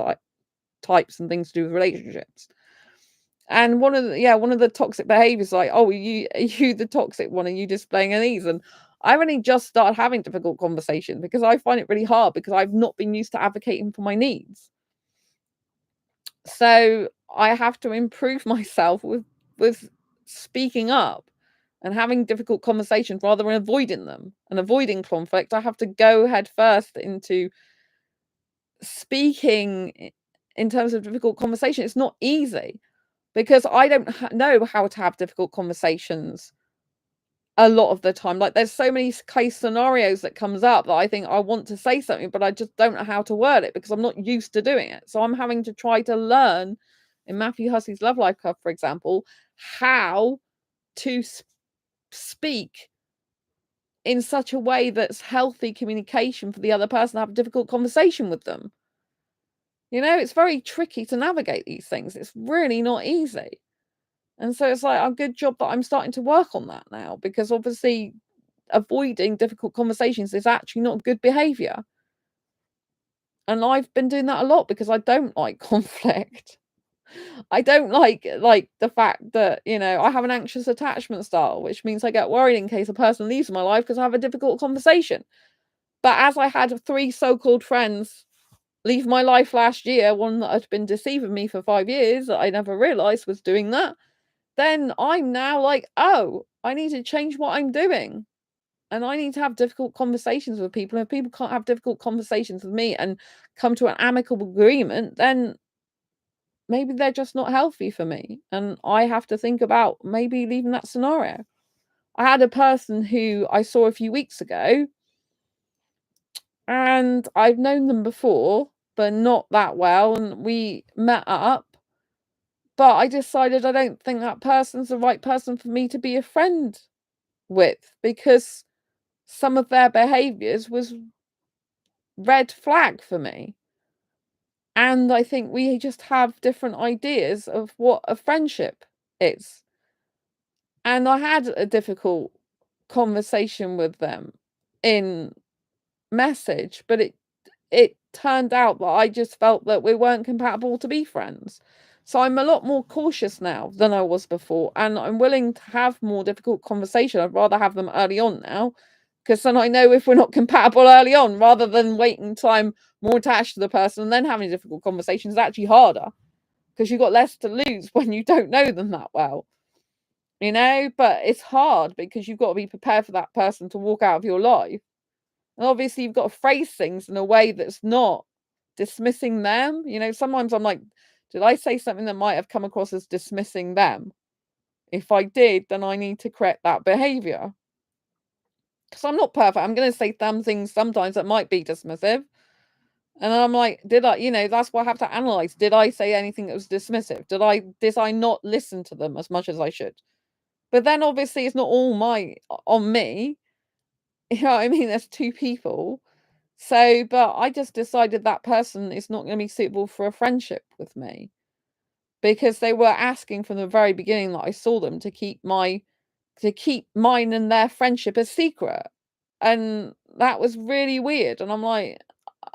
types and things to do with relationships. And one of the toxic behaviors, like, oh, are you the toxic one? Are you displaying these? And I've only just started having difficult conversations, because I find it really hard, because I've not been used to advocating for my needs. So I have to improve myself with speaking up and having difficult conversations rather than avoiding them and avoiding conflict. I have to go head first into speaking in terms of difficult conversation. It's not easy, because I don't know how to have difficult conversations a lot of the time. Like, there's so many case scenarios that comes up that I think I want to say something, but I just don't know how to word it, because I'm not used to doing it. So I'm having to try to learn, in Matthew Hussey's Love Life Club, for example, how to speak in such a way that's healthy communication for the other person to have a difficult conversation with them. It's very tricky to navigate these things. It's really not easy. And so it's like a good job that I'm starting to work on that now, because obviously avoiding difficult conversations is actually not good behavior. And I've been doing that a lot because I don't like conflict. I don't like the fact that, I have an anxious attachment style, which means I get worried in case a person leaves my life because I have a difficult conversation. But as I had 3 so-called friends leave my life last year, one that had been deceiving me for 5 years that I never realized was doing that, then I'm now like, "Oh, I need to change what I'm doing." And I need to have difficult conversations with people. If people can't have difficult conversations with me and come to an amicable agreement, then maybe they're just not healthy for me. And I have to think about maybe leaving that scenario. I had a person who I saw a few weeks ago, and I've known them before, but not that well. And we met up, but I decided I don't think that person's the right person for me to be a friend with, because some of their behaviors was red flag for me. And I think we just have different ideas of what a friendship is. And I had a difficult conversation with them in message, but it turned out that I just felt that we weren't compatible to be friends. So I'm a lot more cautious now than I was before, and I'm willing to have more difficult conversation. I'd rather have them early on now, because then I know if we're not compatible early on, rather than waiting until I'm more attached to the person and then having difficult conversations. Is actually harder because you've got less to lose when you don't know them that well. But it's hard because you've got to be prepared for that person to walk out of your life. And obviously, you've got to phrase things in a way that's not dismissing them. Sometimes I'm like, did I say something that might have come across as dismissing them? If I did, then I need to correct that behavior. Because I'm not perfect. I'm going to say some things sometimes that might be dismissive. And I'm like, did I, that's what I have to analyze. Did I say anything that was dismissive? Did I not listen to them as much as I should? But then obviously it's not all on me. You know what I mean? There's 2 people. So, but I just decided that person is not going to be suitable for a friendship with me, because they were asking from the very beginning that I saw them to keep mine and their friendship a secret. And that was really weird. And I'm like,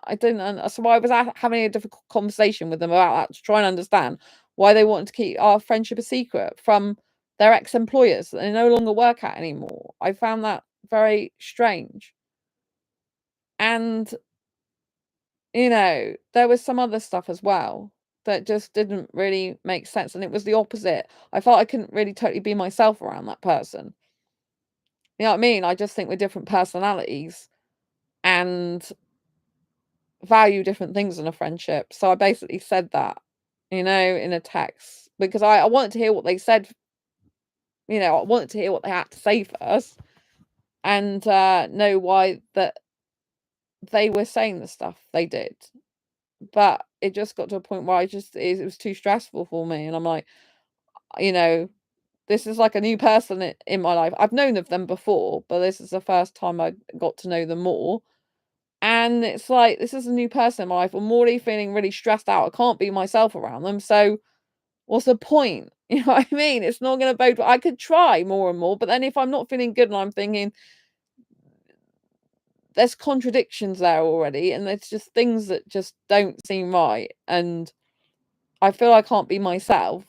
I didn't. So I was having a difficult conversation with them about that to try and understand why they wanted to keep our friendship a secret from their ex-employers that they no longer work at anymore. I found that very strange. And, there was some other stuff as well that just didn't really make sense. And it was the opposite. I felt I couldn't really totally be myself around that person. You know what I mean? I just think we're different personalities and value different things in a friendship. So I basically said that, in a text, because I wanted to hear what they said. I wanted to hear what they had to say first, and know why that they were saying the stuff they did. But it just got to a point where it was too stressful for me, and I'm like, this is like a new person in my life. I've known of them before, but this is the first time I got to know them more. And it's like, this is a new person in my life. I'm already feeling really stressed out. I can't be myself around them. So what's the point? You know what I mean? It's not going to bode well. I could try more and more, but then if I'm not feeling good and I'm thinking there's contradictions there already, and there's just things that just don't seem right, and I feel I can't be myself,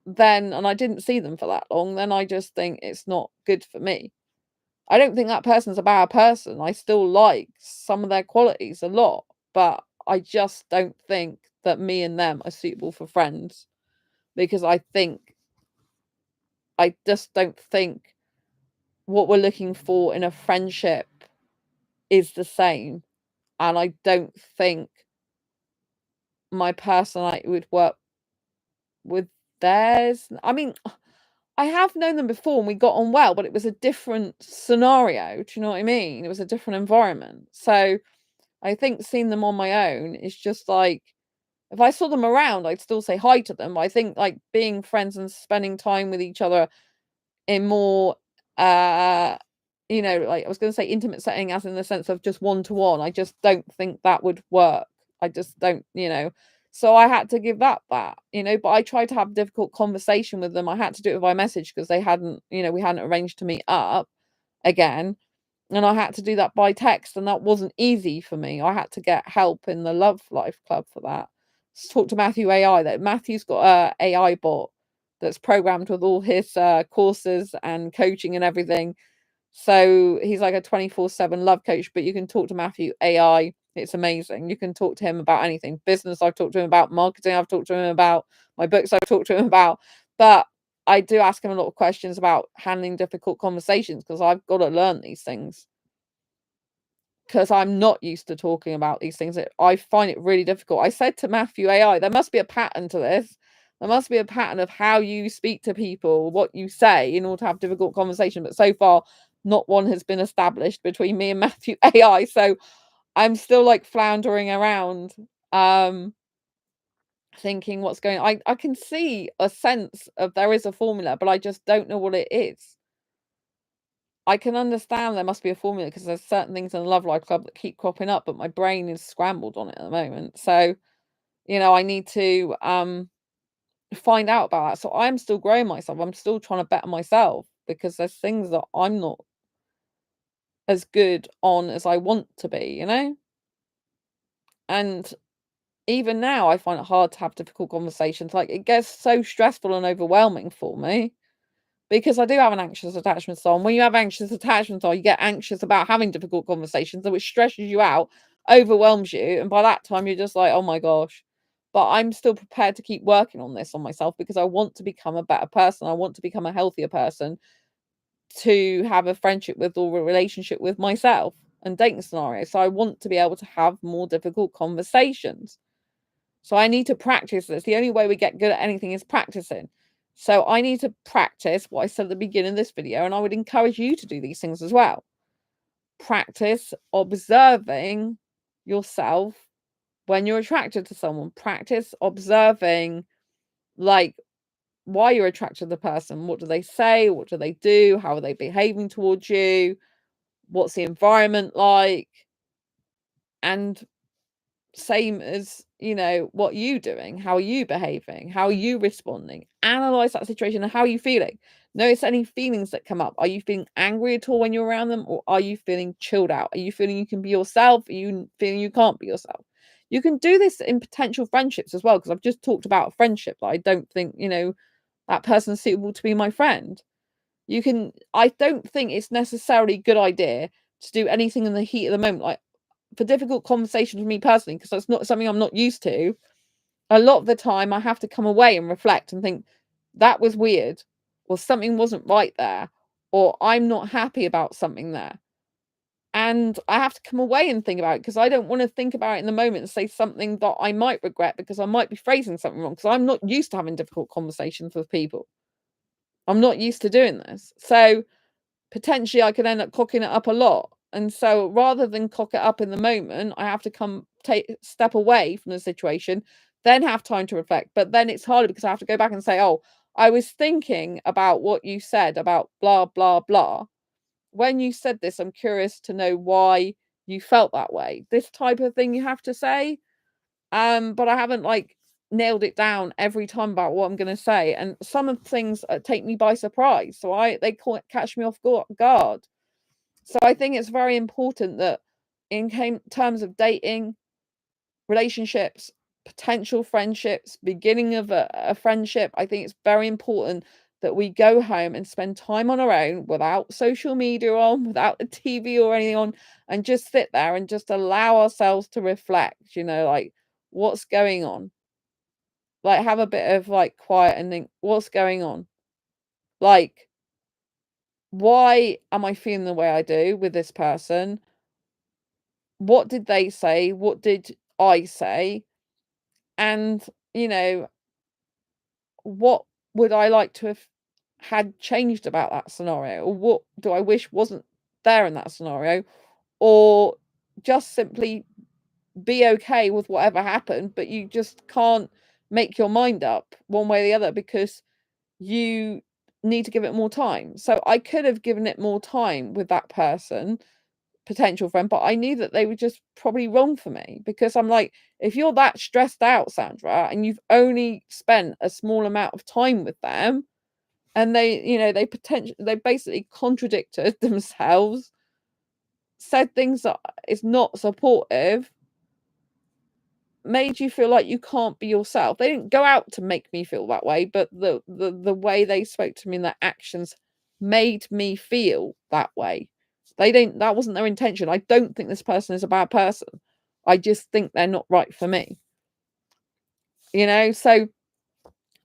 then, and I didn't see them for that long, then I just think it's not good for me. I don't think that person's a bad person. I still like some of their qualities a lot, but I just don't think that me and them are suitable for friends, because I just don't think what we're looking for in a friendship is the same. And I don't think my personality would work with theirs. I mean, I have known them before and we got on well, but it was a different scenario. Do you know what I mean? It was a different environment. So I think seeing them on my own is just like, if I saw them around, I'd still say hi to them. I think like being friends and spending time with each other in more, like I was going to say intimate setting, as in the sense of just one to one. I just don't think that would work. I just don't. So I had to give that, but I tried to have a difficult conversation with them. I had to do it by message because they hadn't, we hadn't arranged to meet up again. And I had to do that by text, and that wasn't easy for me. I had to get help in the Love Life Club for that. Talk to Matthew AI. That Matthew's got a AI bot that's programmed with all his courses and coaching and everything. So he's like a 24/7 love coach, but you can talk to Matthew AI. It's amazing. You can talk to him about anything. Business, I've talked to him about. Marketing, I've talked to him about. My books, I've talked to him about. But I do ask him a lot of questions about handling difficult conversations, because I've got to learn these things. Because I'm not used to talking about these things. I find it really difficult. I said to Matthew AI, there must be a pattern to this. There must be a pattern of how you speak to people, what you say in order to have difficult conversation. But so far, not one has been established between me and Matthew AI. So I'm still like floundering around, thinking what's going on. I can see a sense of there is a formula, but I just don't know what it is. I can understand there must be a formula, because there's certain things in the Love Life Club that keep cropping up, but my brain is scrambled on it at the moment. So, I need to find out about that. So I'm still growing myself. I'm still trying to better myself, because there's things that I'm not as good on as I want to be, And even now I find it hard to have difficult conversations. Like, it gets so stressful and overwhelming for me, because I do have an anxious attachment style. And when you have anxious attachment style, you get anxious about having difficult conversations, which stresses you out, overwhelms you. And by that time, you're just like, oh my gosh. But I'm still prepared to keep working on this on myself, because I want to become a better person. I want to become a healthier person, to have a friendship with or a relationship with myself and dating scenario. So I want to be able to have more difficult conversations. So I need to practice this. The only way we get good at anything is practicing. So I need to practice what I said at the beginning of this video, and I would encourage you to do these things as well. Practice observing yourself when you're attracted to someone. Practice observing, like, why you're attracted to the person. What do they say? What do they do? How are they behaving towards you? What's the environment like? And same as, what are you doing? How are you behaving? How are you responding? Analyze that situation, and how are you feeling? Notice any feelings that come up. Are you feeling angry at all when you're around them, or are you feeling chilled out? Are you feeling you can be yourself? Are you feeling you can't be yourself? You can do this in potential friendships as well, because I've just talked about a friendship that I don't think, that person's suitable to be my friend. I don't think it's necessarily a good idea to do anything in the heat of the moment. Like, for difficult conversations with me personally, because that's not something I'm not used to, a lot of the time I have to come away and reflect and think, that was weird, or something wasn't right there, or I'm not happy about something there. And I have to come away and think about it, because I don't want to think about it in the moment and say something that I might regret, because I might be phrasing something wrong, because I'm not used to having difficult conversations with people. I'm not used to doing this. So potentially I could end up cocking it up a lot. And so rather than cock it up in the moment, I have to step away from the situation, then have time to reflect. But then it's harder, because I have to go back and say, oh, I was thinking about what you said about blah, blah, blah. When you said this, I'm curious to know why you felt that way. This type of thing you have to say. But I haven't nailed it down every time about what I'm going to say, and some of the things take me by surprise, so they catch me off guard. So I think it's very important that in terms of dating, relationships, potential friendships, beginning of a friendship, I think it's very important that we go home and spend time on our own, without social media on, without the TV or anything on, and just sit there and just allow ourselves to reflect, like, what's going on? Like, have a bit of quiet and think, what's going on? Like, why am I feeling the way I do with this person? What did they say? What did I say? And, what would I like to have had changed about that scenario? Or what do I wish wasn't there in that scenario? Or just simply be okay with whatever happened, but you just can't make your mind up one way or the other, because you need to give it more time. So I could have given it more time with that person, potential friend, but I knew that they were just probably wrong for me, because I'm like, if you're that stressed out, Sandra, and you've only spent a small amount of time with them, and they basically contradicted themselves, said things that is not supportive, made you feel like you can't be yourself. They didn't go out to make me feel that way, but the way they spoke to me and their actions made me feel that way. That wasn't their intention. I don't think this person is a bad person. I just think they're not right for me. So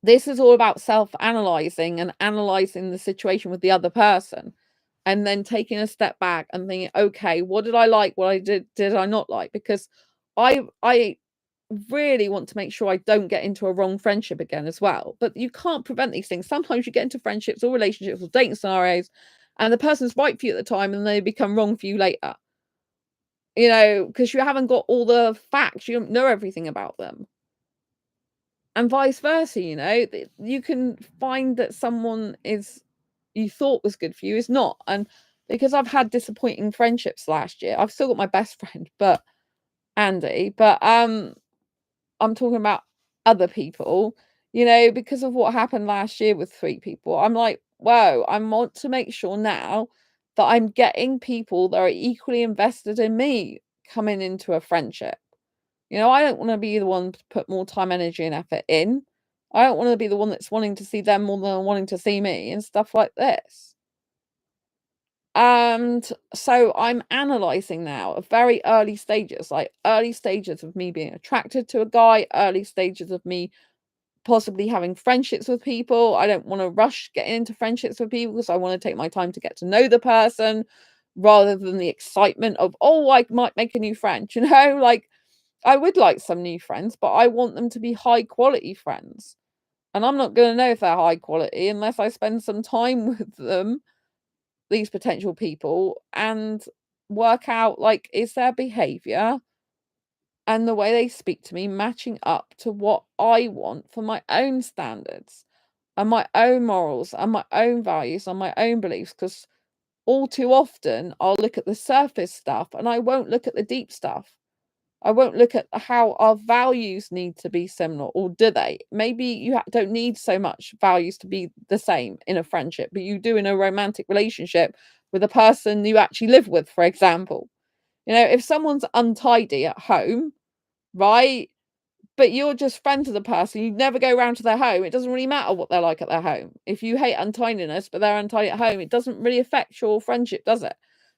this is all about self-analyzing and analyzing the situation with the other person, and then taking a step back and thinking, okay, what did I like? What I did I not like? Because I really want to make sure I don't get into a wrong friendship again as well. But you can't prevent these things. Sometimes you get into friendships or relationships or dating scenarios, and the person's right for you at the time and they become wrong for you later. Because you haven't got all the facts, you don't know everything about them. And vice versa, you can find that someone you thought was good for you is not. And because I've had disappointing friendships last year, I've still got my best friend, Andy, but I'm talking about other people, because of what happened last year with 3 people. I'm like, whoa, I want to make sure now that I'm getting people that are equally invested in me coming into a friendship. I don't want to be the one to put more time, energy, and effort in. I don't want to be the one that's wanting to see them more than wanting to see me and stuff like this. And so I'm analyzing now at very early stages, like early stages of me being attracted to a guy, early stages of me possibly having friendships with people. I don't want to rush getting into friendships with people because I want to take my time to get to know the person rather than the excitement of, oh, I might make a new friend, like I would like some new friends, but I want them to be high quality friends. And I'm not going to know if they're high quality unless I spend some time with them, these potential people, and work out, like, is their behavior and the way they speak to me matching up to what I want for my own standards and my own morals and my own values and my own beliefs? Because all too often I'll look at the surface stuff and I won't look at the deep stuff. I won't look at how our values need to be similar, or do they? Maybe you don't need so much values to be the same in a friendship, but you do in a romantic relationship with a person you actually live with, for example. If someone's untidy at home, right? But you're just friends with the person, you never go around to their home, it doesn't really matter what they're like at their home. If you hate untidiness, but they're untidy at home, it doesn't really affect your friendship, does it?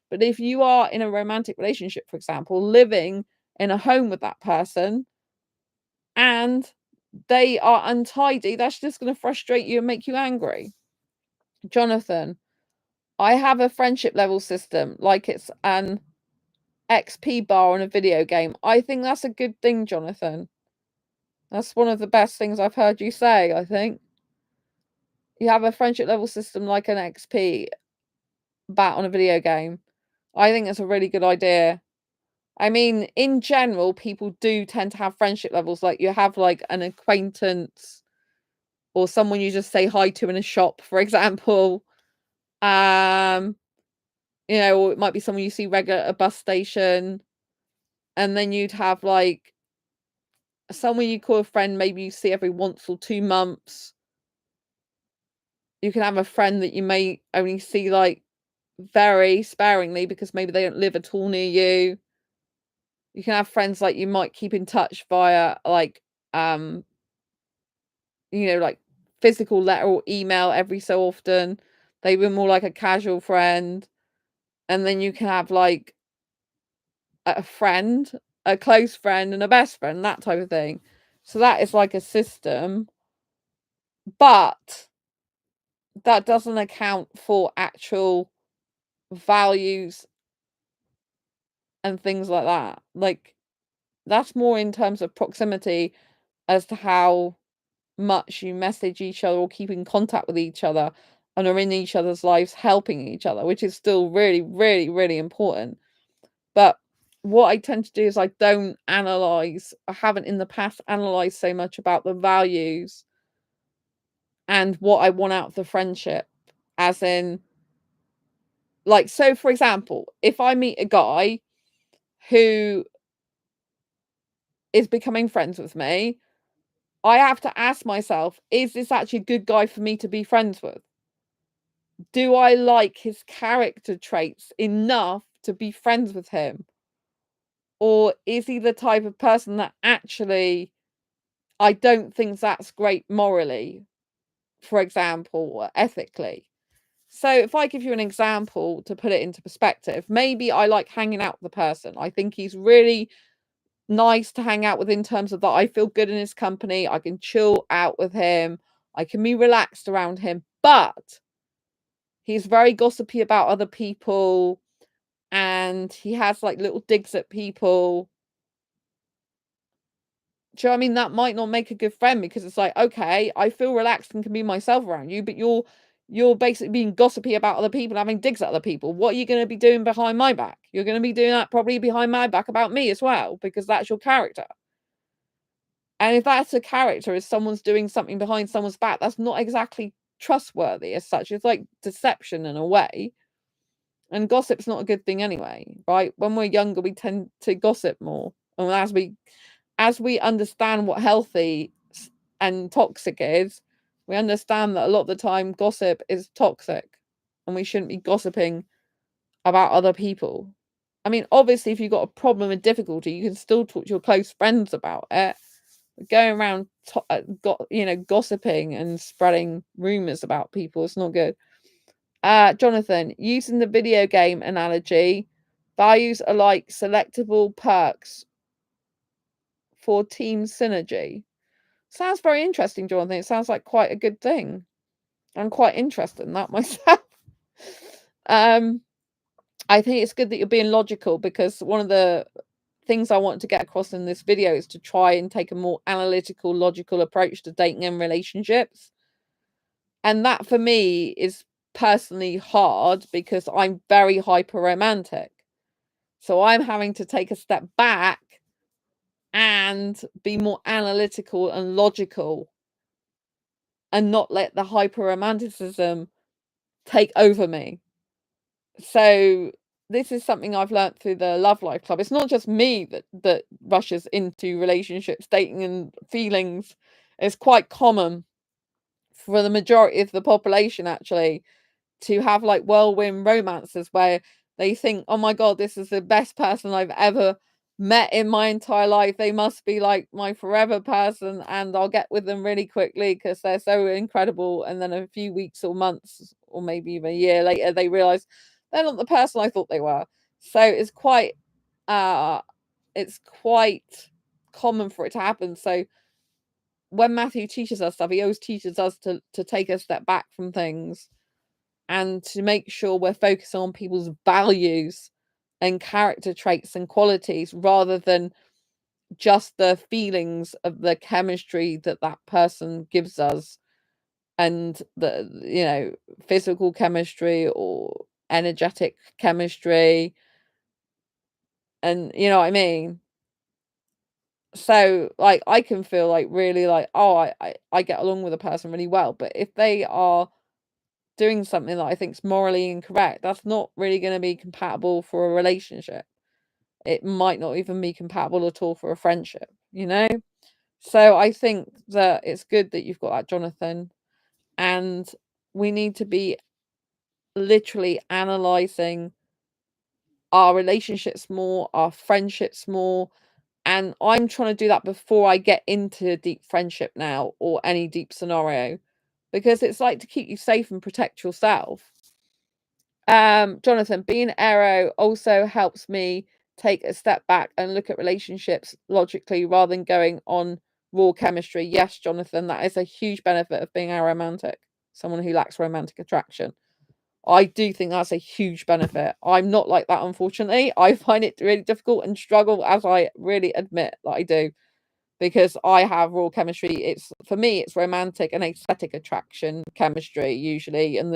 But if you are in a romantic relationship, for example, living in a home with that person and they are untidy, that's just going to frustrate you and make you angry. Jonathan, I have a friendship level system like it's an XP bar on a video game. I think that's a good thing, Jonathan. That's one of the best things I've heard you say, I think. You have a friendship level system like an XP bat on a video game. I think it's a really good idea. I mean, in general, people do tend to have friendship levels. Like you have like an acquaintance or someone you just say hi to in a shop, for example. Or it might be someone you see regular at a bus station. And then you'd have like someone you call a friend, maybe you see every once or 2 months. You can have a friend that you may only see like very sparingly because maybe they don't live at all near you. You can have friends like you might keep in touch via like like physical letter or email every so often. They were more like a casual friend. And then you can have like a friend, a close friend and a best friend, that type of thing. So that is like a system. But that doesn't account for actual values and things like that. Like that's more in terms of proximity as to how much you message each other or keep in contact with each other and are in each other's lives helping each other, which is still really, really, really important. But what I tend to do is I don't analyze. I haven't in the past analyzed so much about the values and what I want out of the friendship. As in, like, so for example, if I meet a guy who is becoming friends with me, I have to ask myself, is this actually a good guy for me to be friends with? Do I like his character traits enough to be friends with him? Or is he the type of person that actually I don't think that's great morally, for example, or ethically? So if I give you an example to put it into perspective, maybe I like hanging out with the person. I think he's really nice to hang out with in terms of that I feel good in his company. I can chill out with him. I can be relaxed around him. But he's very gossipy about other people, and he has like little digs at people. Do you know what I mean? That might not make a good friend, because it's like, okay, I feel relaxed and can be myself around you, but you're basically being gossipy about other people, having digs at other people. What are you going to be doing behind my back? You're going to be doing that probably behind my back about me as well, because that's your character. And if that's a character, is someone's doing something behind someone's back, that's not exactly trustworthy as such. It's like deception in a way. And gossip's not a good thing anyway, right? When we're younger, we tend to gossip more. And as we understand what healthy and toxic is, we understand that a lot of the time gossip is toxic, and we shouldn't be gossiping about other people. I mean, obviously, if you've got a problem and difficulty, you can still talk to your close friends about it. But going around, gossiping and spreading rumors about people, it's not good. Jonathan, using the video game analogy, values are like selectable perks for team synergy. Sounds very interesting, Jonathan. It sounds like quite a good thing. I'm quite interested in that myself. I think it's good that you're being logical, because one of the things I want to get across in this video is to try and take a more analytical, logical approach to dating and relationships. And that for me is personally hard, because I'm very hyper romantic. So I'm having to take a step back and be more analytical and logical, and not let the hyper romanticism take over me. So this is something I've learnt through the Love Life Club. It's not just me that rushes into relationships, dating and feelings. It's quite common for the majority of the population, actually, to have like whirlwind romances where they think, oh my God, this is the best person I've ever met in my entire life. They must be like my forever person, and I'll get with them really quickly because they're so incredible. And then a few weeks or months or maybe even a year later, they realize they're not the person I thought they were. So it's quite common for it to happen. So when Matthew teaches us stuff, he always teaches us to take a step back from things and to make sure we're focused on people's values and character traits and qualities, rather than just the feelings of the chemistry that person gives us, and the physical chemistry or energetic chemistry, and you know what I mean. So like I can feel like really like, oh, I get along with a person really well, but if they are doing something that I think is morally incorrect, that's not really going to be compatible for a relationship. It might not even be compatible at all for a friendship, you know? So I think that it's good that you've got that, Jonathan. And we need to be literally analysing our relationships more, our friendships more. And I'm trying to do that before I get into deep friendship now, or any deep scenario, because it's like to keep you safe and protect yourself. Jonathan, being arrow also helps me take a step back and look at relationships logically rather than going on raw chemistry. Yes, Jonathan, that is a huge benefit of being aromantic, someone who lacks romantic attraction. I do think that's a huge benefit. I'm not like that, unfortunately. I find it really difficult and struggle, as I really admit that I do, because I have raw chemistry. It's for me, it's romantic and aesthetic attraction chemistry usually, and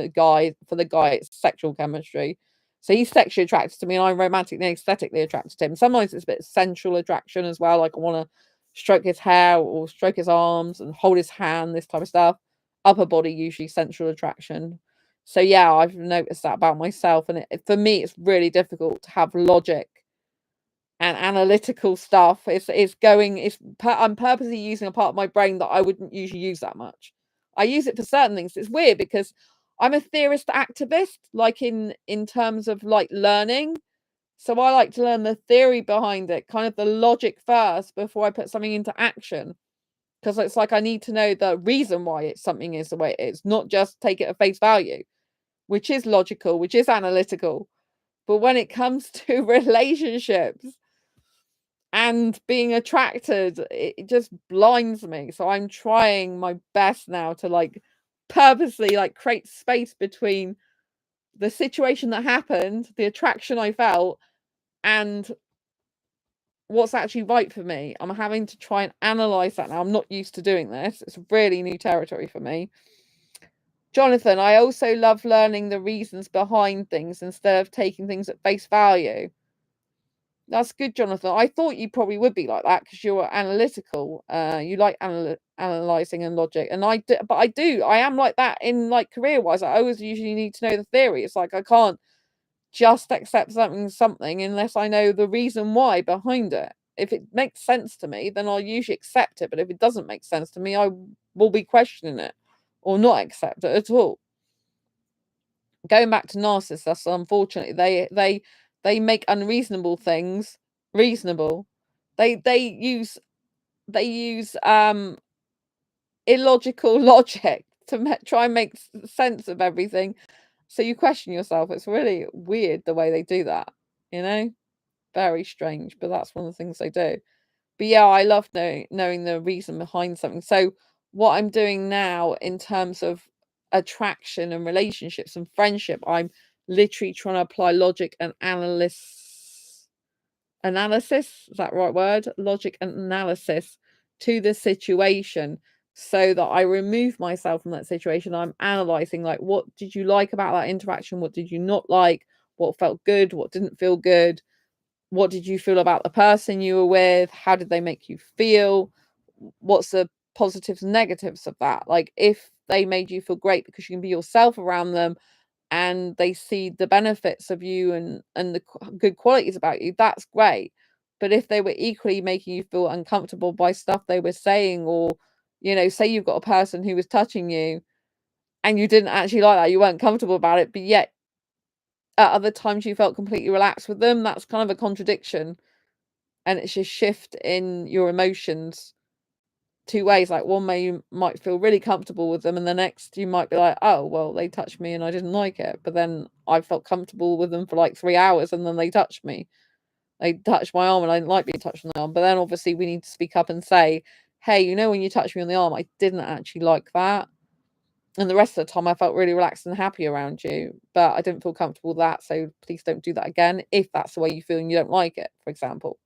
for the guy, it's sexual chemistry. So he's sexually attracted to me, and I'm romantically and aesthetically attracted to him. Sometimes it's a bit of sensual attraction as well, like I want to stroke his hair or stroke his arms and hold his hand, this type of stuff. Upper body, usually sensual attraction. So yeah, I've noticed that about myself, and for me, it's really difficult to have logic and analytical stuff. I'm purposely using a part of my brain that I wouldn't usually use that much. I use it for certain things. It's weird because I'm a theorist activist, like in terms of like learning. So I like to learn the theory behind it, kind of the logic first before I put something into action. Because it's like I need to know the reason why something is the way it is, not just take it at face value, which is logical, which is analytical. But when it comes to relationships and being attracted, it just blinds me. So I'm trying my best now to like purposely like create space between the situation that happened, the attraction I felt, and what's actually right for me. I'm having to try and analyze that now. I'm not used to doing this. It's really new territory for me. Jonathan, I also love learning the reasons behind things instead of taking things at face value. That's good, Jonathan. I thought you probably would be like that because you're analytical. You like analyzing and logic, and I do. But I am like that in like career-wise. I always usually need to know the theory. It's like I can't just accept something unless I know the reason why behind it. If it makes sense to me, then I'll usually accept it. But if it doesn't make sense to me, I will be questioning it or not accept it at all. Going back to narcissists, unfortunately, they make unreasonable things reasonable. They use illogical logic to try and make sense of everything. So you question yourself. It's really weird the way they do that, you know? Very strange, but that's one of the things they do. But yeah, I love knowing the reason behind something. So what I'm doing now in terms of attraction and relationships and friendship, I'm literally trying to apply logic and analysis, is that right word? Logic and analysis to the situation so that I remove myself from that situation. I'm analyzing like, what did you like about that interaction? What did you not like? What felt good? What didn't feel good? What did you feel about the person you were with? How did they make you feel? What's the positives and negatives of that? Like, if they made you feel great because you can be yourself around them and they see the benefits of you and the good qualities about you, that's great. But if they were equally making you feel uncomfortable by stuff they were saying, or, you know, say you've got a person who was touching you and you didn't actually like that, you weren't comfortable about it, but yet at other times you felt completely relaxed with them, that's kind of a contradiction. And it's a shift in your emotions two ways. Like one way you might feel really comfortable with them, and the next you might be like, oh well, they touched me and I didn't like it, but then I felt comfortable with them for like 3 hours and then they touched me, they touched my arm and I didn't like being touched on the arm. But then obviously we need to speak up and say, hey, you know, when you touched me on the arm, I didn't actually like that, and the rest of the time I felt really relaxed and happy around you, but I didn't feel comfortable with that, so please don't do that again if that's the way you feel and you don't like it, for example.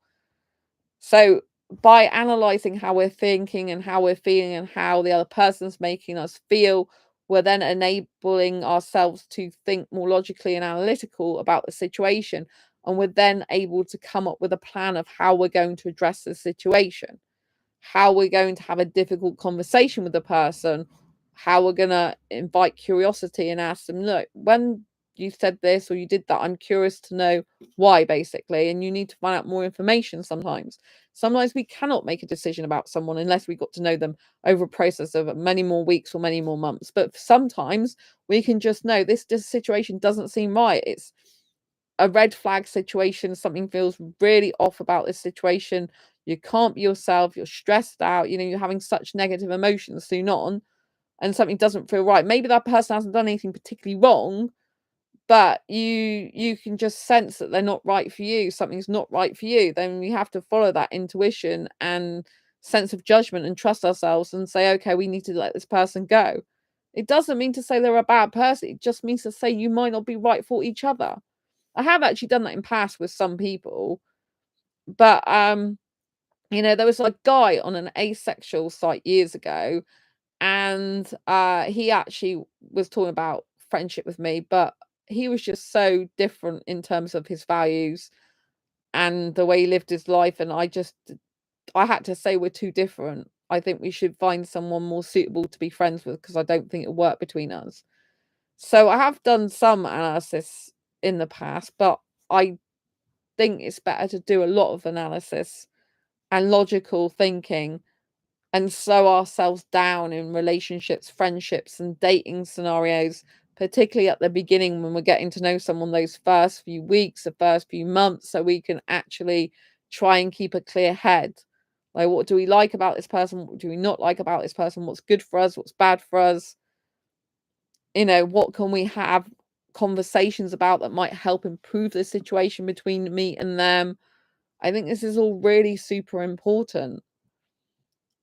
So by analyzing how we're thinking and how we're feeling and how the other person's making us feel, we're then enabling ourselves to think more logically and analytical about the situation. And we're then able to come up with a plan of how we're going to address the situation, how we're going to have a difficult conversation with the person, how we're going to invite curiosity and ask them, look, when you said this or you did that, I'm curious to know why, basically. And you need to find out more information sometimes. Sometimes we cannot make a decision about someone unless we got to know them over a process of many more weeks or many more months. But sometimes we can just know this situation doesn't seem right. It's a red flag situation. Something feels really off about this situation. You can't be yourself. You're stressed out. You know, you're having such negative emotions soon on, and something doesn't feel right. Maybe that person hasn't done anything particularly wrong, but you can just sense that they're not right for you. Something's not right for you. Then we have to follow that intuition and sense of judgment and trust ourselves and say, okay, we need to let this person go. It doesn't mean to say they're a bad person. It just means to say you might not be right for each other. I have actually done that in past with some people, but you know, there was a guy on an asexual site years ago, and he actually was talking about friendship with me, but he was just so different in terms of his values and the way he lived his life, and I had to say we're too different. I think we should find someone more suitable to be friends with because I don't think it'll work between us. So I have done some analysis in the past, but I think it's better to do a lot of analysis and logical thinking and slow ourselves down in relationships, friendships, and dating scenarios, particularly at the beginning when we're getting to know someone, those first few weeks, the first few months, so we can actually try and keep a clear head. Like, what do we like about this person? What do we not like about this person? What's good for us? What's bad for us? You know, what can we have conversations about that might help improve the situation between me and them? I think this is all really super important.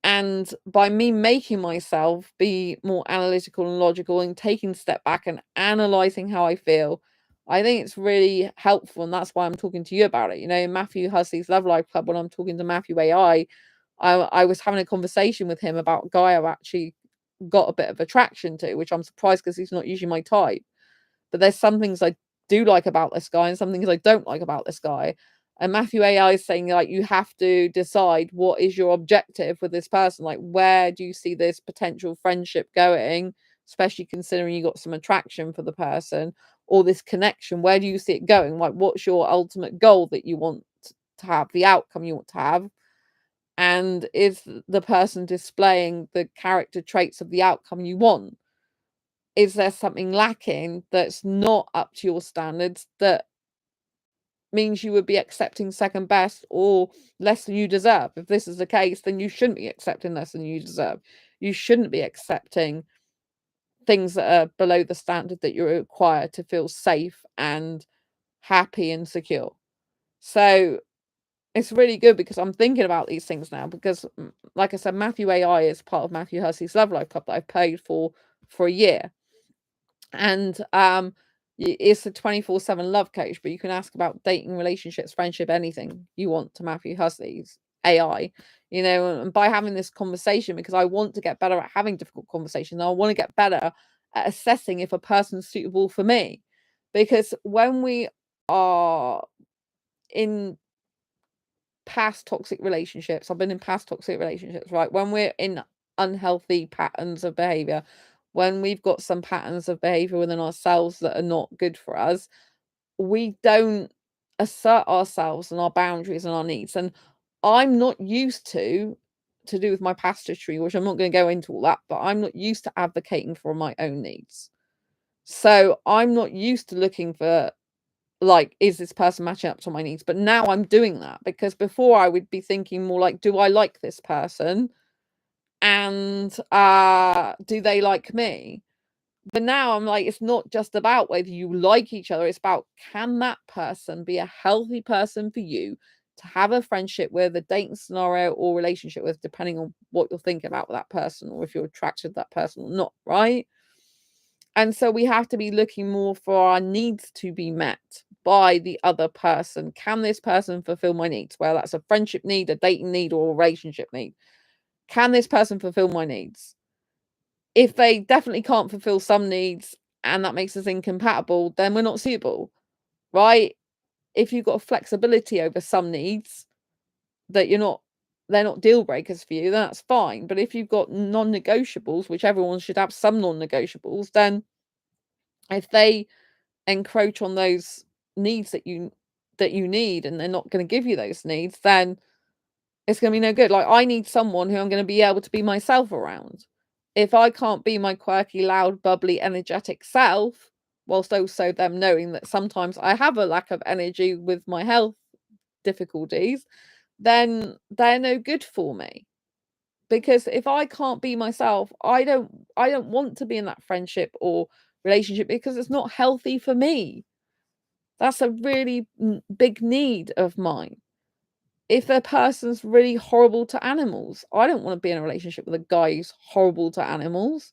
And by me making myself be more analytical and logical and taking a step back and analyzing how I feel, I think it's really helpful. And that's why I'm talking to you about it. You know, Matthew Hussey's Love Life Club, when I'm talking to Matthew AI, I was having a conversation with him about a guy I've actually got a bit of attraction to, which I'm surprised because he's not usually my type. But there's some things I do like about this guy and some things I don't like about this guy. And Matthew AI is saying, like, you have to decide what is your objective with this person. Like, where do you see this potential friendship going, especially considering you got some attraction for the person, or this connection? Where do you see it going? Like, what's your ultimate goal that you want to have, the outcome you want to have? And is the person displaying the character traits of the outcome you want? Is there something lacking that's not up to your standards that means you would be accepting second best or less than you deserve? If this is the case, then you shouldn't be accepting less than you deserve. You shouldn't be accepting things that are below the standard that you require to feel safe and happy and secure. So it's really good because I'm thinking about these things now because, like I said, Matthew AI is part of Matthew Hussey's Love Life Club that I've paid for a year. And it's a 24/7 love coach, but you can ask about dating, relationships, friendship, anything you want to Matthew Hussey's AI, you know. And by having this conversation, because I want to get better at having difficult conversations, I want to get better at assessing if a person's suitable for me. Because when we are in past toxic relationships, I've been in past toxic relationships, right? When we're in unhealthy patterns of behavior, when we've got some patterns of behavior within ourselves that are not good for us, we don't assert ourselves and our boundaries and our needs. And I'm not used to do with my past history, which I'm not going to go into all that, but I'm not used to advocating for my own needs. So I'm not used to looking for, like, is this person matching up to my needs? But now I'm doing that, because before I would be thinking more like, do I like this person? And do they like me? But now I'm like, it's not just about whether you like each other, it's about, can that person be a healthy person for you to have a friendship with, a dating scenario or relationship with, depending on what you're thinking about with that person, or if you're attracted to that person or not, right? And so we have to be looking more for our needs to be met by the other person. Can this person fulfill my needs? Well, that's a friendship need, a dating need, or a relationship need. Can this person fulfill my needs? If they definitely can't fulfill some needs and that makes us incompatible, then we're not suitable, right? If you've got a flexibility over some needs that they're not deal breakers for you, then that's fine. But if you've got non-negotiables, which everyone should have some non-negotiables, then if they encroach on those needs that you need, and they're not going to give you those needs, then it's going to be no good. Like, I need someone who I'm going to be able to be myself around. If I can't be my quirky, loud, bubbly, energetic self, whilst also them knowing that sometimes I have a lack of energy with my health difficulties, then they're no good for me. Because if I can't be myself, I don't want to be in that friendship or relationship, because it's not healthy for me. That's a really big need of mine. If a person's really horrible to animals, I don't want to be in a relationship with a guy who's horrible to animals,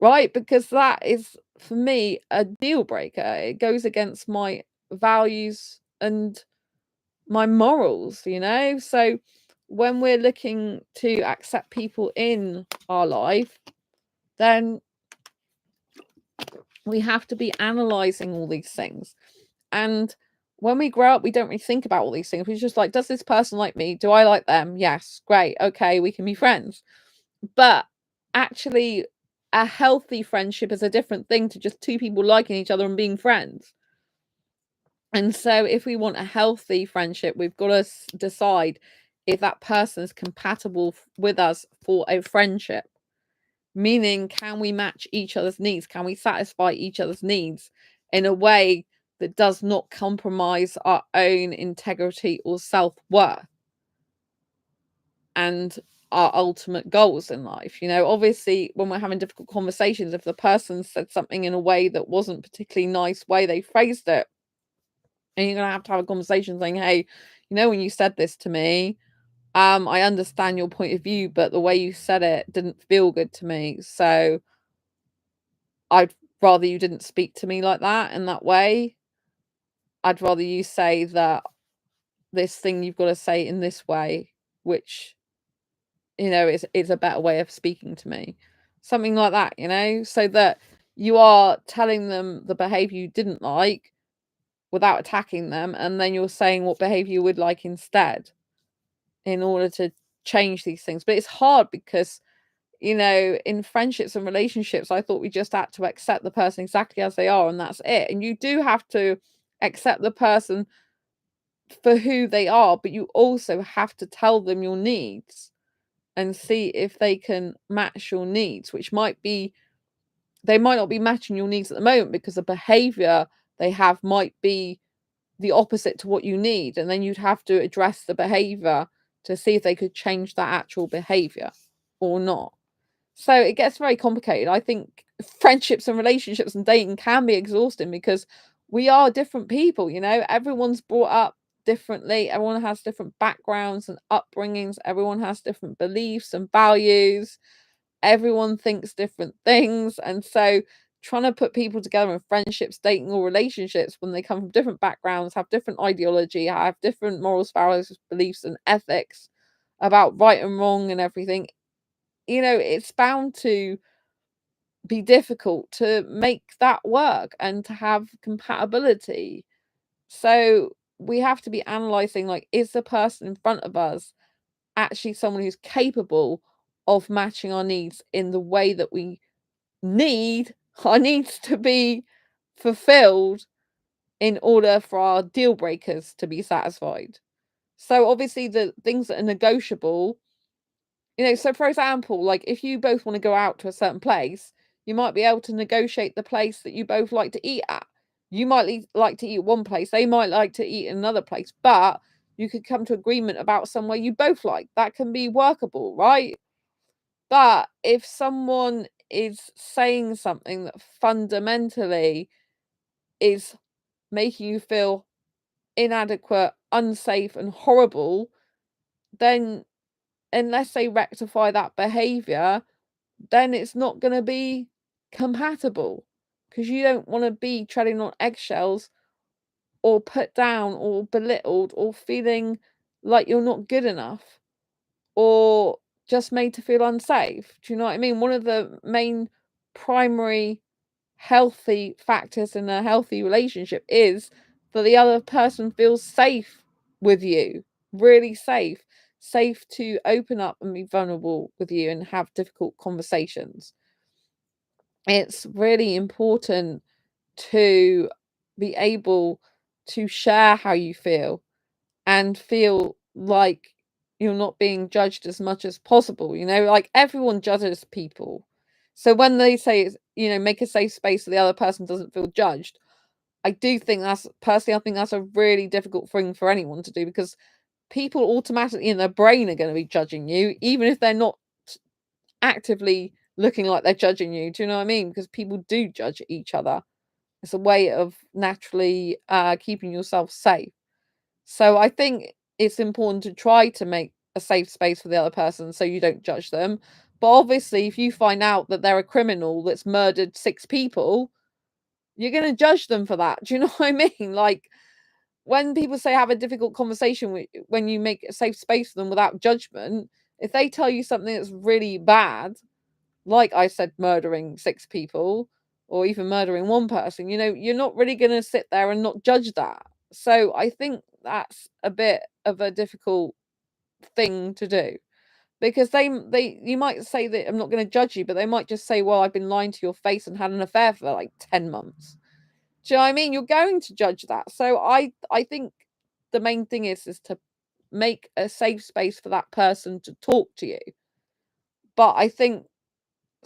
right? Because that is, for me, a deal breaker. It goes against my values and my morals, you know? So when we're looking to accept people in our life, then we have to be analyzing all these things. And when we grow up, we don't really think about all these things. We're just like, does this person like me? Do I like them? Yes, great. Okay, we can be friends. But actually, a healthy friendship is a different thing to just two people liking each other and being friends. And so if we want a healthy friendship, we've got to decide if that person is compatible with us for a friendship. meaning, can we match each other's needs? Can we satisfy each other's needs in a way that does not compromise our own integrity or self-worth and our ultimate goals in life? You know, obviously, when we're having difficult conversations, if the person said something in a way that wasn't particularly nice way they phrased it, and you're going to have a conversation saying, hey, you know, when you said this to me, I understand your point of view, but the way you said it didn't feel good to me. So I'd rather you didn't speak to me like that in that way. I'd rather you say that this thing you've got to say in this way, which, you know, is a better way of speaking to me. Something like that, you know, so that you are telling them the behavior you didn't like without attacking them, and then you're saying what behavior you would like instead in order to change these things. But it's hard because, you know, in friendships and relationships, I thought we just had to accept the person exactly as they are, and that's it. And you do have to accept the person for who they are, but you also have to tell them your needs and see if they can match your needs, which might be, they might not be matching your needs at the moment because the behavior they have might be the opposite to what you need. And then you'd have to address the behavior to see if they could change that actual behavior or not. So it gets very complicated. I think friendships and relationships and dating can be exhausting because we are different people, you know, everyone's brought up differently. Everyone has different backgrounds and upbringings. Everyone has different beliefs and values. Everyone thinks different things. And so trying to put people together in friendships, dating, or relationships when they come from different backgrounds, have different ideology, have different morals, values, beliefs, and ethics about right and wrong and everything, you know, it's bound to be difficult to make that work and to have compatibility. So we have to be analyzing, like, is the person in front of us actually someone who's capable of matching our needs in the way that we need our needs to be fulfilled in order for our deal breakers to be satisfied. So obviously the things that are negotiable, you know, so for example, like if you both want to go out to a certain place, you might be able to negotiate the place that you both like to eat at. You might like to eat at one place, they might like to eat in another place, but you could come to agreement about somewhere you both like. That can be workable, right? But if someone is saying something that fundamentally is making you feel inadequate, unsafe, and horrible, then unless they rectify that behavior, then it's not going to be compatible because you don't want to be treading on eggshells or put down or belittled or feeling like you're not good enough or just made to feel unsafe. Do you know what I mean? One of the main primary healthy factors in a healthy relationship is that the other person feels safe with you, really safe, safe to open up and be vulnerable with you and have difficult conversations. It's really important to be able to share how you feel and feel like you're not being judged as much as possible. You know, like everyone judges people. So when they say, you know, make a safe space so the other person doesn't feel judged, I do think that's, personally, I think that's a really difficult thing for anyone to do because people automatically in their brain are going to be judging you, even if they're not actively looking like they're judging you. Do you know what I mean? Because people do judge each other. It's a way of naturally keeping yourself safe. So I think it's important to try to make a safe space for the other person so you don't judge them. But obviously, if you find out that they're a criminal that's murdered 6 people, you're going to judge them for that. Do you know what I mean? Like when people say have a difficult conversation when you make a safe space for them without judgment, if they tell you something that's really bad, like I said, murdering 6 people or even murdering one person, you know, you're not really going to sit there and not judge that. So I think that's a bit of a difficult thing to do because they you might say that I'm not going to judge you, but they might just say, well, I've been lying to your face and had an affair for like 10 months. Do you know what I mean? You're going to judge that. So I think the main thing is to make a safe space for that person to talk to you. But I think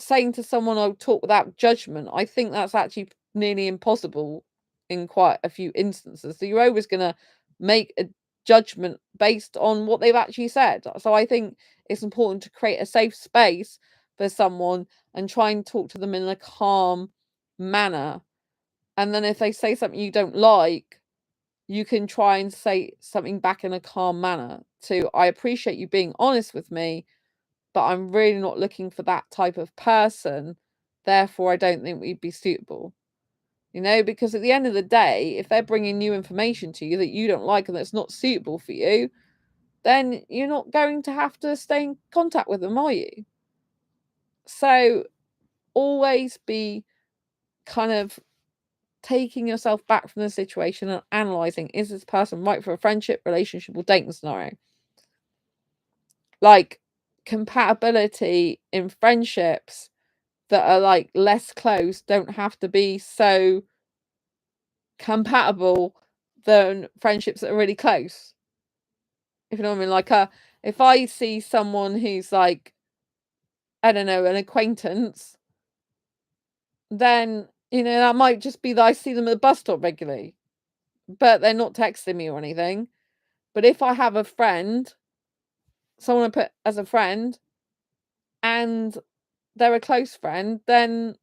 saying to someone, "I'll talk without judgment," I think that's actually nearly impossible in quite a few instances. So you're always going to make a judgment based on what they've actually said. So I think it's important to create a safe space for someone and try and talk to them in a calm manner. And then if they say something you don't like, you can try and say something back in a calm manner. I appreciate you being honest with me, but I'm really not looking for that type of person. Therefore, I don't think we'd be suitable. Because at the end of the day, if they're bringing new information to you that you don't like and that's not suitable for you, then you're not going to have to stay in contact with them, are you? So always be kind of taking yourself back from the situation and analysing, is this person right for a friendship, relationship, or dating scenario? Like, compatibility in friendships that are like less close don't have to be so compatible than friendships that are really close. If you know what I mean? Like, if I see someone who's like, I don't know, an acquaintance, then, that might just be that I see them at the bus stop regularly, but they're not texting me or anything. But if I have a friend, someone I put as a friend, and they're a close friend, then,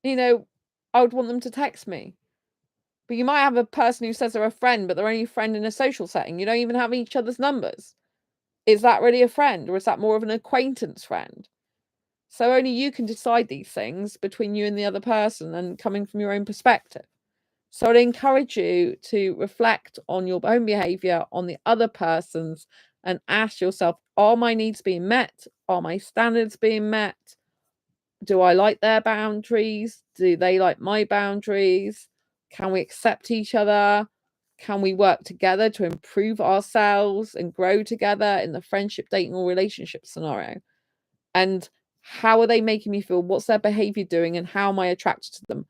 I would want them to text me. But you might have a person who says they're a friend, but they're only a friend in a social setting. You don't even have each other's numbers. Is that really a friend, or is that more of an acquaintance friend? So only you can decide these things between you and the other person and coming from your own perspective. So I'd encourage you to reflect on your own behavior, on the other person's, and ask yourself, are my needs being met? Are my standards being met? Do I like their boundaries? Do they like my boundaries? Can we accept each other? Can we work together to improve ourselves and grow together in the friendship, dating, or relationship scenario? And how are they making me feel? What's their behavior doing? And how am I attracted to them?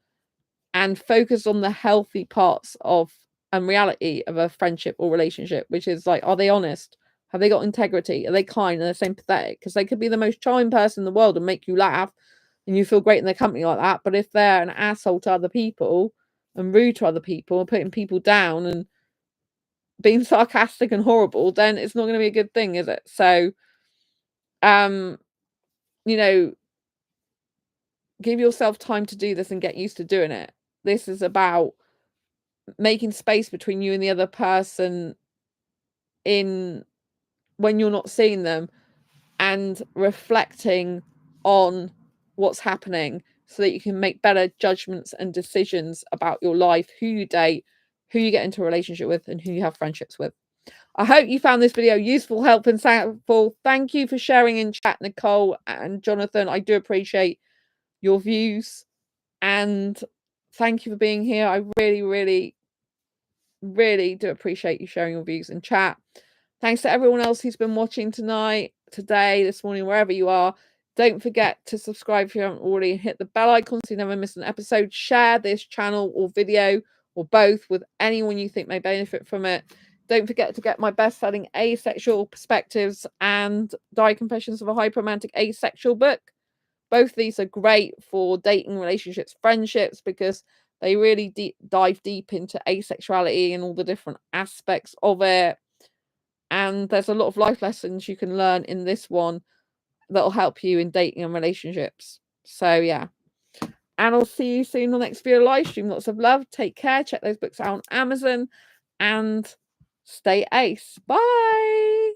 And focus on the healthy parts of and reality of a friendship or relationship, which is like, are they honest? Have they got integrity? Are they kind? Are they sympathetic? Because they could be the most charming person in the world and make you laugh and you feel great in their company like that. But if they're an asshole to other people and rude to other people and putting people down and being sarcastic and horrible, then it's not going to be a good thing, is it? So, give yourself time to do this and get used to doing it. This is about making space between you and the other person when you're not seeing them, and reflecting on what's happening so that you can make better judgments and decisions about your life, who you date, who you get into a relationship with, and who you have friendships with. I hope you found this video useful, helpful, and thankful. Thank you for sharing in chat, Nicole and Jonathan. I do appreciate your views, and thank you for being here. I really, really, really do appreciate you sharing your views in chat. Thanks to everyone else who's been watching tonight, today, this morning, wherever you are. Don't forget to subscribe if you haven't already, and hit the bell icon so you never miss an episode. Share this channel or video or both with anyone you think may benefit from it. Don't forget to get my best-selling Asexual Perspectives and Diary Confessions of a Hyperromantic Asexual book. Both of these are great for dating, relationships, friendships, because they really dive deep into asexuality and all the different aspects of it. And there's a lot of life lessons you can learn in this one that'll help you in dating and relationships. So yeah. And I'll see you soon on the next video live stream. Lots of love. Take care. Check those books out on Amazon and stay ace. Bye.